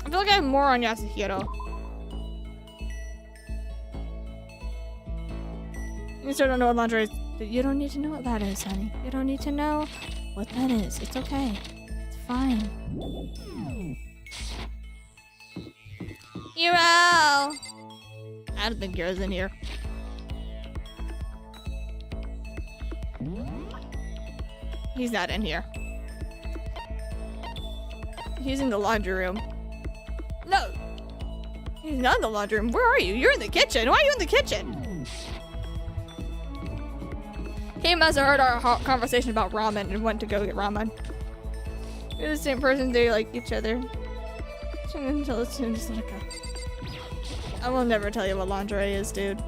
I feel like I have more on Yasuhiro. You still don't know what lingerie is. You don't need to know what that is, honey. You don't need to know what that is. It's okay. It's fine. Hero! I don't think Hero's in here. He's not in here. He's in the laundry room. No! He's not in the laundry room. Where are you? You're in the kitchen. Why are you in the kitchen? He must have heard our conversation about ramen and went to go get ramen. You're the same person, they like each other. Until it's soon, just let it go. I will never tell you what lingerie is, dude.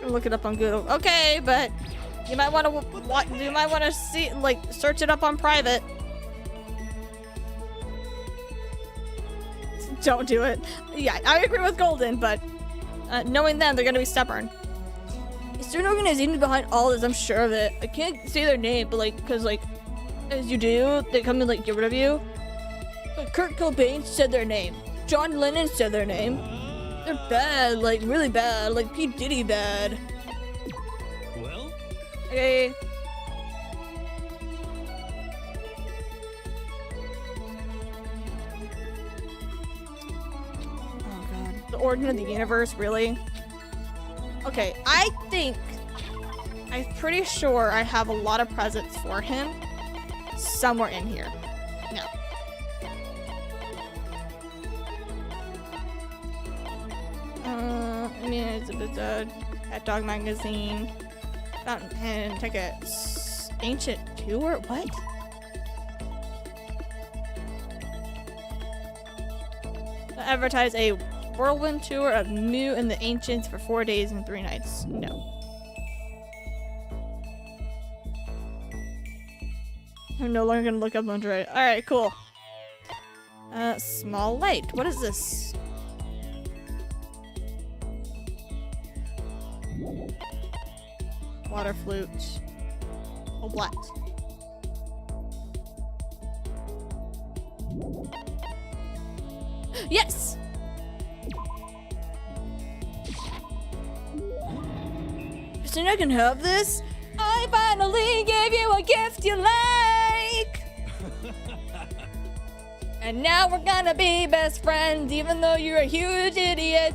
Look it up on Google. Okay, but you might want to see, like, search it up on private. Don't do it. Yeah, I agree with Golden, but knowing them, they're gonna be stubborn. Is there an organization behind all this? I'm sure of it. I can't say their name, but like, cause like, as you do, they come and like get rid of you. Kurt Cobain said their name. John Lennon said their name. They're bad, like really bad, like P. Diddy bad. Well, Okay. Oh god. The origin of the universe, really? Okay, I'm pretty sure I have a lot of presents for him somewhere in here. No. I mean, it's a Pet Dog magazine, fountain pen, tickets, ancient tour. What? Advertise a whirlwind tour of Mu and the Ancients for 4 days and 3 nights. No. I'm no longer gonna look up lingerie. Alright, cool. Small light. What is this? Water flute. Oh, what? Yes! Christina can have this? I finally gave you a gift you like! And now we're gonna be best friends, even though you're a huge idiot.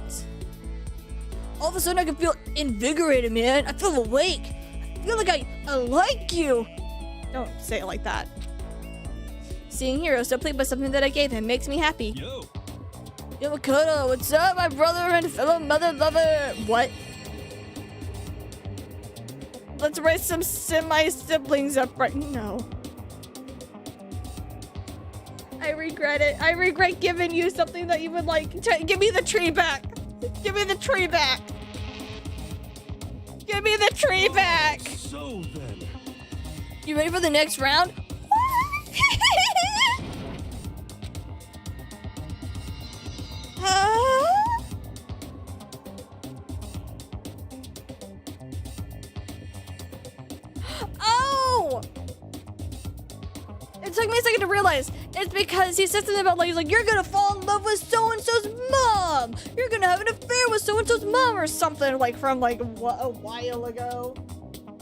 All of a sudden I can feel invigorated, man. I feel awake. I feel like I like you. Don't say it like that. Seeing Hero so pleased by something that I gave him makes me happy. yo. Yo, Makoto, what's up, my brother and fellow mother lover? What? Let's raise some semi-siblings up right now. I regret it. I regret giving you something that you would like. Give me the tree back. Give me the tree back. Give me the tree back. So then. You ready for the next round? Oh! It took me a second to realize. It's because he said something about like, he's like, you're gonna fall in love with so-and-so's mom. You're gonna have an affair with so-and-so's mom or something like from like a while ago.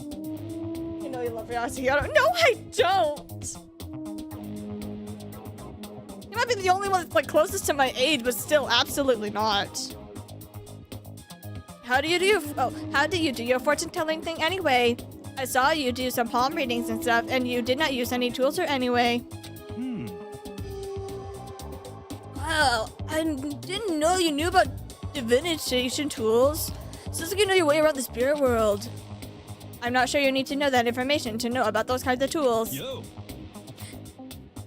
You know you love Yasuki. No, I don't. He might be the only one that's like closest to my age, but still absolutely not. How do you do your fortune telling thing anyway? I saw you do some palm readings and stuff, and you did not use any tools or anyway. Wow, I didn't know you knew about divination tools. Sounds like you know your way around the spirit world. I'm not sure you need to know that information to know about those kinds of tools. Yo.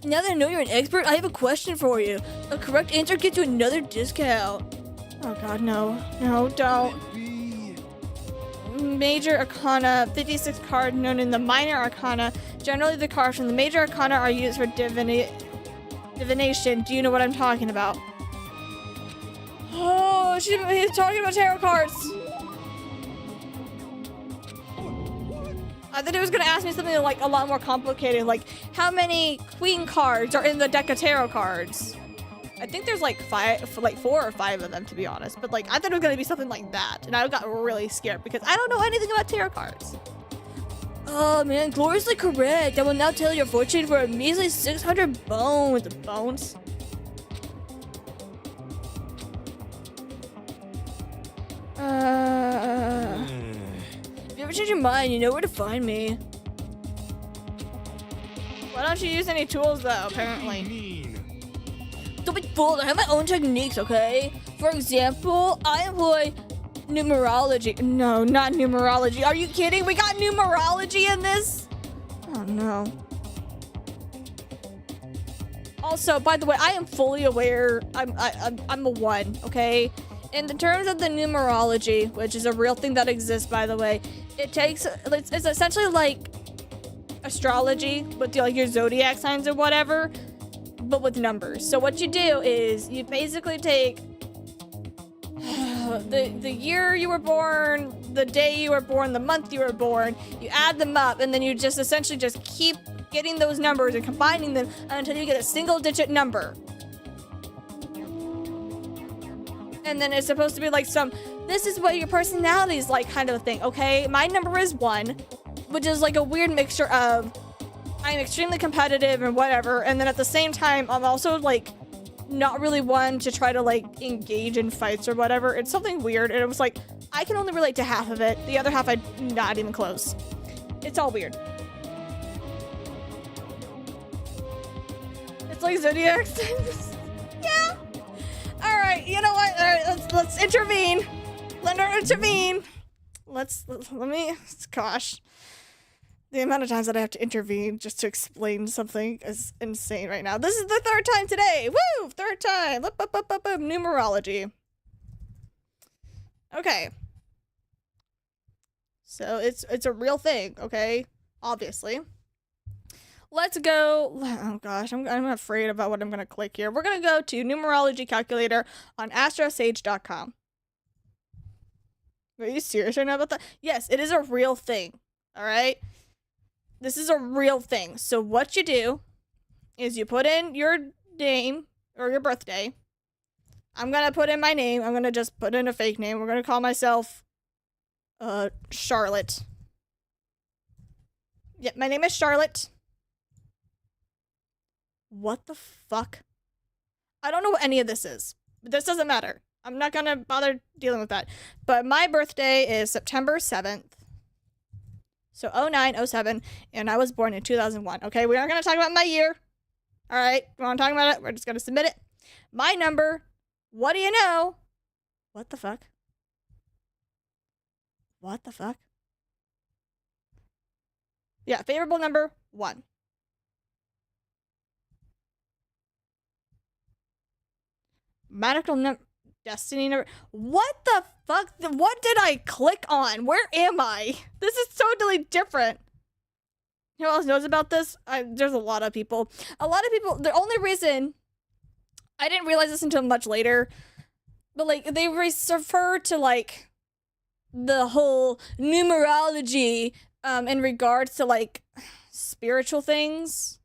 Now that I know you're an expert, I have a question for you. A correct answer gets you another discount. Oh god, no. No, don't. Major Arcana, 56 card known in the Minor Arcana. Generally, the cards from the Major Arcana are used for divination. Do you know what I'm talking about? Oh, he's talking about tarot cards. I thought he was gonna ask me something like a lot more complicated, like how many queen cards are in the deck of tarot cards? I think there's like 4 or 5 of them, to be honest. But like, I thought it was gonna be something like that, and I got really scared because I don't know anything about tarot cards. Oh man, gloriously correct. I will now tell your fortune for a measly 600 bones. Bones? If you ever change your mind, you know where to find me. Why don't you use any tools though, apparently? Don't be fooled, I have my own techniques, okay? For example, I employ numerology. No, not numerology. Are you kidding? We got numerology in this? Oh no. Also, by the way, I am fully aware I'm a 1, okay? In the terms of the numerology, which is a real thing that exists, by the way, it's essentially like astrology with like your zodiac signs or whatever, but with numbers. So what you do is you basically take the year you were born, the day you were born, the month you were born, you add them up, and then you just essentially just keep getting those numbers and combining them until you get a single digit number. And then it's supposed to be like this is what your personality is like kind of a thing, okay? My number is 1, which is like a weird mixture of I'm extremely competitive and whatever, and then at the same time, I'm also like not really one to try to like engage in fights or whatever. It's something weird, and it was like, I can only relate to half of it. The other half, I'm not even close. It's all weird. It's like Zodiac things. Yeah. All right, you know what? All right, let's intervene. Let her intervene. Let me, gosh. The amount of times that I have to intervene just to explain something is insane right now. This is the 3rd time today. Woo! 3rd time. Numerology. Okay. So it's a real thing, okay? Obviously. Let's go. Oh gosh, I'm afraid about what I'm gonna click here. We're gonna go to numerology calculator on astrosage.com. Are you serious right now about that? Yes, it is a real thing. All right. This is a real thing. So what you do is you put in your name or your birthday. I'm gonna put in my name. I'm gonna just put in a fake name. We're gonna call myself Charlotte. Yeah, my name is Charlotte. What the fuck? I don't know what any of this is, but this doesn't matter. I'm not gonna bother dealing with that. But my birthday is September 7th. So 0907, and I was born in 2001. Okay, we aren't gonna talk about my year. All right, we aren't talking about it. We're just gonna submit it. My number. What do you know? What the fuck? What the fuck? Yeah, favorable number 1. Magical number. Destiny number. What the fuck? What did I click on? Where am I? This is totally different. Who else knows about this? There's a lot of people. The only reason I didn't realize this until much later, but like they refer to like the whole numerology in regards to like spiritual things.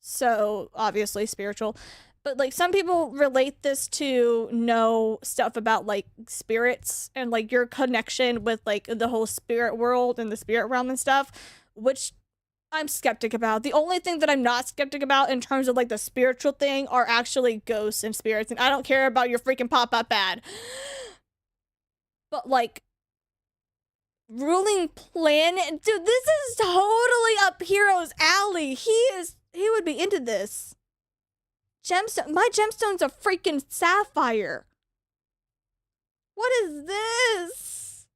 So obviously spiritual. But, like, some people relate this to know stuff about, like, spirits and, like, your connection with, like, the whole spirit world and the spirit realm and stuff, which I'm skeptic about. The only thing that I'm not skeptic about in terms of, like, the spiritual thing are actually ghosts and spirits, and I don't care about your freaking pop-up ad. But, like, ruling planet? Dude, this is totally up Hero's alley. He would be into this. Gemstone. My gemstone's a freaking sapphire. What is this?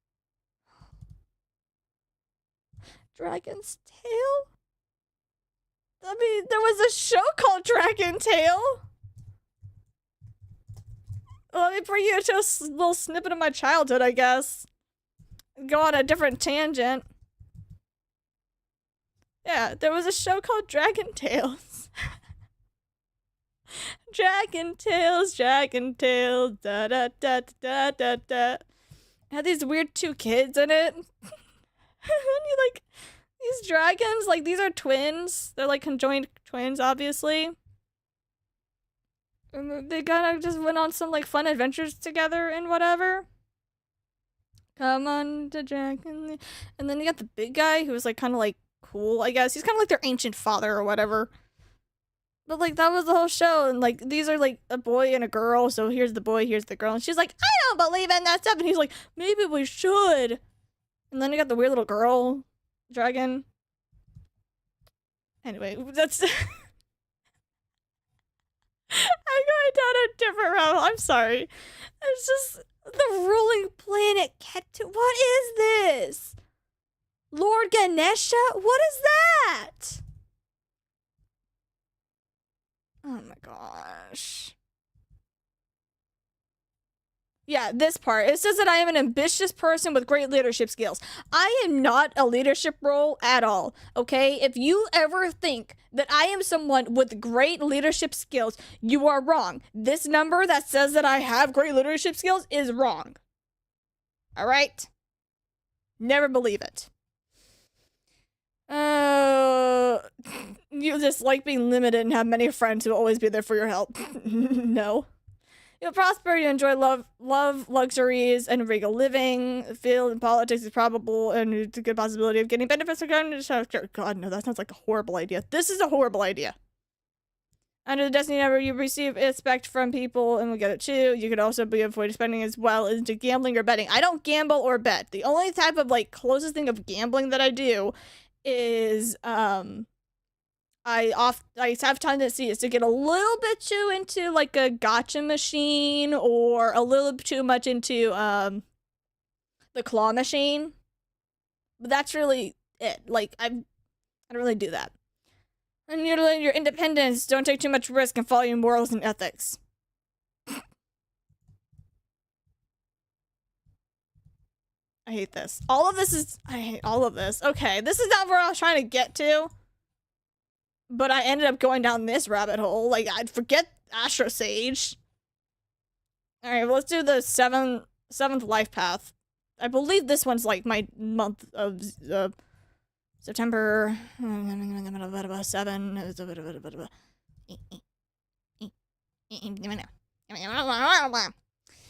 Dragon's Tail? I mean, there was a show called Dragon Tail. Let me bring you to a little snippet of my childhood, I guess. Go on a different tangent. Yeah, there was a show called Dragon Tales. Dragon Tales, da da da da da da. It had these weird 2 kids in it. And you like these dragons, like these are twins. They're like conjoined twins, obviously. And they kind of just went on some like fun adventures together and whatever. Come on to Dragon. And then you got the big guy who was like kind of like cool, I guess. He's kind of like their ancient father or whatever. But, like, that was the whole show, and, like, these are, like, a boy and a girl, so here's the boy, here's the girl, and she's like, I don't believe in that stuff, and he's like, maybe we should. And then you got the weird little girl dragon. Anyway, that's... I'm going down a different route, I'm sorry. It's just, the ruling planet Ketu, what is this? Lord Ganesha? What is that? Oh my gosh. Yeah, this part. It says that I am an ambitious person with great leadership skills. I am not a leadership role at all, okay? If you ever think that I am someone with great leadership skills, you are wrong. This number that says that I have great leadership skills is wrong. All right? Never believe it. you just like being limited and have many friends who will always be there for your help. No. You'll prosper, you enjoy love, luxuries, and regal living. The field in politics is probable, and it's a good possibility of getting benefits from government. God, no, that sounds like a horrible idea. This is a horrible idea. Under the destiny number, you receive respect from people, and we get it too. You could also be avoided spending as well into gambling or betting. I don't gamble or bet. The only type of, like, closest thing of gambling that I do is, I have tendencies to get a little bit too into like a gotcha machine or a little too much into the claw machine. But that's really it. Like I don't really do that. And your independence, don't take too much risk and follow your morals and ethics. I hate this. I hate all of this. Okay, this is not where I was trying to get to. But I ended up going down this rabbit hole. Like, I'd forget Astro Sage. Alright, well, let's do the seventh life path. I believe this one's like my month of September 7.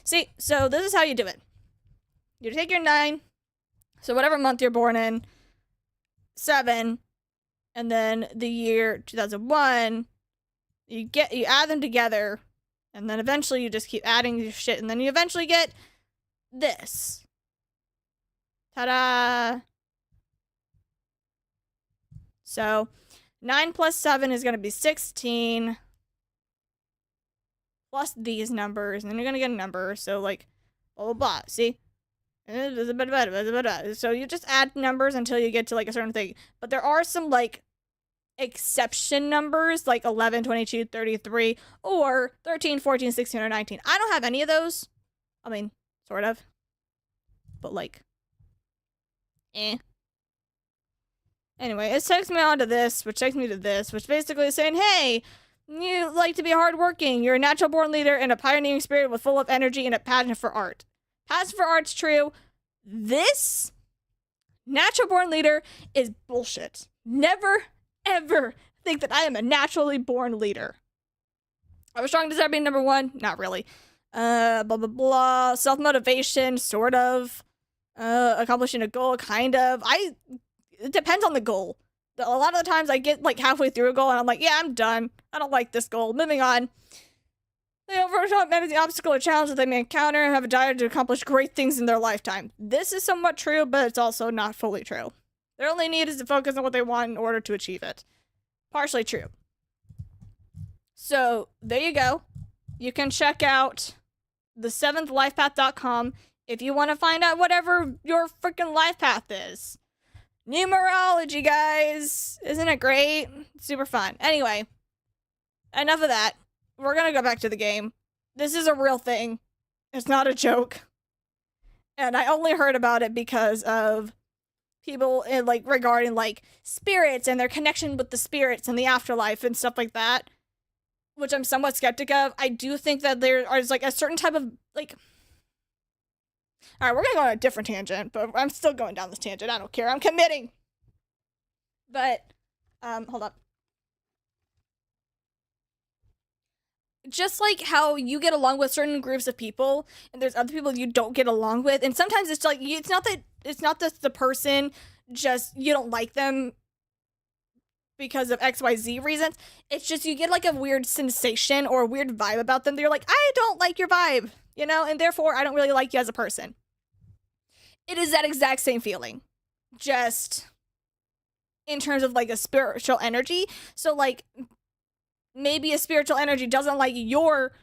See, so this is how you do it. You take your 9, so whatever month you're born in, 7, and then the year 2001, you add them together, and then eventually you just keep adding your shit, and then you eventually get this. Ta-da! So, 9 plus 7 is going to be 16, plus these numbers, and then you're going to get a number, so like, blah, blah, blah, see? So you just add numbers until you get to like a certain thing. But there are some like exception numbers like 11, 22, 33, or 13, 14, 16, or 19. I don't have any of those. I mean, sort of. But like, Anyway, it takes me on to this, which takes me to this, which basically is saying, hey, you like to be hardworking. You're a natural born leader and a pioneering spirit with full of energy and a passion for art. Passion for art's true. This natural born leader is bullshit. Never, ever think that I am a naturally born leader. I was strong desire being number 1. Not really. Blah, blah, blah. Self-motivation, sort of. Accomplishing a goal, kind of. It depends on the goal. A lot of the times I get like halfway through a goal and I'm like, yeah, I'm done. I don't like this goal. Moving on. They overcome every obstacle or challenge that they may encounter and have a desire to accomplish great things in their lifetime. This is somewhat true, but it's also not fully true. Their only need is to focus on what they want in order to achieve it. Partially true. So, there you go. You can check out the 7thlifepath.com if you want to find out whatever your freaking life path is. Numerology, guys! Isn't it great? Super fun. Anyway, enough of that. We're gonna go back to the game. This is a real thing. It's not a joke. And I only heard about it because of people regarding like spirits and their connection with the spirits and the afterlife and stuff like that, which I'm somewhat skeptic of. I do think that there is like a certain type of like. All right, we're gonna go on a different tangent, but I'm still going down this tangent. I don't care. I'm committing. But, hold up. Just like how you get along with certain groups of people, and there's other people you don't get along with, and sometimes it's like it's not that the person just you don't like them because of XYZ reasons. It's just you get like a weird sensation or a weird vibe about them. You're like, I don't like your vibe, you know, and therefore I don't really like you as a person. It is that exact same feeling, just in terms of like a spiritual energy. So like maybe a spiritual energy doesn't like your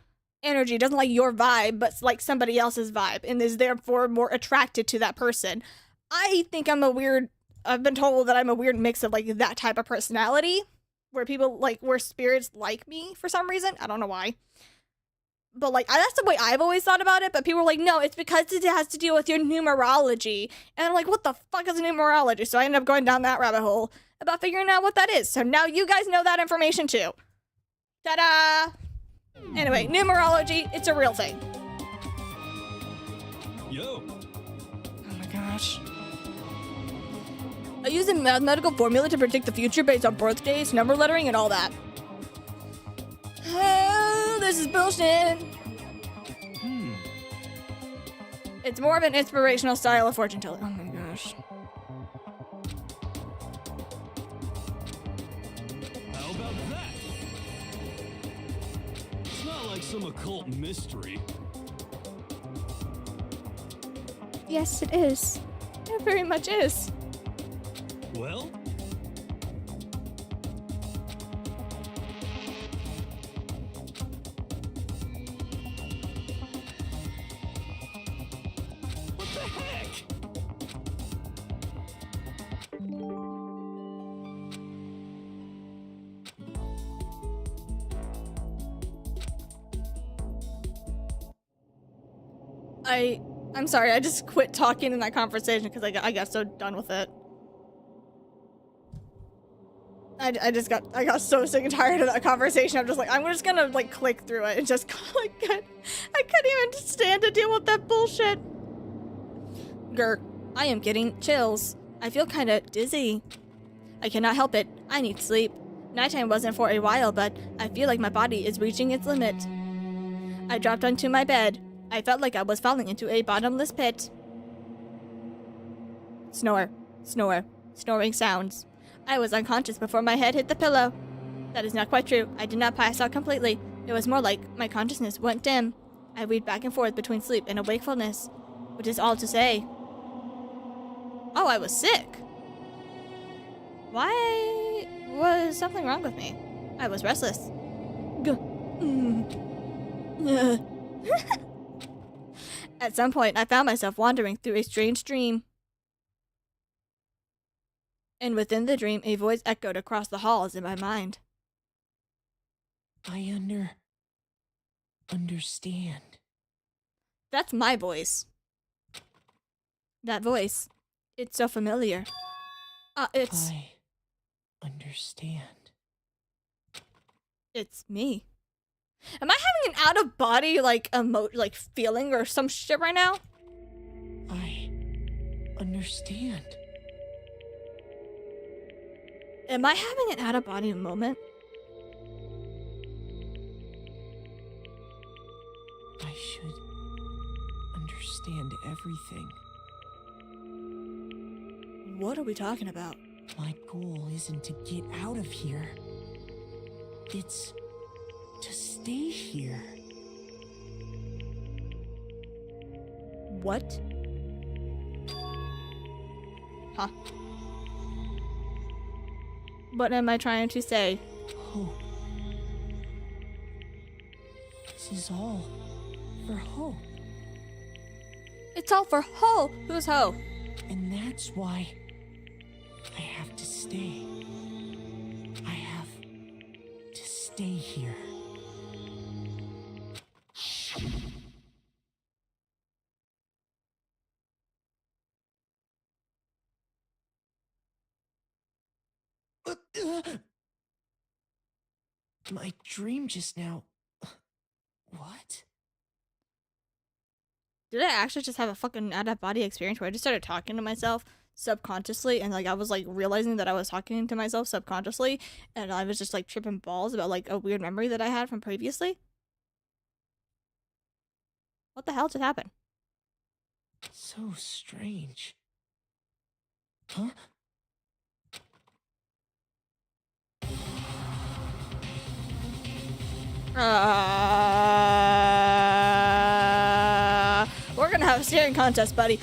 energy, doesn't like your vibe, but like somebody else's vibe and is therefore more attracted to that person. I think I've been told that I'm a weird mix of like that type of personality where people like, where spirits like me for some reason. I don't know why. But like, that's the way I've always thought about it. But people are like, no, it's because it has to deal with your numerology. And I'm like, what the fuck is numerology? So I ended up going down that rabbit hole about figuring out what that is. So now you guys know that information too. Ta-da! Anyway, numerology, it's a real thing. Yo. Oh my gosh. I use a mathematical formula to predict the future based on birthdays, number lettering, and all that. This is bullshit. It's more of an inspirational style of fortune telling. Oh my gosh. How about that? It's not like some occult mystery. Yes, it is. It very much is. Well, what the heck? I'm sorry, I just quit talking in that conversation because I got so done with it. I got so sick and tired of that conversation. I'm just like, I'm just gonna like click through it and just like I couldn't even stand to deal with that bullshit. Grr, I am getting chills. I feel kinda dizzy. I cannot help it. I need sleep. Nighttime wasn't for a while, but I feel like my body is reaching its limit. I dropped onto my bed. I felt like I was falling into a bottomless pit. Snore, snore, snoring sounds. I was unconscious before my head hit the pillow. That is not quite true. I did not pass out completely. It was more like my consciousness went dim. I weaved back and forth between sleep and wakefulness, which is all to say. Oh, I was sick. Why was something wrong with me? I was restless. At some point, I found myself wandering through a strange dream. And within the dream, a voice echoed across the halls in my mind. I understand. That's my voice. That voice. It's so familiar. It's I understand. It's me. Am I having an out of body like feeling or some shit right now? I understand. Am I having an out of body moment? I should understand everything. What are we talking about? My goal isn't to get out of here. It's to stay here. What? Huh. What am I trying to say? Hope. This is all for hope. It's all for Ho. Who's Ho? And that's why I have to stay. I have to stay here. My dream just now. What? Did I actually just have a fucking out of body experience where I just started talking to myself subconsciously and like I was like realizing that I was talking to myself subconsciously and I was just like tripping balls about like a weird memory that I had from previously? What the hell just happened? So strange. Huh? We're gonna have a staring contest, buddy.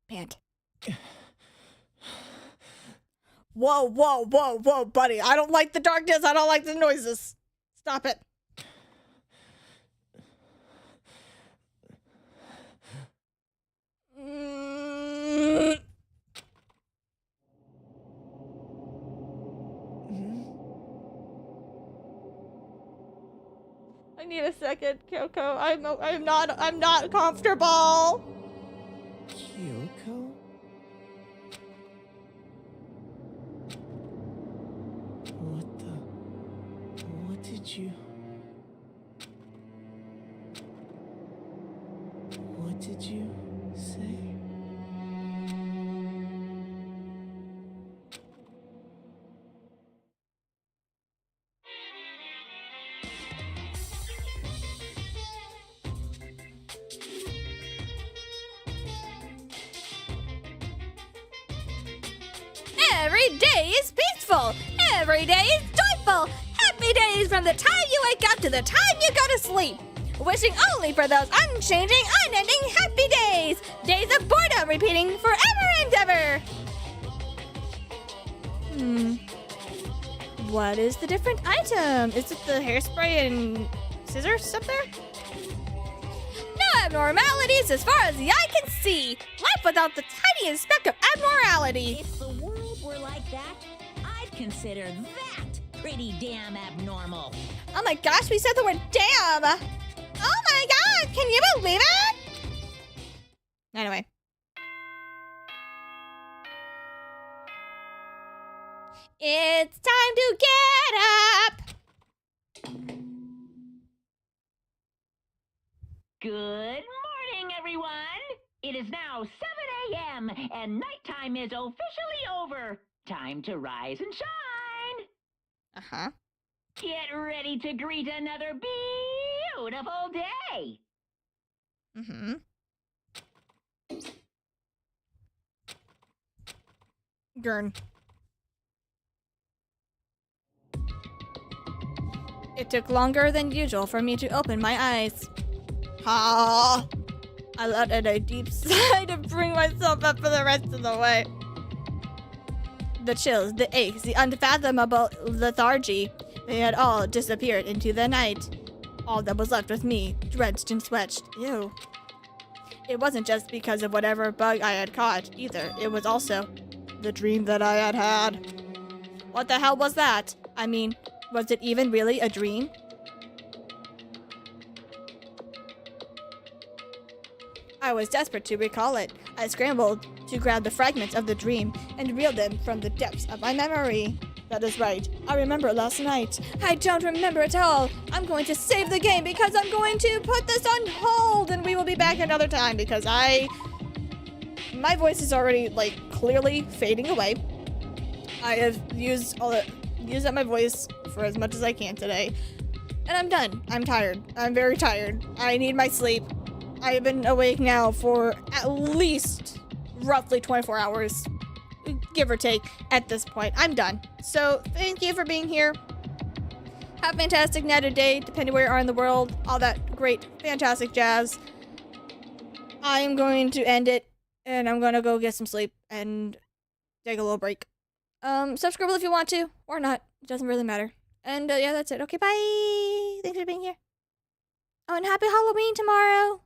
Pant. Whoa, whoa, whoa, whoa, buddy. I don't like the darkness. I don't like the noises. Stop it. I need a second, Kyoko. I'm not comfortable. Kyoko? What did you... What did you say? Every day is peaceful. Every day is joyful. Happy days from the time you wake up to the time you go to sleep. Wishing only for those unchanging, unending happy days. Days of boredom repeating forever and ever. What is the different item? Is it the hairspray and scissors up there? No abnormalities as far as the eye can see. Life without the tiniest speck of abnormality. If the world were like that, I'd consider that pretty damn abnormal. Oh my gosh, we said the word damn. Oh my god, can you believe it? Anyway. It's time to get up. Good morning, everyone. It is now 7 a.m. and nighttime is officially over. Time to rise and shine. Uh-huh. Get ready to greet another beautiful day. Mm-hmm. Gurn. It took longer than usual for me to open my eyes. Ah! I let out a deep sigh to bring myself up for the rest of the way. The chills, the aches, the unfathomable lethargy, they had all disappeared into the night. All that was left was me, drenched and sweat. Ew. It wasn't just because of whatever bug I had caught, either. It was also the dream that I had had. What the hell was that? I mean, was it even really a dream? I was desperate to recall it. I scrambled to grab the fragments of the dream and reel them from the depths of my memory. That is right. I remember last night. I don't remember at all. I'm going to save the game because I'm going to put this on hold and we will be back another time because my voice is already like clearly fading away. I have used up my voice for as much as I can today. And I'm done. I'm tired. I'm very tired. I need my sleep. I've been awake now for at least roughly 24 hours, give or take, at this point. I'm done. So, thank you for being here. Have a fantastic night or day, depending where you are in the world. All that great, fantastic jazz. I'm going to end it, and I'm going to go get some sleep and take a little break. Subscribe if you want to, or not. It doesn't really matter. And, yeah, that's it. Okay, bye! Thanks for being here. Oh, and happy Halloween tomorrow!